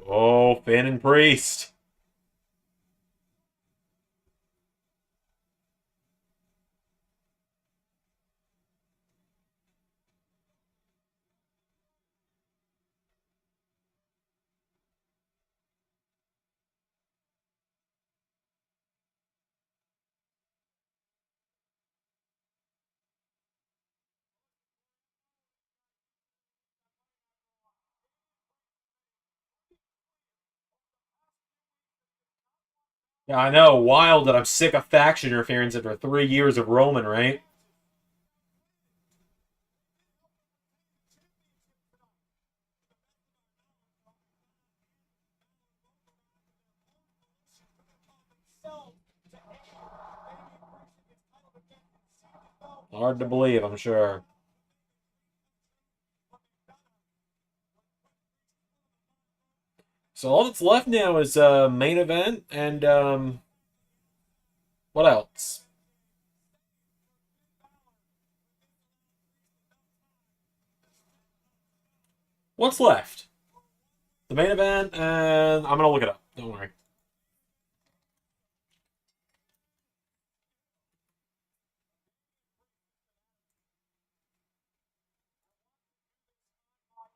Oh, Finn and Priest. Yeah, I know, wild that I'm sick of faction interference after 3 years of Roman, right? Hard to believe, I'm sure. So all that's left now is main event and what else? What's left? The main event, and I'm gonna look it up. Don't worry.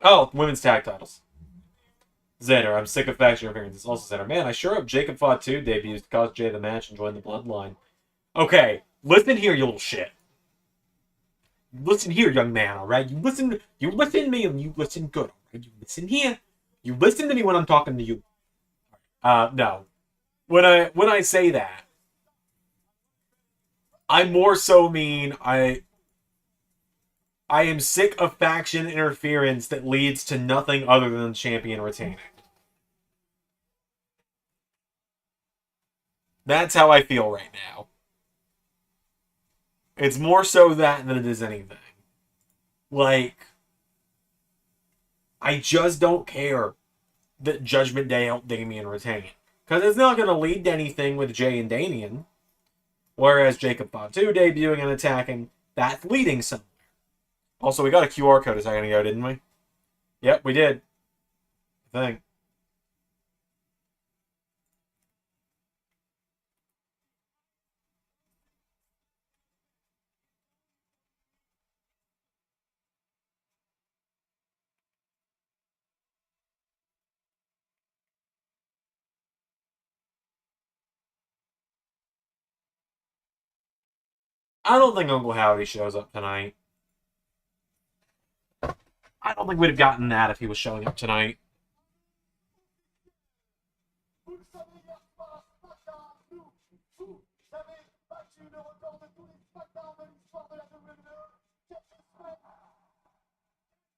Oh, women's tag titles. Xander, I'm sick of faction interference. It's also Xander. Man, I sure hope Jacob Fought 2 debuts to cost Jay the match and join the bloodline. Okay, listen here, you little shit. Listen here, young man, alright? You listen to me and you listen good, alright? You listen here. You listen to me when I'm talking to you. No. When I say that, I more so mean I am sick of faction interference that leads to nothing other than the champion retaining. That's how I feel right now. It's more so that than it is anything. Like, I just don't care that Judgment Day helped Damian retain. Because it's not going to lead to anything with Jay and Damian. Whereas Jacob Fatu debuting and attacking, that's leading somewhere. Also, we got a QR code a second ago, didn't we? Yep, we did. I think. I don't think Uncle Howdy shows up tonight. I don't think we'd have gotten that if he was showing up tonight. Vous le savez, hier soir, SmackDown, vous avez battu le record de tous les SmackDown de l'histoire de la WWE. Quelques semaines,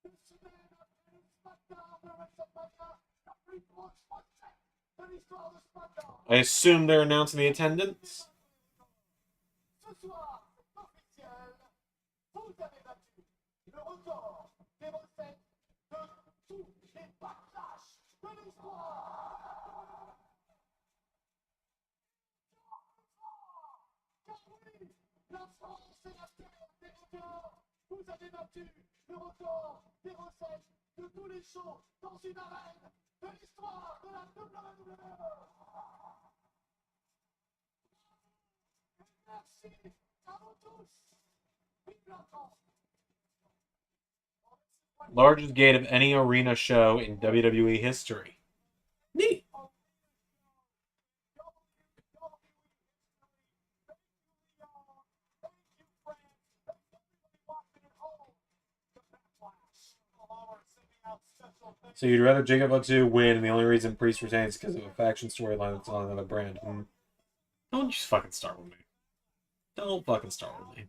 une semaine après le SmackDown de WrestleMania, la plus grosse recette de l'histoire de SmackDown. I assume they're announcing the attendance. Ce soir, c'est officiel, vous avez battu le record des recettes de tous les Backlash de l'histoire. Car oui, la France est la terre des records. Vous avez battu le record des recettes de tous les shows dans une arène de l'histoire de la WWE. Merci à vous tous. Vive la France. Largest gate of any arena show in WWE history. Neat. So you'd rather Jacob Fatu win, and the only reason Priest retains is because of a faction storyline that's on another brand. Don't just fucking start with me. Don't fucking start with me.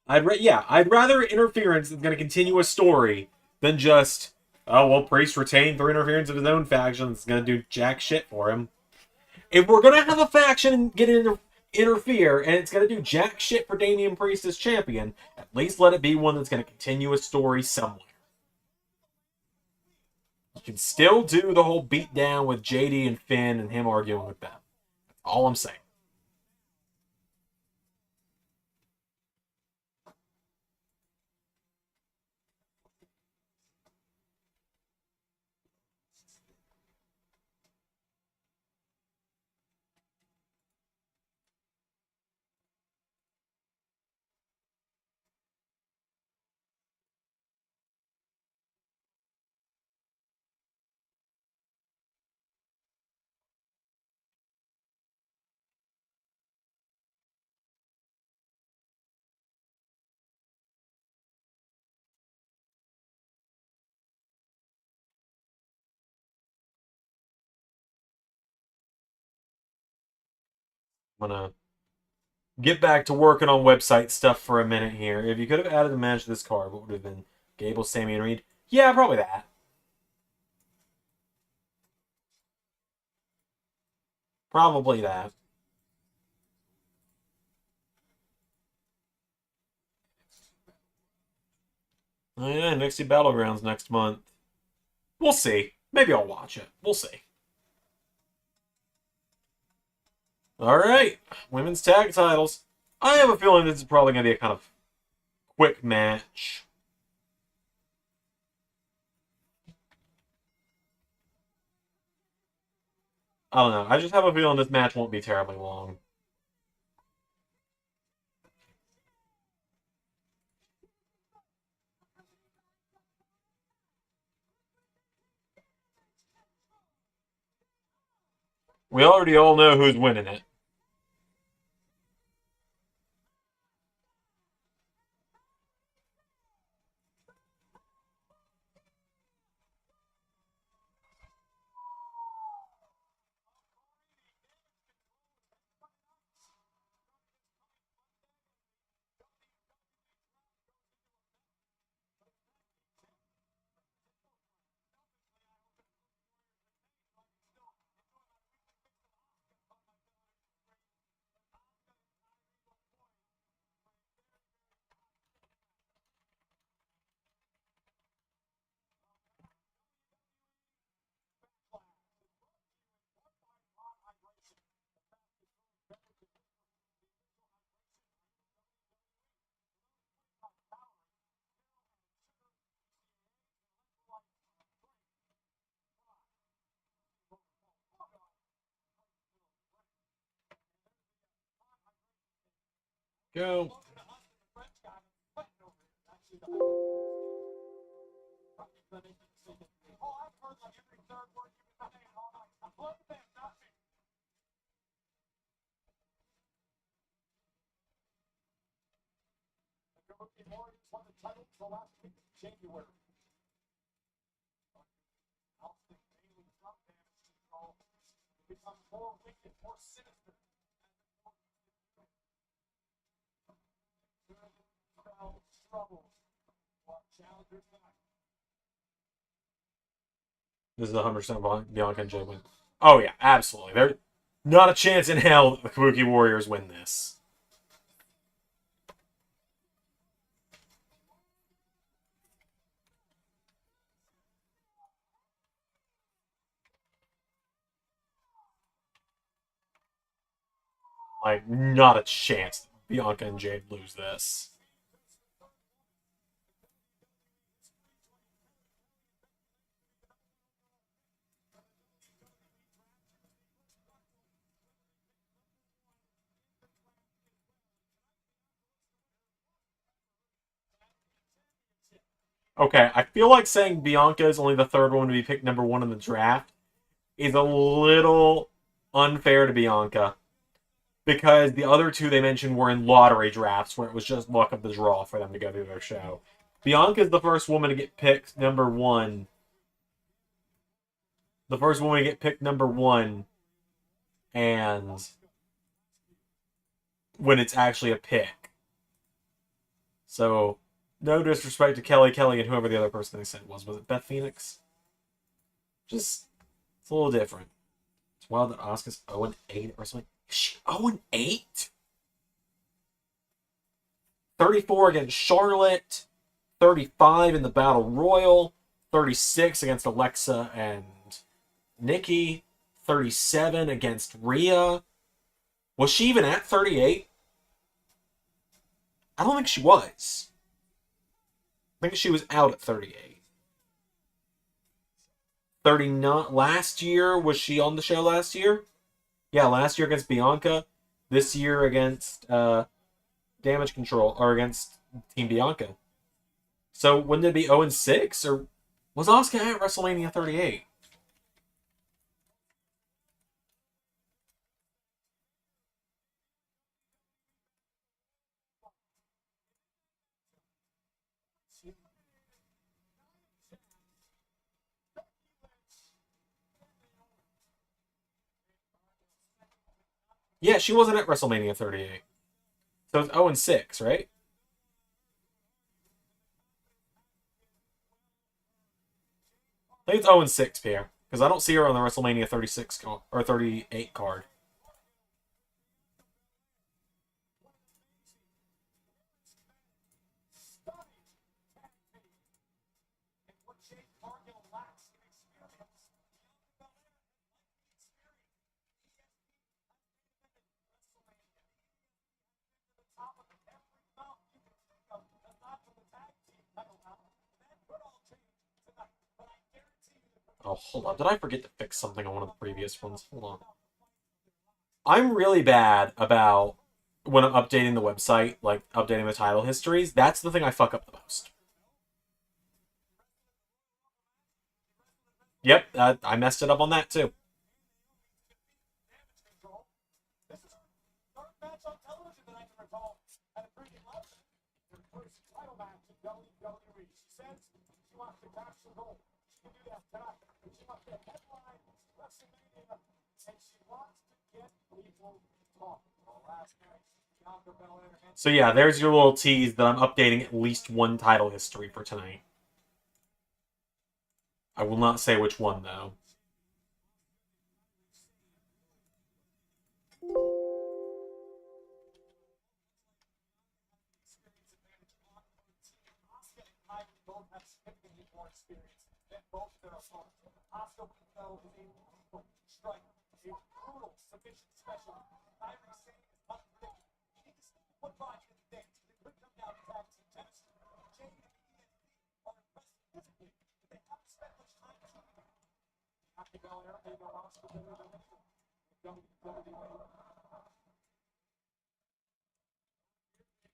I'd rather interference that's going to continue a story than just, oh, well, Priest retained through interference of his own faction that's going to do jack shit for him. If we're going to have a faction get interfere and it's going to do jack shit for Damian Priest as champion, at least let it be one that's going to continue a story somewhere. You can still do the whole beatdown with JD and Finn and him arguing with them. That's all I'm saying. I'm gonna get back to working on website stuff for a minute here. If you could have added a match to this card, what would have been Gable, Sammy, and Reed? Yeah, probably that. Probably that. Oh yeah, NXT Battlegrounds next month. We'll see. Maybe I'll watch it. We'll see. Alright, women's tag titles. I have a feeling this is probably going to be a kind of quick match. I don't know. I just have a feeling this match won't be terribly long. We already all know who's winning it. Go. The Warriors won the title the last week of January. Austin mainly from damage control become more wicked, more sinister. Trouble. Challengers tonight. This is 100% Bianca and Jay win. Oh, yeah, absolutely. There's not a chance in hell that the Kabuki Warriors win this. Like, not a chance Bianca and Jade lose this. Okay, I feel like saying Bianca is only the third one to be picked number 1 in the draft is a little unfair to Bianca. Because the other two they mentioned were in lottery drafts where it was just luck of the draw for them to go through their show. Bianca's the first woman to get picked number 1. The first woman to get picked number 1, and when it's actually a pick. So, no disrespect to Kelly and whoever the other person they said was. Was it Beth Phoenix? Just, it's a little different. It's wild that Asuka's 0-8 or something. Is she 0-8? 34 against Charlotte, 35 in the Battle Royal, 36 against Alexa and Nikki, 37 against Rhea. Was she even at 38? I don't think she was. I think she was out at 38. 39 last year. Was she on the show last year? Yeah, last year against Bianca. This year against Damage Control, or against Team Bianca. So wouldn't it be 0-6? Or was Asuka at WrestleMania 38? Yeah, she wasn't at WrestleMania 38. So it's 0-6, right? I think it's 0-6, Pierre. Because I don't see her on the WrestleMania 36 or 38 card. Oh, hold on. Did I forget to fix something on one of the previous ones? Hold on. I'm really bad about when I'm updating the website, like updating the title histories. That's the thing I fuck up the most. Yep, I messed it up on that too. So yeah, there's your little tease that I'm updating at least one title history for tonight. I will not say which one, though.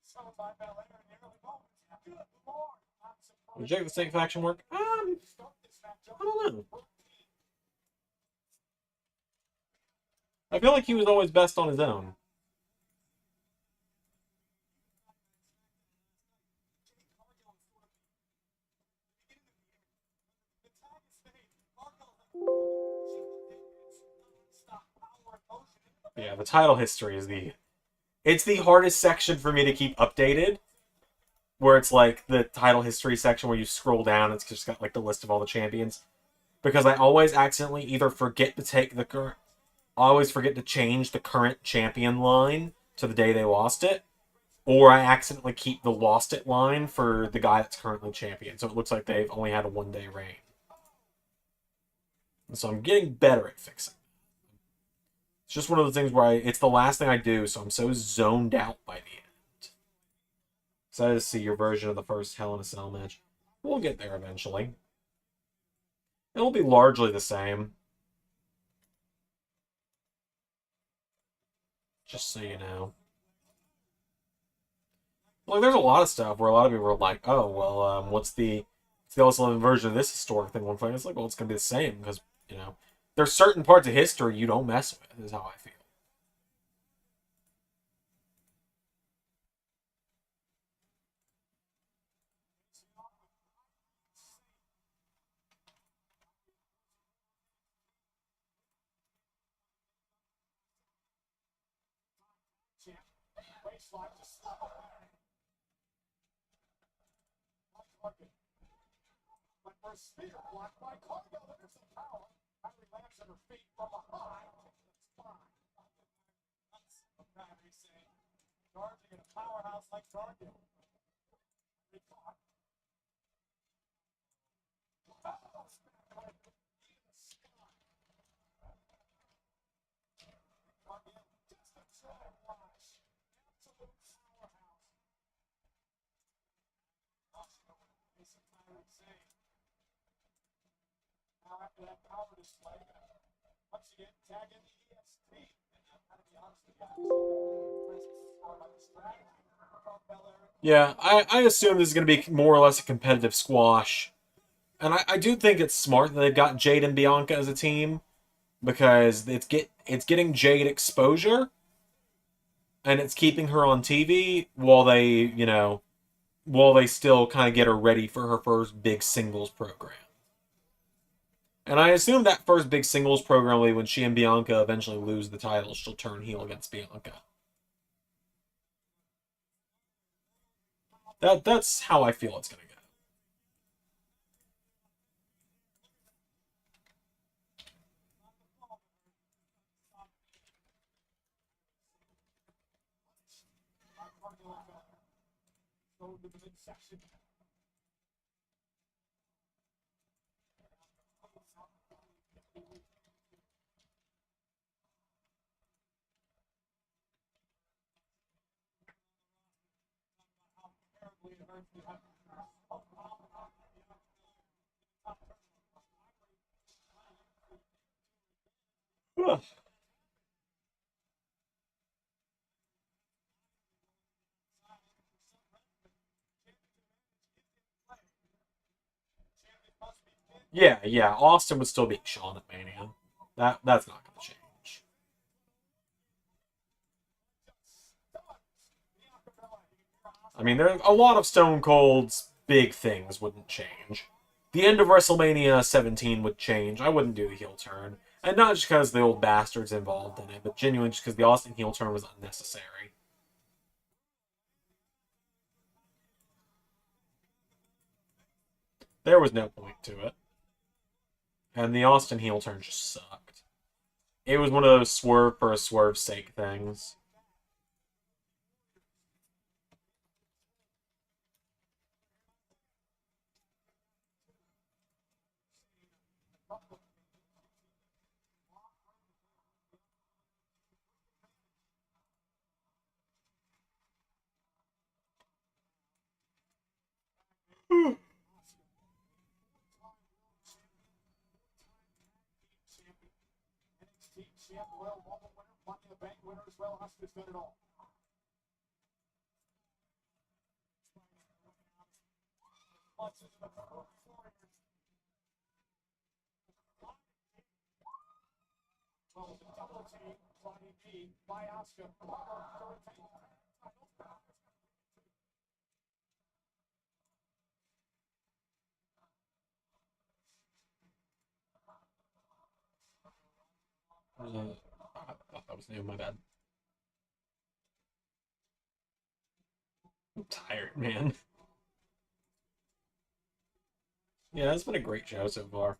shown by Belair in the early moments. Good Lord, I'm surprised. Would Jake the Snake faction work? Start this match I don't know. I feel like he was always best on his own. Yeah, the title history is it's the hardest section for me to keep updated. Where it's like the title history section where you scroll down, it's just got like the list of all the champions. Because I always accidentally either forget to take the current, I always forget to change the current champion line to the day they lost it, or I accidentally keep the lost it line for the guy that's currently champion. So it looks like they've only had a 1-day reign. And so I'm getting better at fixing. It's just one of those things where it's the last thing I do, so I'm so zoned out by the end. Excited to see your version of the first Hell in a Cell match. We'll get there eventually. It'll be largely the same. Just so you know. Like, there's a lot of stuff where a lot of people are like, oh, well, what's the LS11 version of this historic thing? One thing, it's like, well, it's going to be the same, because, you know, there's certain parts of history you don't mess with, is how I feel. Waistline to slap away. But for a spear blocked by Cargill, there's the power. Kyrie lands at her feet from behind. It's fine. That's what Kyrie saying. Charging in a powerhouse like Cargill. They caught. Cargill just a troll flash. Absolute powerhouse. Now after that power display, once again tag in the EST. And I'm going to be honest with you, Yeah, I assume this is going to be more or less a competitive squash. And I do think it's smart that they've got Jade and Bianca as a team, because it's getting Jade exposure, and it's keeping her on TV while they still kind of get her ready for her first big singles program. And I assume that first big singles program will be when she and Bianca eventually lose the title. She'll turn heel against Bianca. That's how I feel it's going to go. go to the midsection. Yeah. Austin would still beat Shawn at Mania. That's not going to change. I mean, there a lot of Stone Cold's big things wouldn't change. The end of WrestleMania 17 would change. I wouldn't do the heel turn. And not just because the old bastard's involved in it, but genuinely just because the Austin heel turn was unnecessary. There was no point to it. And the Austin heel turn just sucked. It was one of those swerve for a swerve's sake things. Champ, Royal Rumble winner, Money in the Bank winner as well. Oscar's done it all. Well, the double team, Claudia B, by Asuka. I thought that was new, my bad. I'm tired, man. Yeah, it's been a great show so far.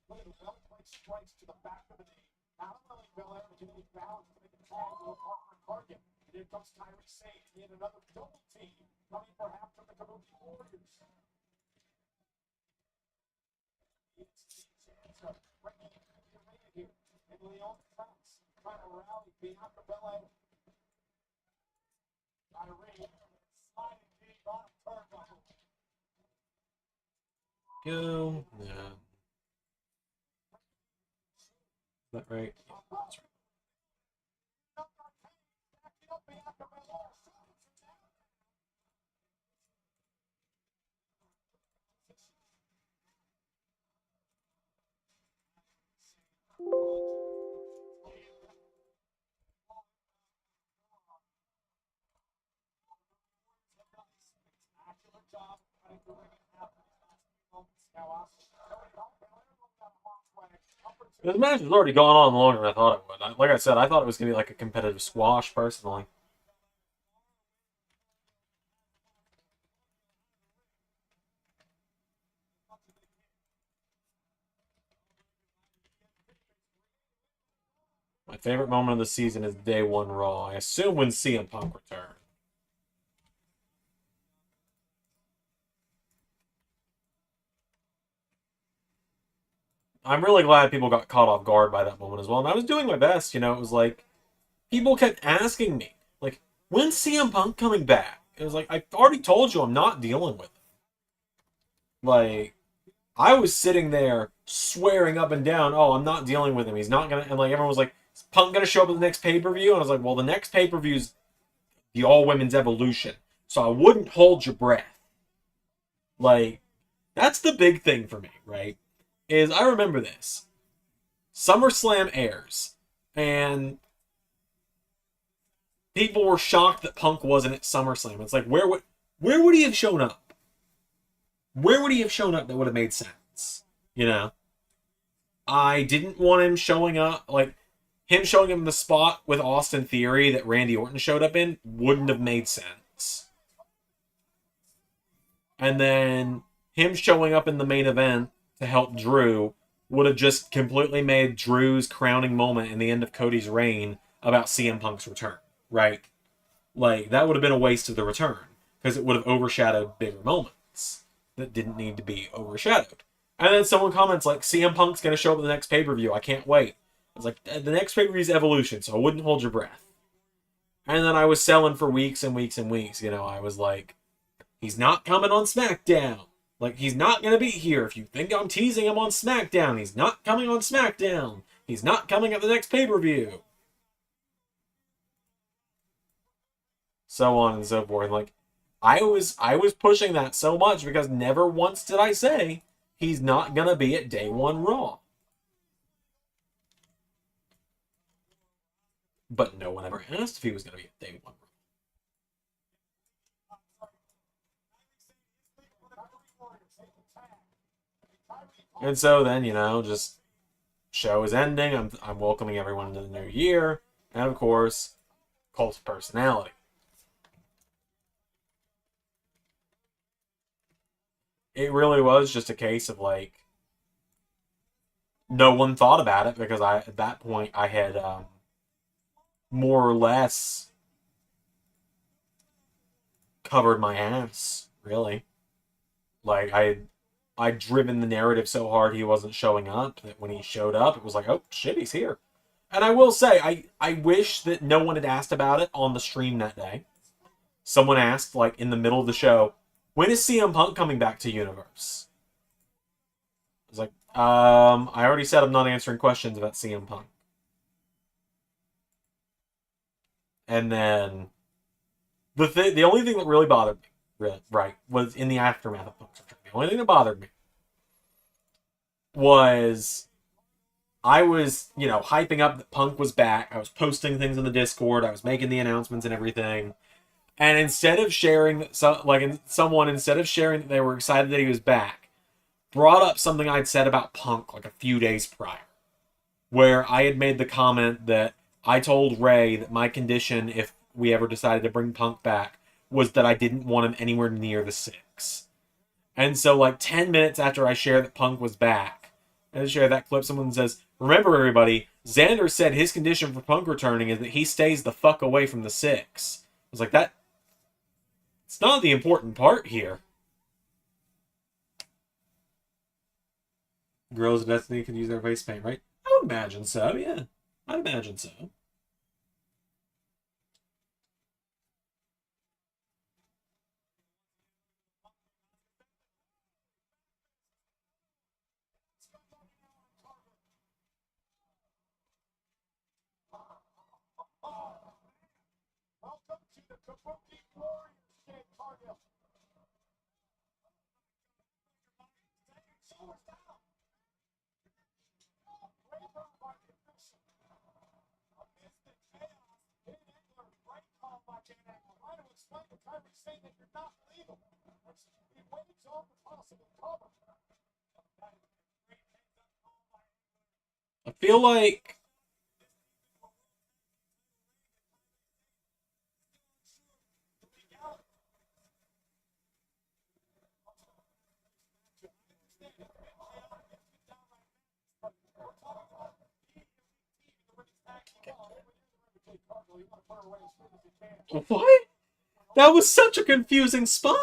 Look at the well-placed strikes to the back of the knee. Not only Belair, but you need balance to make a tag to a Parker target. And here comes Tyree Sage. He had another double team coming perhaps from the Kabuki Warriors. It's Sansa bringing it to the arena here. And Leon Fox trying to rally Bianca Belair. Tyree sliding deep off turnbuckle. Go. Yeah. Is that right? Yeah, that's right. This match has already gone on longer than I thought it would. Like I said, I thought it was going to be like a competitive squash, personally. My favorite moment of the season is Day 1 Raw. I assume when CM Punk returned. I'm really glad people got caught off guard by that moment as well. And I was doing my best, you know. It was like, people kept asking me, like, when's CM Punk coming back? It was like, I already told you I'm not dealing with it. Like, I was sitting there swearing up and down, oh, I'm not dealing with him. He's not going to, and like, everyone was like, is Punk going to show up at the next pay-per-view? And I was like, well, the next pay-per-view is the All-Women's Evolution. So I wouldn't hold your breath. Like, that's the big thing for me, right? Is I remember this. SummerSlam airs, and people were shocked that Punk wasn't at SummerSlam. It's like, where would he have shown up? Where would he have shown up that would have made sense? You know? I didn't want him showing up, like, him showing him in the spot with Austin Theory that Randy Orton showed up in wouldn't have made sense. And then him showing up in the main event to help Drew would have just completely made Drew's crowning moment in the end of Cody's reign about CM Punk's return, right? Like, that would have been a waste of the return, because it would have overshadowed bigger moments that didn't need to be overshadowed. And then someone comments like, CM Punk's going to show up at the next pay-per-view, I can't wait. I was like, the next pay-per-view is Evolution, so I wouldn't hold your breath. And then I was selling for weeks and weeks and weeks, you know, I was like, he's not coming on SmackDown. Like, he's not going to be here. If you think I'm teasing him on SmackDown, he's not coming on SmackDown. He's not coming at the next pay-per-view. So on and so forth. Like, I was pushing that so much because never once did I say he's not going to be at Day 1 Raw. But no one ever asked if he was going to be at Day 1 Raw. And so then, you know, just show is ending. I'm welcoming everyone into the new year. And of course, Cult of Personality. It really was just a case of like, no one thought about it because at that point I had more or less covered my ass, really. Like, I'd driven the narrative so hard he wasn't showing up that when he showed up, it was like, oh, shit, he's here. And I will say, I wish that no one had asked about it on the stream that day. Someone asked, like, in the middle of the show, when is CM Punk coming back to Universe? was like, I already said I'm not answering questions about CM Punk. And then the only thing that really bothered me, right, was in the aftermath of Punk's return. The only thing that bothered me was I was, hyping up that Punk was back. I was posting things in the Discord. I was making the announcements and everything. And instead of sharing, someone, instead of sharing that they were excited that he was back, brought up something I'd said about Punk like a few days prior, where I had made the comment that I told Ray that my condition, if we ever decided to bring Punk back, was that I didn't want him anywhere near the 6. And so, like 10 minutes after I shared that Punk was back, and I share that clip, someone says, "Remember, everybody, Xander said his condition for Punk returning is that he stays the fuck away from the 6." I was like, that. It's not the important part here. Girls of Destiny could use their face paint, right? I would imagine so, yeah. I'd imagine so. Welcome to the Kabuki Warriors, Jade Cargill. Shoulders down. Great run by the official. Amidst the chaos, Dan Engler, great call by Dan Engler. Trying to explain to Kyrie saying that you're not legal. He waves off the possible cover. I feel like what? That was such a confusing spot.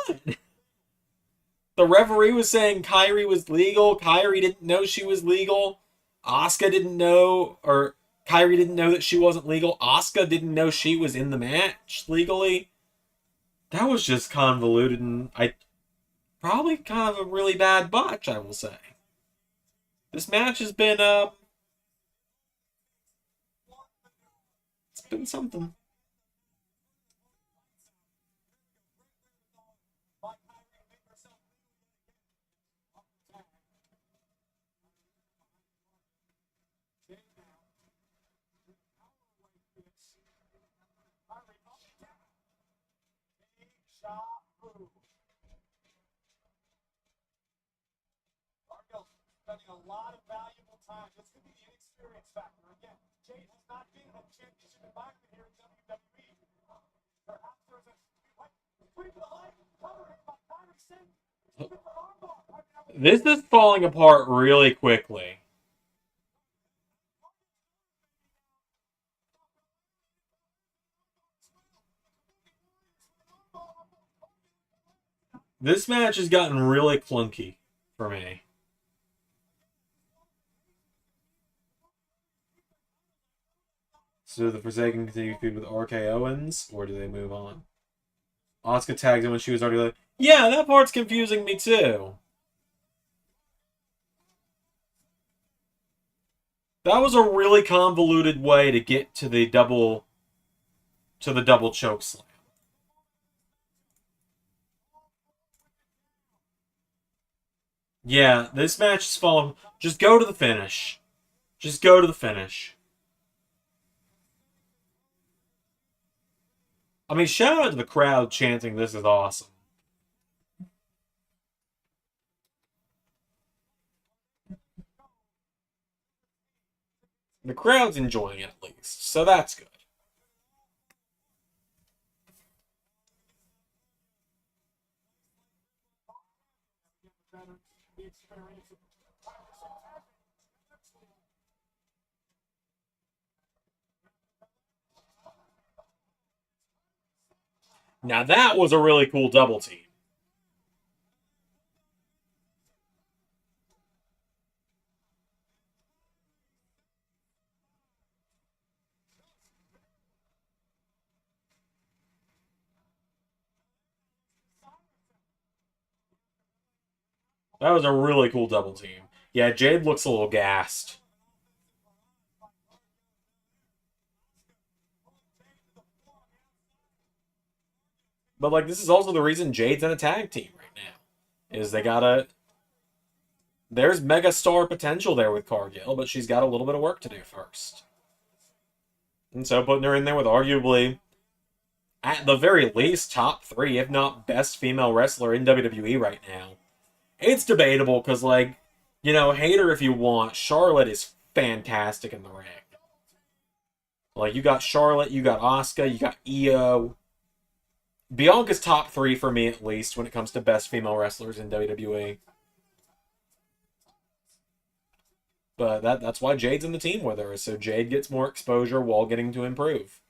The referee was saying Kyrie was legal. Kyrie didn't know she was legal. Asuka didn't know, or Kyrie didn't know that she wasn't legal. Asuka didn't know she was in the match legally. That was just convoluted, and probably kind of a really bad botch, I will say. This match has been it's been something. Spending a lot of valuable time. This could be the inexperience factor. Again, Jade has not been in a championship environment here in WWE. Perhaps there's a three for the line, covering by Kyrie Singh. This is falling apart really quickly. This match has gotten really clunky for me. So do the Forsaken continue feud with RK Owens, or do they move on? Asuka tagged him when she was already like, yeah, that part's confusing me too. That was a really convoluted way to get to the double choke slam. Yeah, this match is falling. Just go to the finish. Just go to the finish. I mean, shout out to the crowd chanting, "This is awesome." The crowd's enjoying it at least, so that's good. Now that was a really cool double team. That was a really cool double team. Yeah, Jade looks a little gassed. But, like, this is also the reason Jade's in a tag team right now. Is they gotta... There's mega star potential there with Cargill, but she's got a little bit of work to do first. And so putting her in there with arguably, at the very least, top 3, if not best female wrestler in WWE right now. It's debatable, because, like, you know, hate her if you want. Charlotte is fantastic in the ring. Like, you got Charlotte, you got Asuka, you got Io. Bianca's top 3 for me, at least, when it comes to best female wrestlers in WWE. But that's why Jade's in the team with her, so Jade gets more exposure while getting to improve.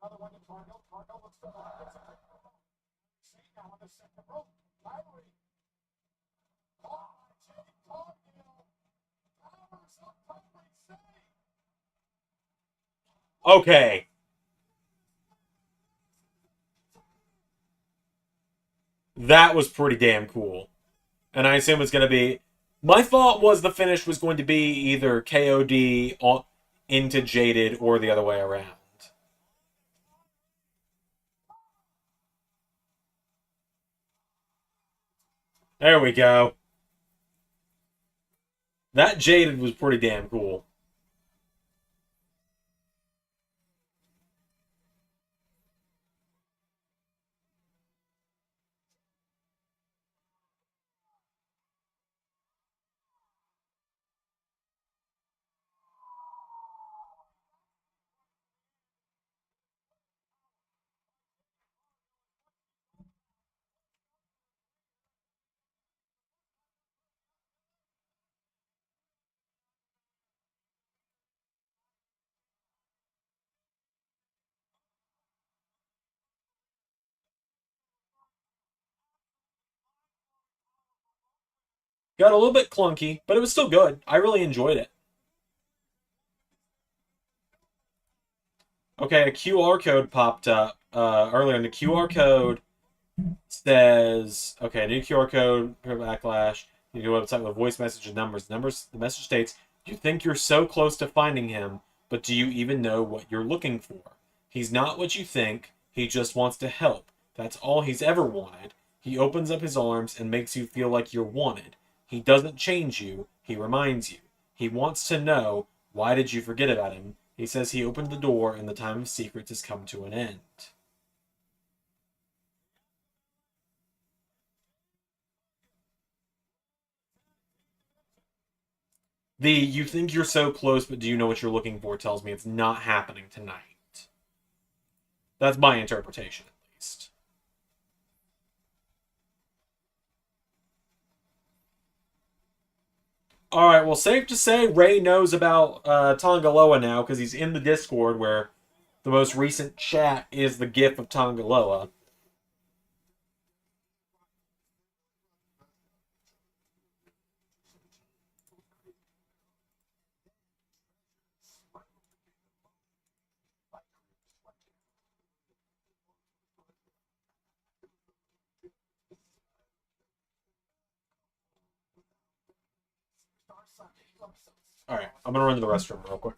Another one to Cargill. Cargill looks to see now on the second rope. Lowry. Okay. That was pretty damn cool. And I assume it's going to be... My thought was the finish was going to be either KOD into Jaded or the other way around. There we go. That Jaded was pretty damn cool. Got a little bit clunky, but it was still good. I really enjoyed it. Okay, a QR code popped up earlier, and the QR code says, okay, new QR code for Backlash. You go website with a voice message and numbers. The message states, you think you're so close to finding him, but do you even know what you're looking for? He's not what you think. He just wants to help. That's all he's ever wanted. He opens up his arms and makes you feel like you're wanted. He doesn't change you. He reminds you. He wants to know, why did you forget about him? He says he opened the door and the time of secrets has come to an end. The you think you're so close, but do you know what you're looking for tells me it's not happening tonight. That's my interpretation, at least. All right, well, safe to say Ray knows about Tongaloa now because he's in the Discord where the most recent chat is the GIF of Tongaloa. All right, I'm gonna run to the restroom real quick.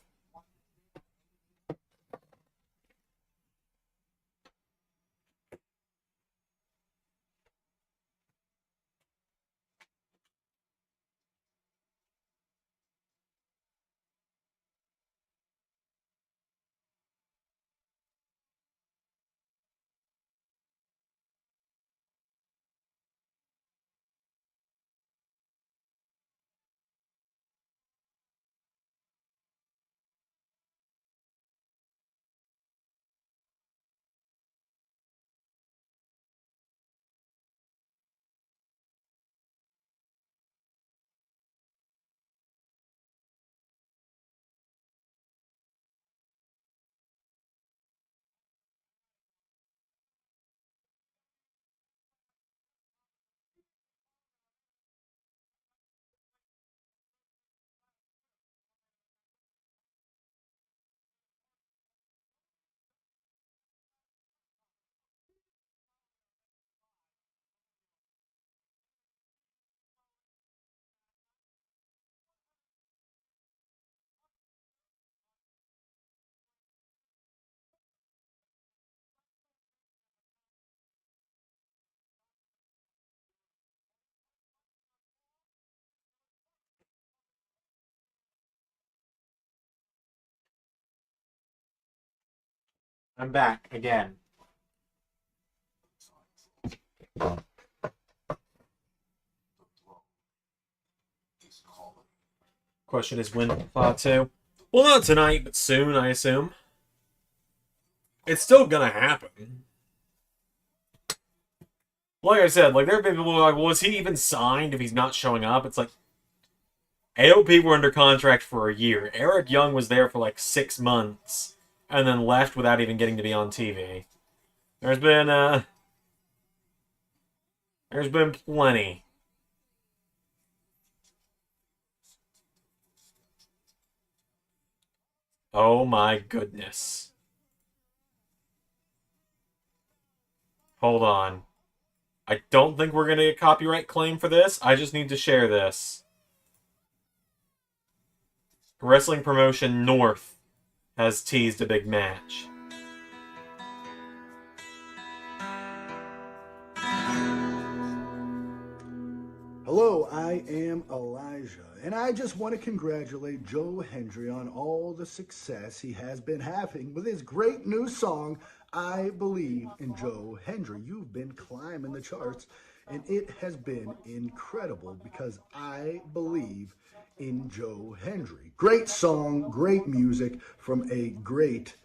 I'm back again. Question is when Plateau? Well, not tonight, but soon, I assume. It's still gonna happen. Like I said, like there have been people who are like, well, was he even signed if he's not showing up? It's like AOP were under contract for a year. Eric Young was there for like 6 months and then left without even getting to be on TV. There's been plenty. Oh my goodness. Hold on. I don't think we're going to get a copyright claim for this. I just need to share this. Wrestling promotion North has teased a big match. Hello, I am Elijah, and I just want to congratulate Joe Hendry on all the success he has been having with his great new song, I Believe in Joe Hendry. You've been climbing the charts, and it has been incredible because I believe in Joe Hendry. Great song, great music from a great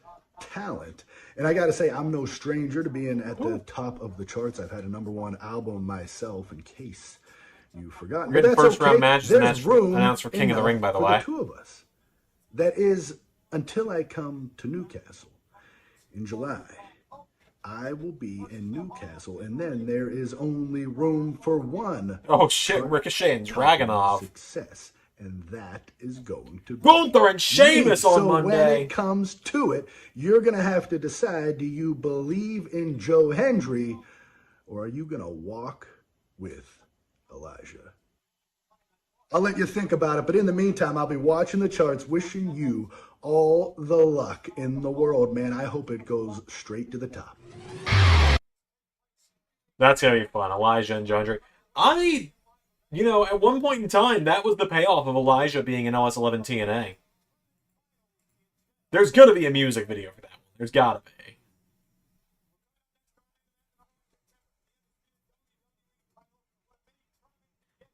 talent. And I got to say, I'm no stranger to being at the top of the charts. I've had a #1 album myself, in case you've forgotten. We're But getting that's first round okay. matches There's room announced for King of the Ring, by the for way. the two of us. That is until I come to Newcastle in July. I will be in Newcastle, and then there is only room for one. Oh shit, Ricochet and Dragunov. Success, and that is going to be Gunther and Sheamus me. on so Monday. When it comes to it, you're going to have to decide, do you believe in Joe Hendry, or are you going to walk with Elijah? I'll let you think about it, but in the meantime, I'll be watching the charts, wishing you all the luck in the world, man. I hope it goes straight to the top. That's gonna be fun. Elijah and Joe Hendry. At one point in time, that was the payoff of Elijah being in LS11 TNA. There's gonna be a music video for that one. There's gotta be.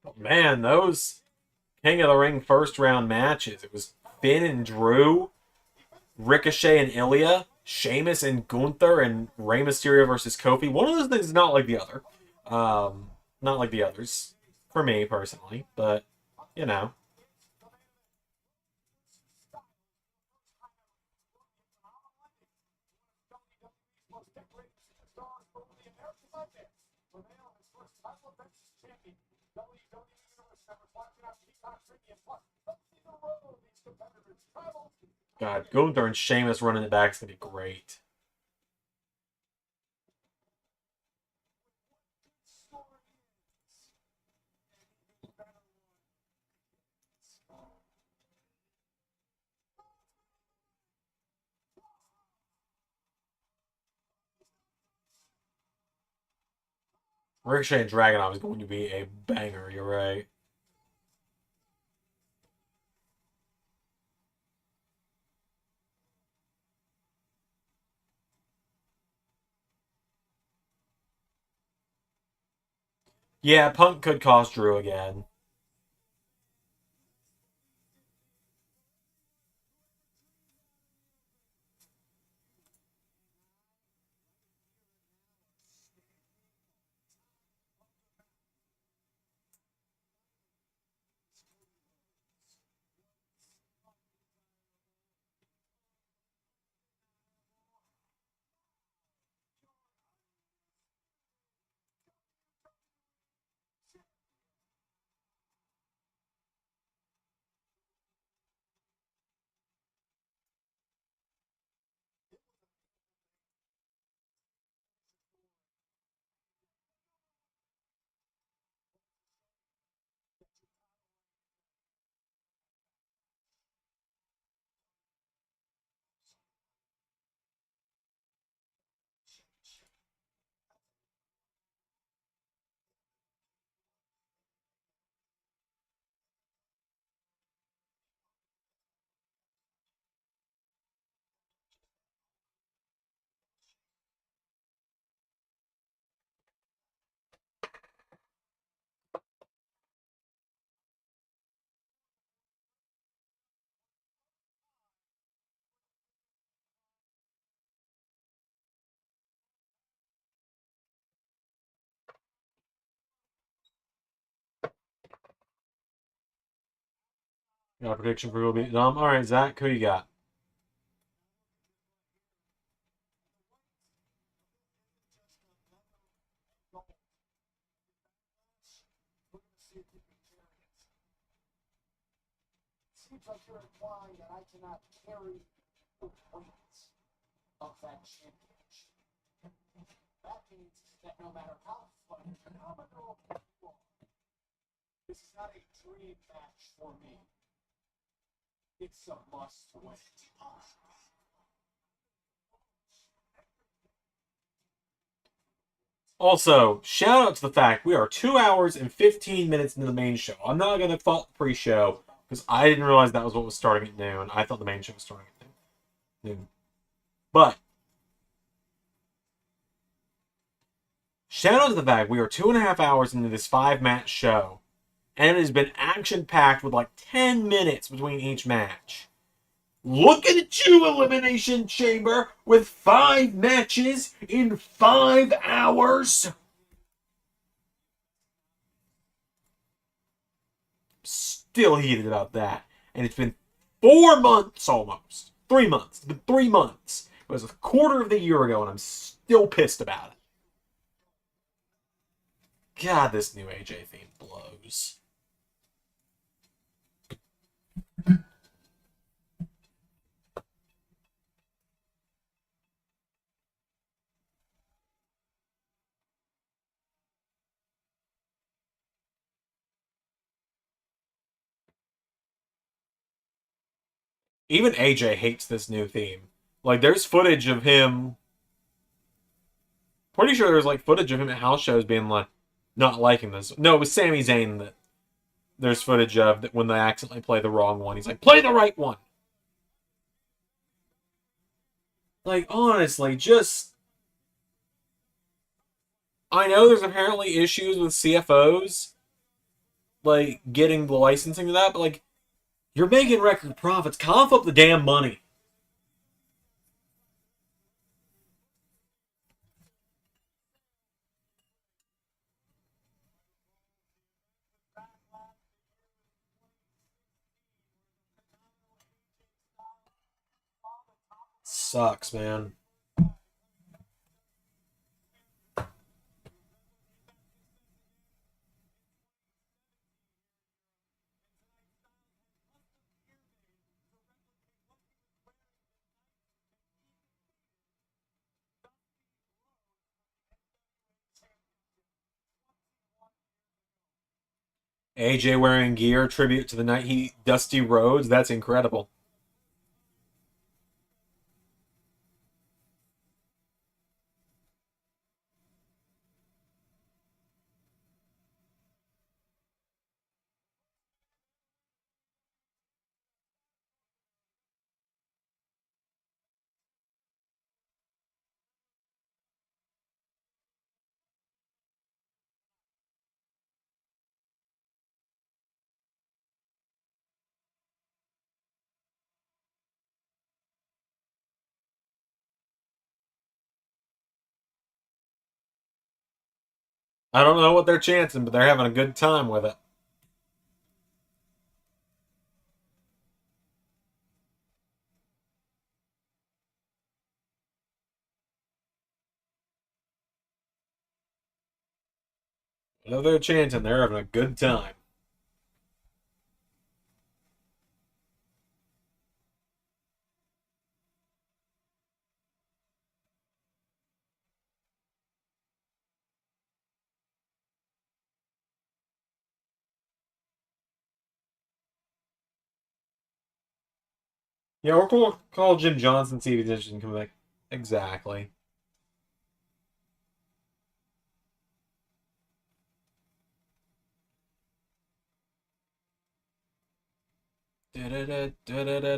But man, those King of the Ring first round matches. It was Finn and Drew, Ricochet and Ilya, Sheamus and Gunther, and Rey Mysterio versus Kofi. One of those things is not like the other. Not like the others. For me, personally. But, you know. God, Gunther and Sheamus running it back is going to be great. Ricochet and Dragunov is going to be a banger, you're right. Yeah, Punk could cost Drew again. Got a prediction for who will be Dom? All right, Zach, who you got? Seems like you're implying that I cannot carry the weight of that championship. That means that no matter how phenomenal you are, this is not a dream match for me. It's a must win. Also, shout out to the fact we are 2 hours and 15 minutes into the main show. I'm not going to fault the pre-show because I didn't realize that was what was starting at noon. I thought the main show was starting at noon. But shout out to the fact we are 2.5 hours into this 5-match show, and it has been action-packed with like 10 minutes between each match. Look at you, Elimination Chamber, with 5 matches in 5 hours. Still heated about that. And it's been 4 months almost. 3 months. It's been 3 months. It was a quarter of the year ago, and I'm still pissed about it. God, this new AJ theme blows. Even AJ hates this new theme. Like, there's footage of him. Pretty sure there's like footage of him at house shows being like, not liking this. No, it was Sami Zayn that there's footage of that when they accidentally play the wrong one. He's like, play the right one. Like, honestly, just. I know there's apparently issues with CFOs, like, getting the licensing to that, but, like, you're making record profits. Cough up the damn money. Sucks, man. AJ wearing gear, tribute to the night he Dusty Rhodes. That's incredible. I don't know what they're chancing, but they're having a good time with it. Whatever they're chanting, they're having a good time. Yeah, we're cool. Call Jim Johnson, see if he's interested in coming back. Exactly. Adrenaline.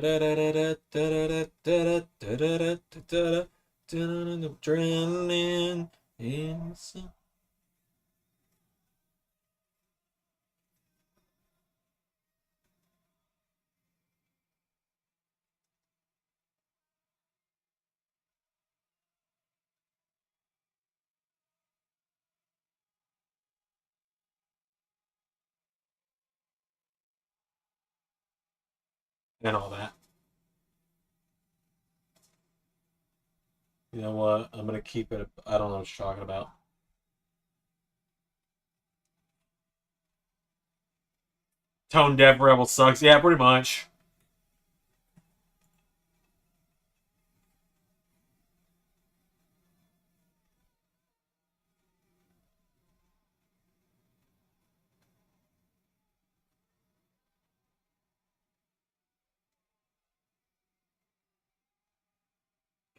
and all that. You know what? I'm gonna keep it. I don't know what you're talking about. Tone deaf rebel sucks. Yeah, pretty much.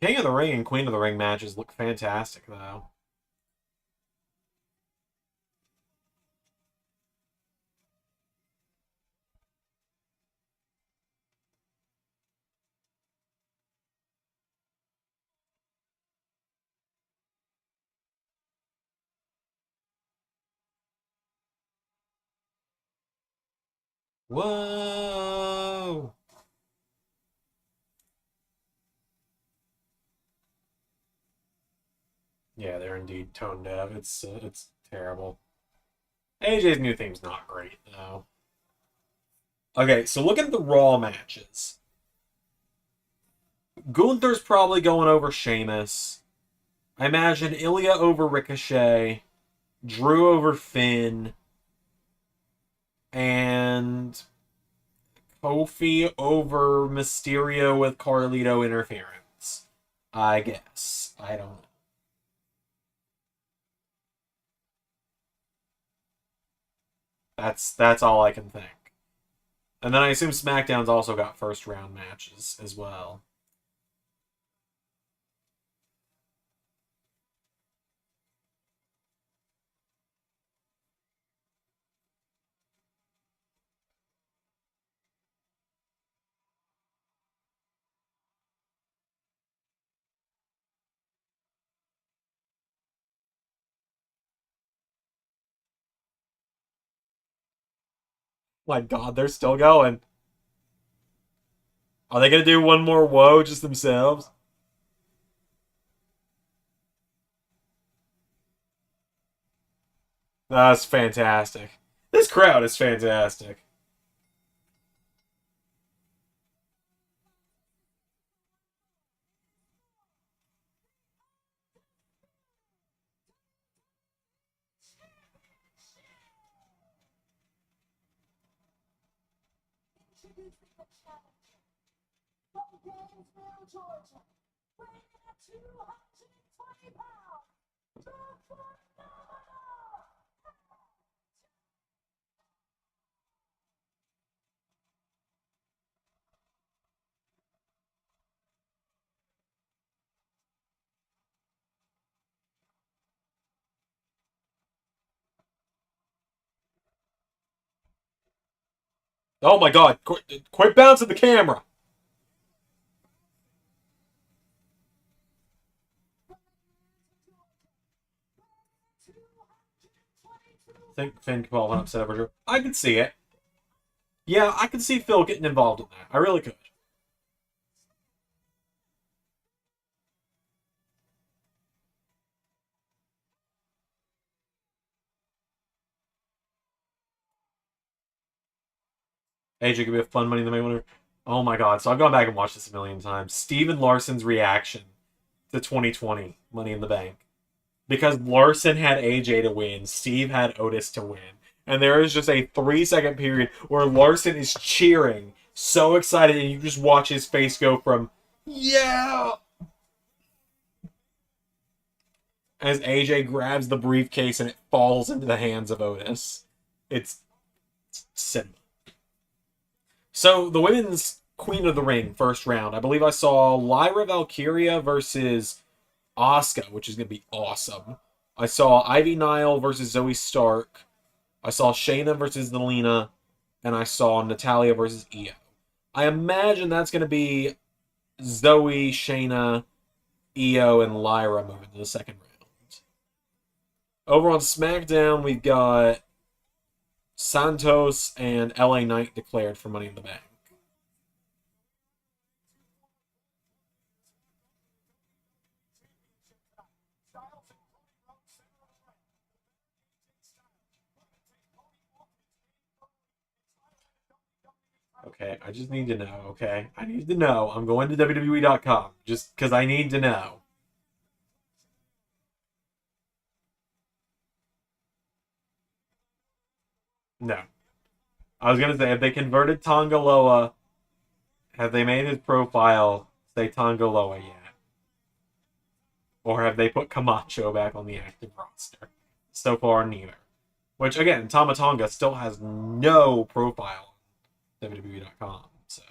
King of the Ring and Queen of the Ring matches look fantastic, though. Whoa! Yeah, they're indeed tone deaf. It's terrible. AJ's new theme's not great, though. Okay, so looking at the Raw matches. Gunther's probably going over Sheamus. I imagine Ilya over Ricochet. Drew over Finn. And Kofi over Mysterio with Carlito interference. I guess. I don't know. That's all I can think. And then I assume SmackDown's also got first round matches as well. My God, they're still going. Are they gonna do one more woe just themselves? That's fantastic. This crowd is fantastic. Introducing the challenger from Gainesville, Georgia, weighing in at 220 pounds, the phenomenal. Oh my God! Quit bouncing the camera. Think Finn Cabal upset over Drew. I could see it. Yeah, I could see Phil getting involved in that. I really could. AJ could be a fun Money in the Bank winner. Oh my God! So I've gone back and watched this a million times. Steven Larson's reaction to 2020 Money in the Bank. Because Larson had AJ to win, Steve had Otis to win. And there is just a 3-second period where Larson is cheering, so excited, and you just watch his face go from, yeah, as AJ grabs the briefcase and it falls into the hands of Otis. It's cinema. So, the women's Queen of the Ring first round. I believe I saw Lyra Valkyria versus Asuka, which is going to be awesome. I saw Ivy Nile versus Zoe Stark. I saw Shayna versus Zelina. And I saw Natalia versus Io. I imagine that's going to be Zoe, Shayna, Io, and Lyra moving to the second round. Over on SmackDown, we've got Santos and LA Knight declared for Money in the Bank. Okay, I just need to know, okay? I need to know. I'm going to WWE.com just because I need to know. No. I was going to say, have they converted Tongaloa? Have they made his profile say Tongaloa yet? Or have they put Camacho back on the active roster? So far, neither. Which, again, Tama Tonga still has no profile on WWE.com, so...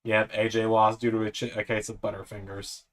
Yep, AJ lost due to a case of Butterfingers.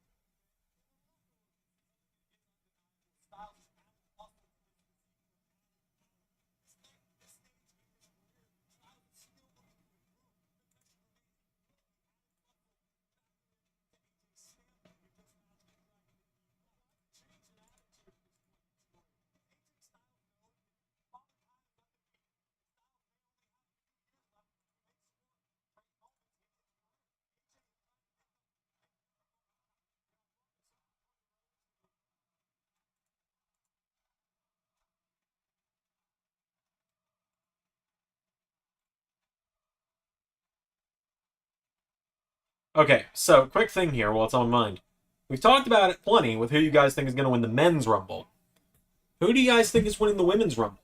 Okay, so quick thing here while it's on mind. We've talked about it plenty with who you guys think is going to win the men's rumble. Who do you guys think is winning the women's rumble?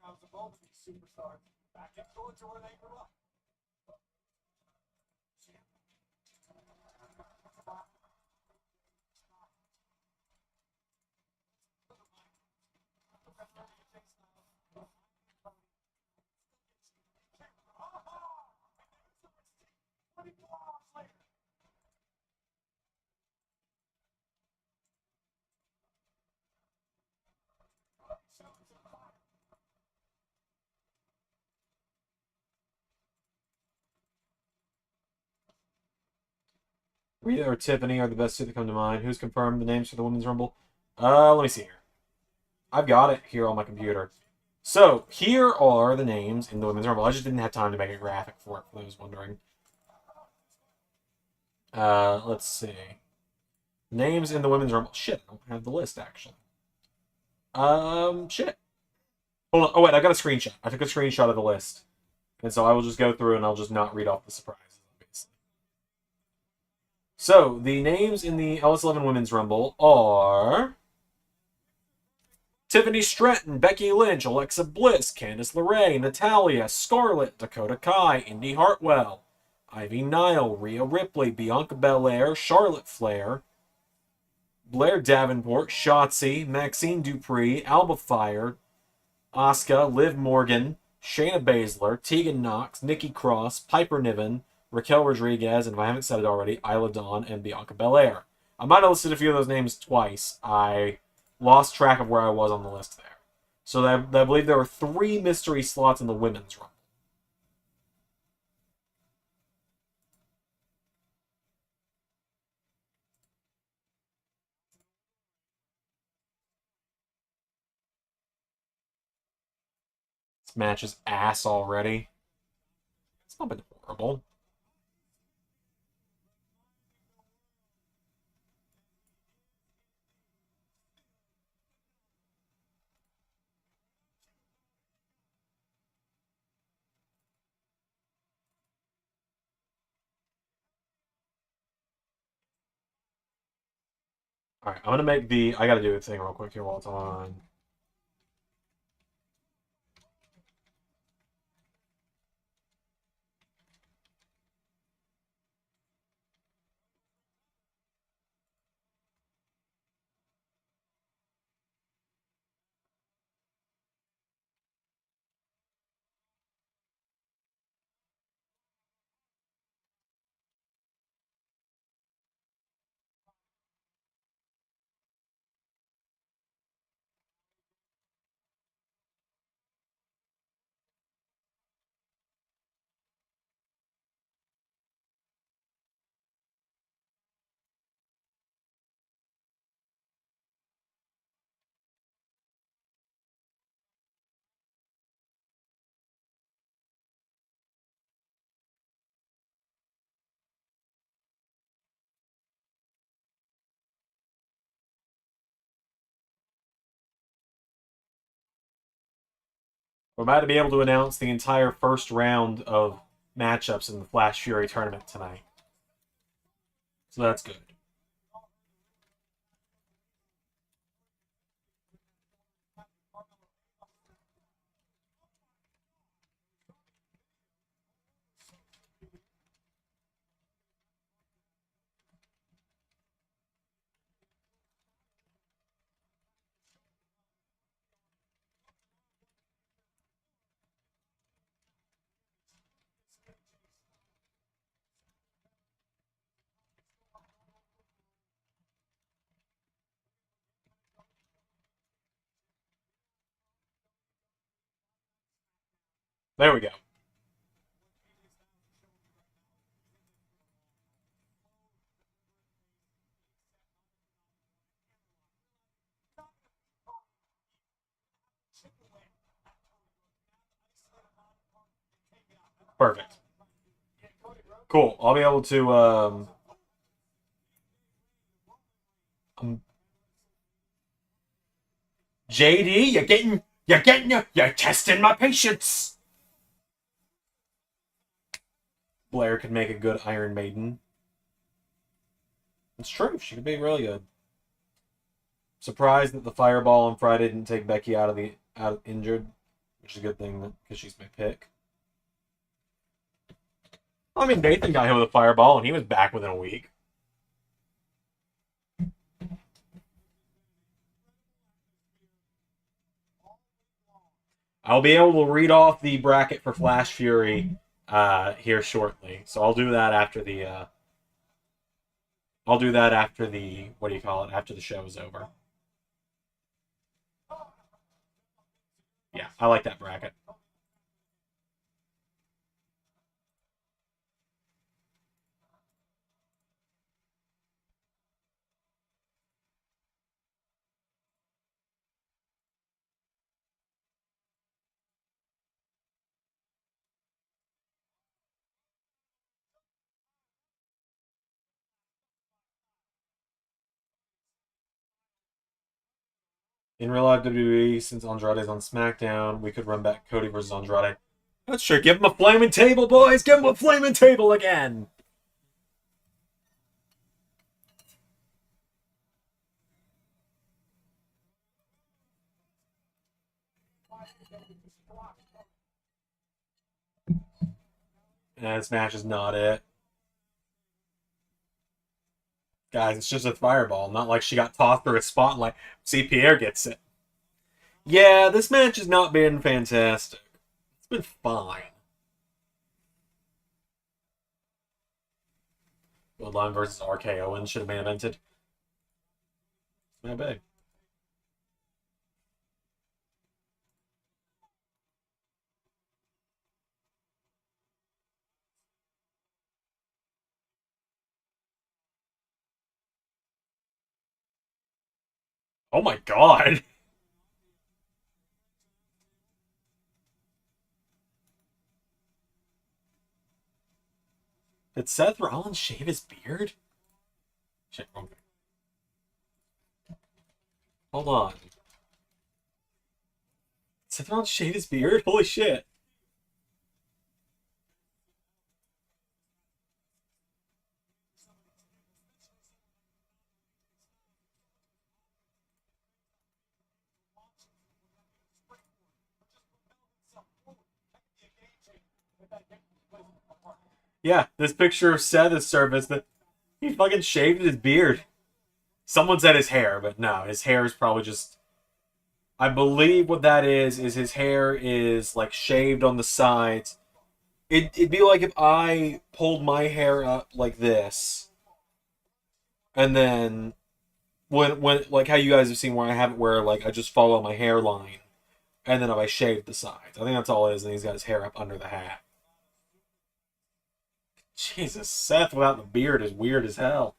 Backgrounds of both of these superstars back in Georgia where they grew up. Rhea or Tiffany are the best two that come to mind. Who's confirmed the names for the women's rumble? Let me see here. I've got it here on my computer. So, here are the names in the women's rumble. I just didn't have time to make a graphic for it, for those wondering. Let's see. Names in the women's rumble. Shit, I don't have the list, actually. Shit. Hold on. Oh, wait, I got a screenshot. I took a screenshot of the list. And so I will just go through and I'll just not read off the surprises, obviously. So, the names in the LS11 Women's Rumble are... Tiffany Stratton, Becky Lynch, Alexa Bliss, Candice LeRae, Natalia, Scarlett, Dakota Kai, Indy Hartwell, Ivy Nile, Rhea Ripley, Bianca Belair, Charlotte Flair, Blair Davenport, Shotzi, Maxine Dupree, Alba Fire, Asuka, Liv Morgan, Shayna Baszler, Tegan Knox, Nikki Cross, Piper Niven, Raquel Rodriguez, and if I haven't said it already, Isla Dawn and Bianca Belair. I might have listed a few of those names twice. I lost track of where I was on the list there. So I believe there were 3 mystery slots in the women's run. This match is ass already. It's not been horrible. Alright, I'm gonna make the... I gotta do a thing real quick here while it's on. We're about to be able to announce the entire first round of matchups in the Flash Fury tournament tonight. So that's good. There we go. Perfect. Cool. I'll be able to JD, you're testing my patience. Blair could make a good Iron Maiden. It's true. She could be really good. Surprised that the Fireball on Friday didn't take Becky out injured, which is a good thing because she's my pick. I mean, Nathan got hit with a Fireball and he was back within a week. I'll be able to read off the bracket for Flash Fury here shortly, so I'll do that after the. I'll do that after the after the show is over. Yeah, I like that bracket. In real life WWE, since Andrade's on SmackDown, we could run back Cody versus Andrade. That's true. Give him a flaming table, boys! Give him a flaming table again! This match is not it. Guys, it's just a fireball. Not like she got tossed through a spotlight. See, Pierre gets it. Yeah, this match has not been fantastic. It's been fine. Bloodline versus RK Owens should have been invented. Maybe. Oh my god! Did Seth Rollins shave his beard? Shit, wrong thing. Hold on. Seth Rollins shave his beard? Holy shit. Yeah, this picture of Seth is surfaced that he fucking shaved his beard. Someone said his hair, but no, his hair is probably just. I believe what that is his hair is like shaved on the sides. It'd be like if I pulled my hair up like this, and then when like how you guys have seen where I have it where like I just follow my hairline, and then if I shave the sides. I think that's all it is, and he's got his hair up under the hat. Jesus, Seth without the beard is weird as hell.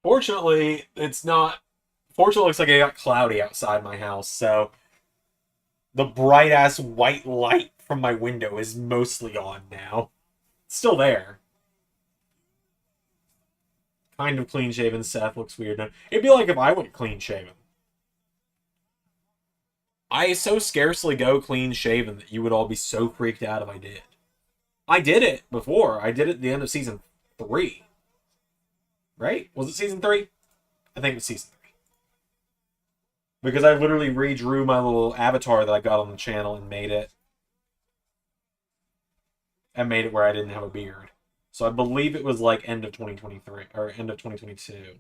Fortunately, it's not. Fortunately, it looks like it got cloudy outside my house, so the bright ass white light from my window is mostly on now. It's still there. Kind of clean shaven Seth looks weird now. It'd be like if I went clean shaven. I so scarcely go clean shaven that you would all be so freaked out if I did. I did it before. I did it at the end of season 3. Right? Was it season 3? I think it was season 3. Because I literally redrew my little avatar that I got on the channel and made it. And made it where I didn't have a beard. So I believe it was like end of 2023 or end of 2022.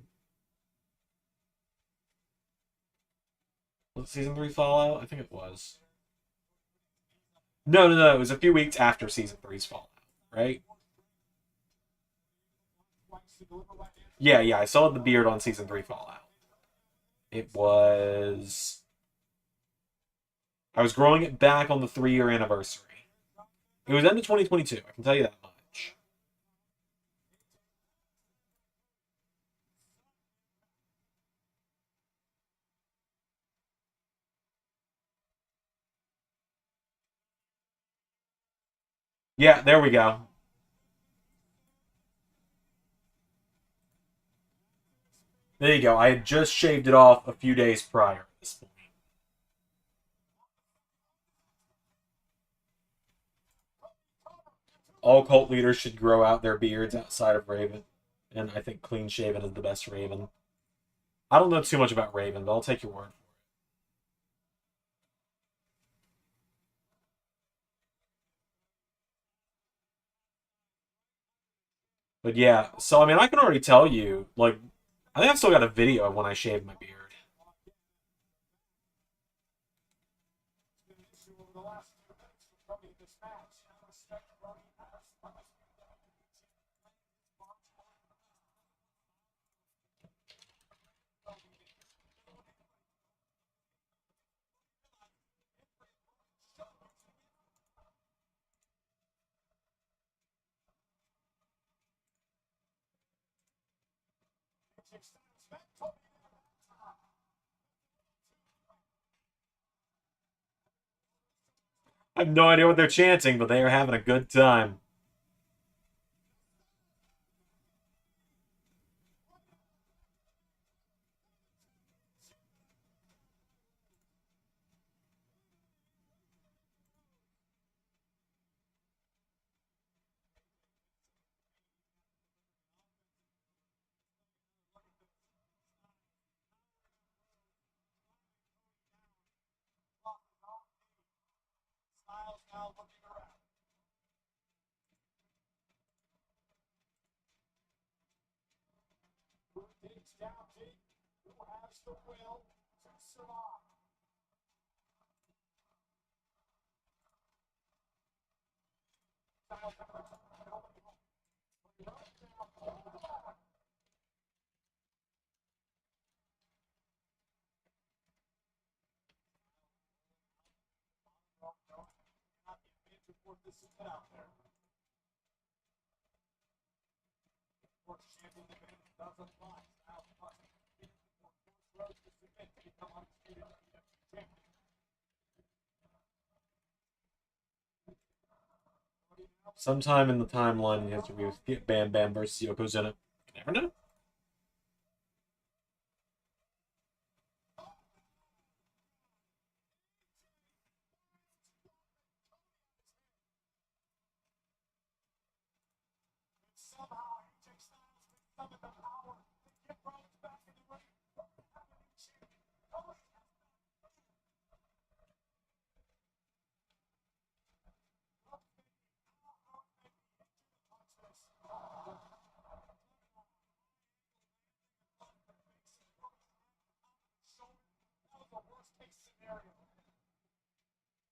Was it season 3 Fallout? I think it was. No. It was a few weeks after season 3's Fallout, right? Yeah. I saw the beard on season 3 Fallout. It was. I was growing it back on the 3-year anniversary. It was end of 2022. I can tell you that much. Yeah, there we go. There you go. I had just shaved it off a few days prior at this point. All cult leaders should grow out their beards outside of Raven. And I think clean shaven is the best Raven. I don't know too much about Raven, but I'll take your word for it. But yeah, so I mean, I can already tell you, like, I think I've still got a video of when I shaved my beard. I have no idea what they're chanting, but they are having a good time. Sometime in the timeline, you have to be with Bam Bam versus Yokozuna. You never know.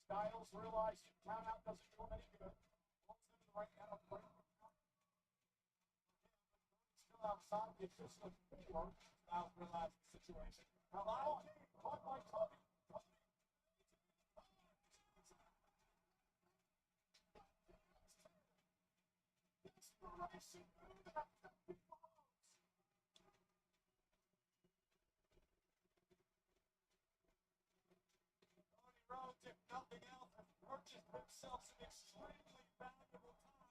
Styles realized count out doesn't do him any good. Right now, still outside the official 4. Styles realized the situation. Now, caught by Toby. Rhodes, if nothing else, has purchased himself some extremely valuable time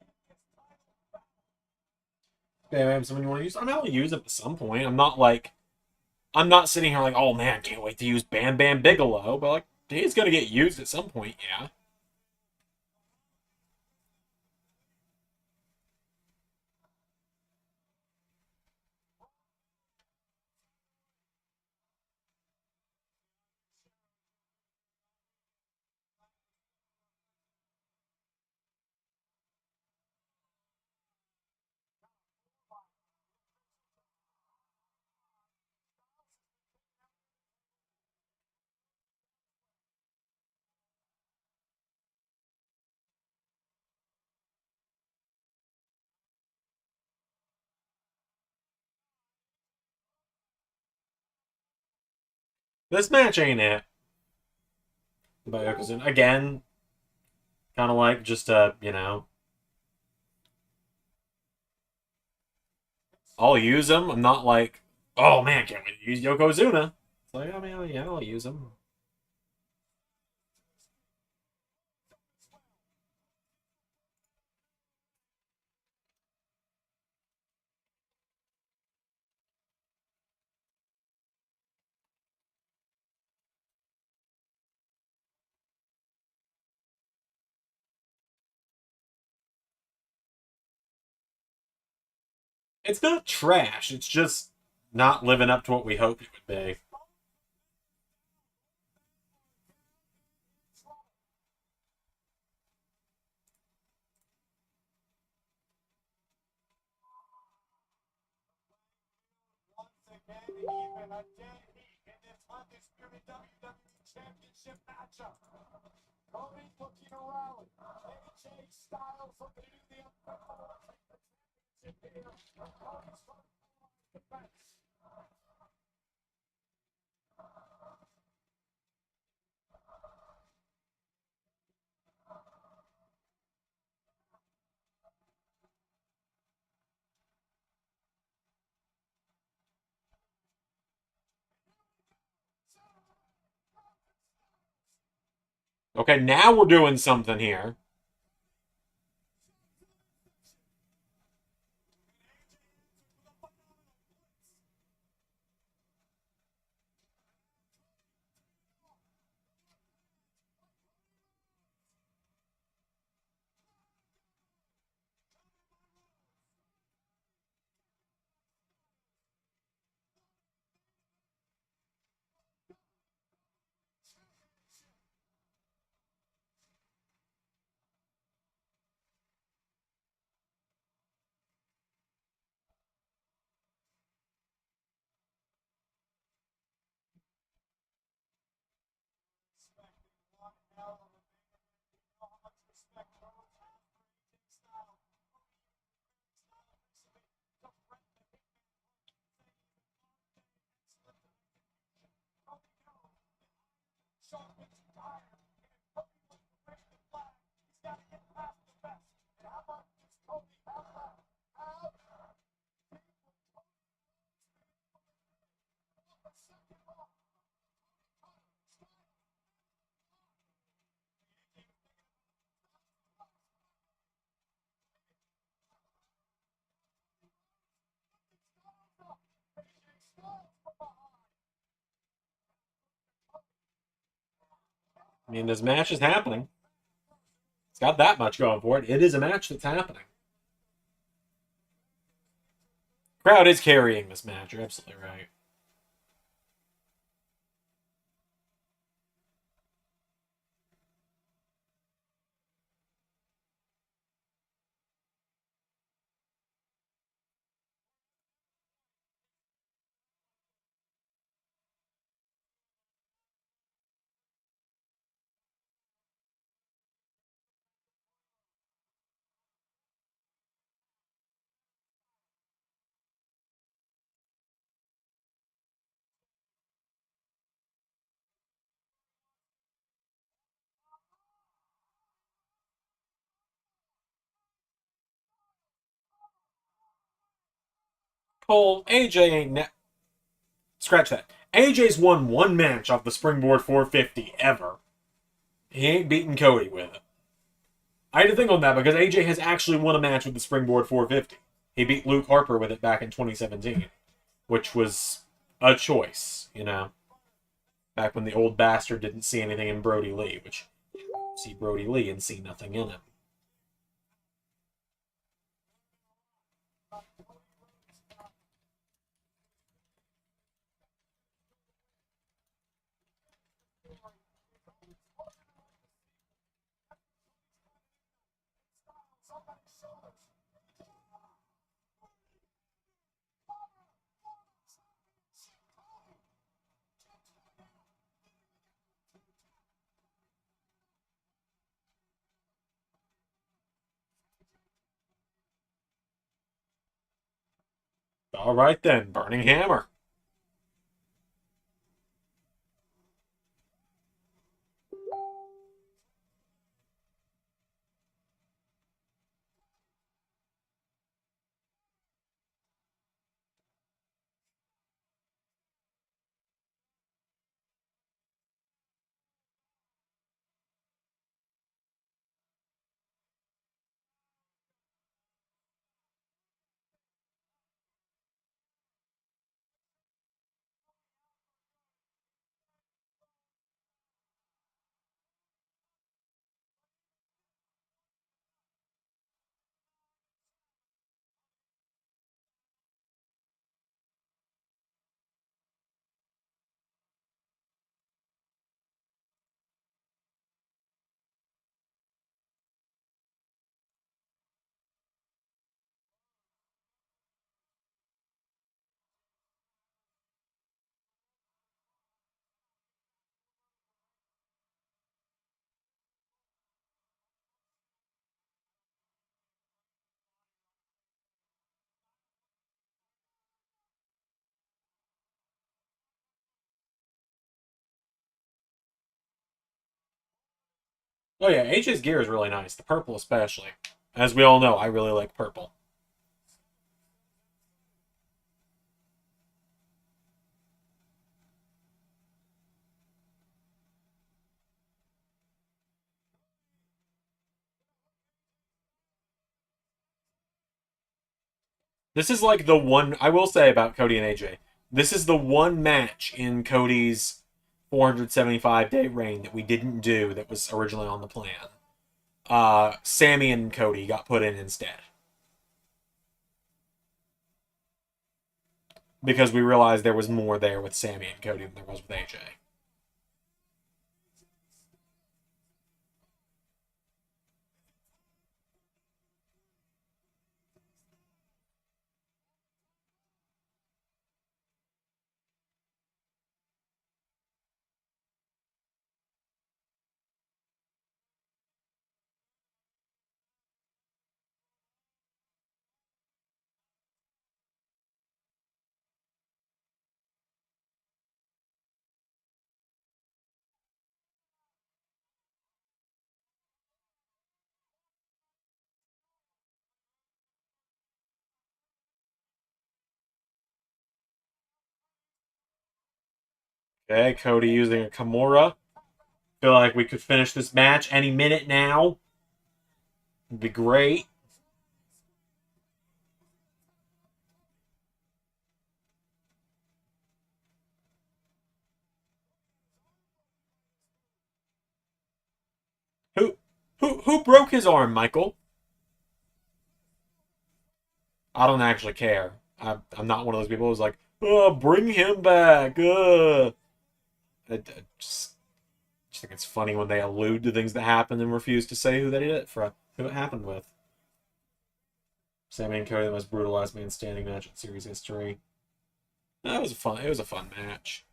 in this title battle. Okay, man, someone you want to use? I mean, I'll use it at some point. I'm not sitting here like, oh man, can't wait to use Bam Bam Bigelow, but like, he's gonna get used at some point, yeah. This match ain't it. But Yokozuna, again, kind of like just, I'll use him. I'm not like, oh man, can't wait to use Yokozuna. It's like, I mean, yeah, I'll use him. It's not trash. It's just not living up to what we hoped it would be. Once again, even a dead heat in this undisputed WWE Championship matchup. Cody looking to rally. AJ Styles looking to do the unthinkable to take the championship here. Cody's trying to defense. Okay, now we're doing something here. I mean, this match is happening. It's got that much going for it. It is a match that's happening. Crowd is carrying this match. You're absolutely right. Cole, AJ ain't scratch that. AJ's won one match off the Springboard 450 ever. He ain't beaten Cody with it. I had to think on that because AJ has actually won a match with the Springboard 450. He beat Luke Harper with it back in 2017, which was a choice, you know. Back when the old bastard didn't see anything in Brody Lee, which see Brody Lee and see nothing in him. All right then, Burning Hammer. Oh yeah, AJ's gear is really nice. The purple especially. As we all know, I really like purple. This is like the one I will say about Cody and AJ. This is the one match in Cody's 475-day reign that we didn't do that was originally on the plan. Sammy and Cody got put in instead. Because we realized there was more there with Sammy and Cody than there was with AJ. Okay, Cody using a Kimura. Feel like we could finish this match any minute now. Would be great. Who broke his arm, Michael? I don't actually care. I'm not one of those people who's like, oh, bring him back. I just think it's funny when they allude to things that happened and refuse to say who they did it for, who it happened with. Sammy and Cody, the most brutalized man standing match in series history. That was fun. It was a fun match.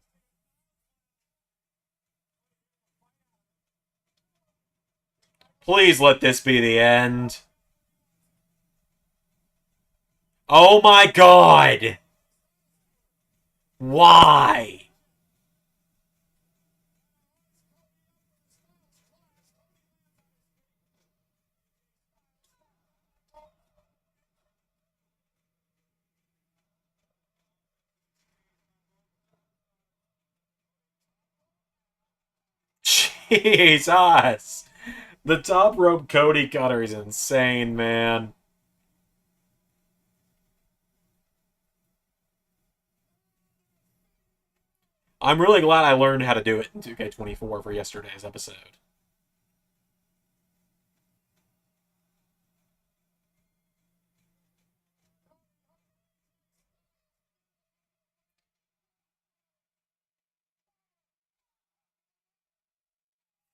Please let this be the end. Oh my god! Why? Jesus! The top rope Cody cutter is insane, man. I'm really glad I learned how to do it in 2K24 for yesterday's episode.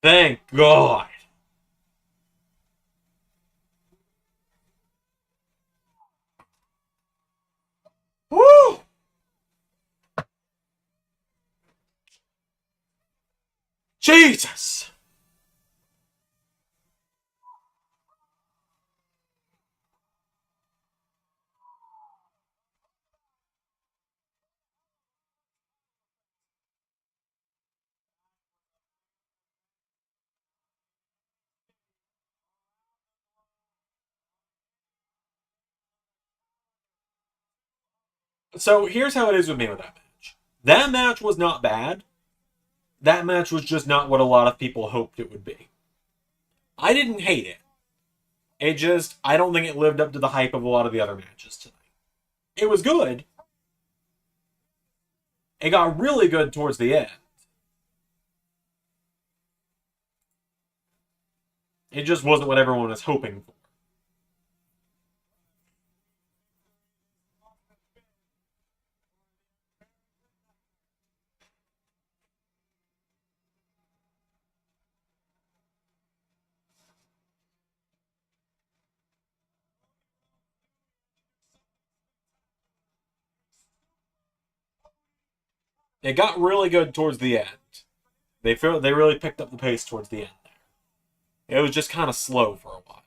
Thank God. Woo! Jesus! So here's how it is with me with that match. That match was not bad. That match was just not what a lot of people hoped it would be. I didn't hate it. It just, I don't think it lived up to the hype of a lot of the other matches tonight. It was good. It got really good towards the end. It just wasn't what everyone was hoping for. It got really good towards the end. They really picked up the pace towards the end there. It was just kind of slow for a while.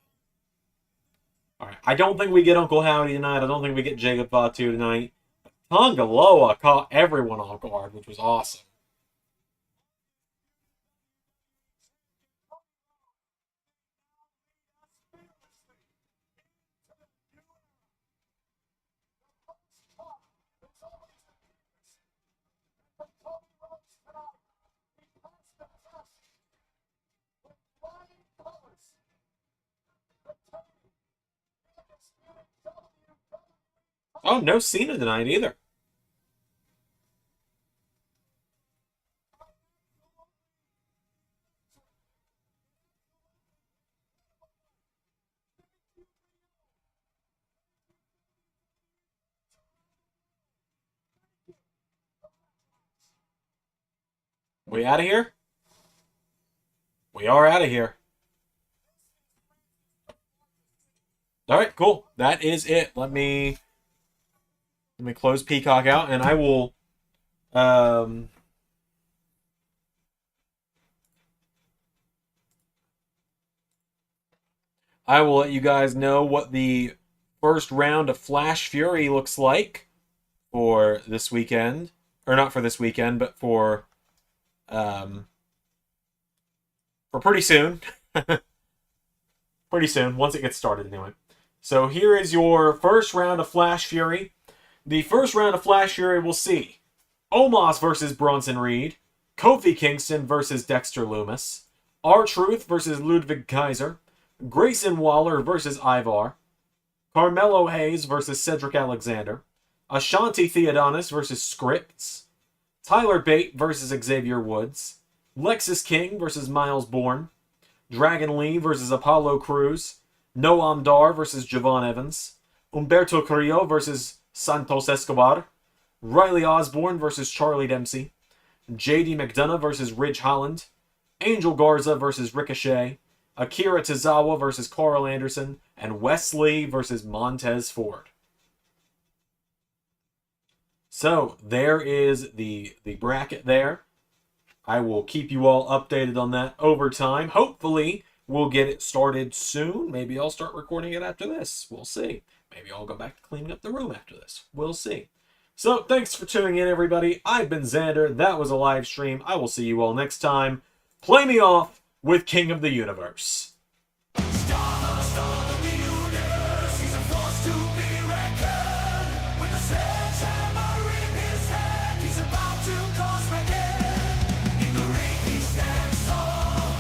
Alright, I don't think we get Uncle Howdy tonight. I don't think we get Jacob Fatu tonight. Tonga Loa caught everyone off guard, which was awesome. Oh, no Cena tonight either. We out of here? We are out of here. Alright, cool. That is it. Let me close Peacock out, and I will let you guys know what the first round of Flash Fury looks like for this weekend. Or not for this weekend, but for pretty soon. Pretty soon, once it gets started anyway. So here is your first round of Flash Fury. The first round of Flash Fury will see Omos versus Bronson Reed, Kofi Kingston versus Dexter Lumis, R-Truth versus Ludwig Kaiser, Grayson Waller versus Ivar, Carmelo Hayes versus Cedric Alexander, Ashanti Theodonis versus Scripts, Tyler Bate versus Xavier Woods, Lexus King versus Miles Bourne, Dragon Lee versus Apollo Crews, Noam Dar versus Javon Evans, Humberto Carrillo versus Santos Escobar, Riley Osborne versus Charlie Dempsey, JD McDonough versus Ridge Holland, Angel Garza versus Ricochet, Akira Tozawa versus Carl Anderson, and Wesley versus Montez Ford. So there is the bracket there. I will keep you all updated on that over time. Hopefully, we'll get it started soon. Maybe I'll start recording it after this. We'll see. Maybe I'll go back to cleaning up the room after this. We'll see. So, thanks for tuning in, everybody. I've been Xander. That was a live stream. I will see you all next time. Play me off with King of the Universe. He's about to cause my death. In the ring he stands tall.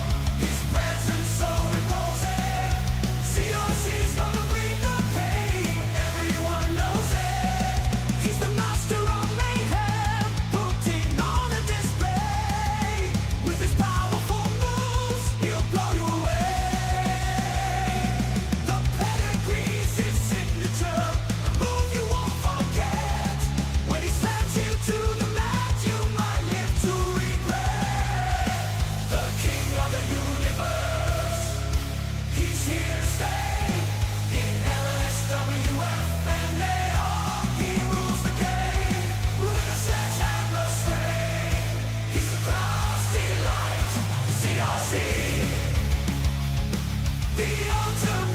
The ultimate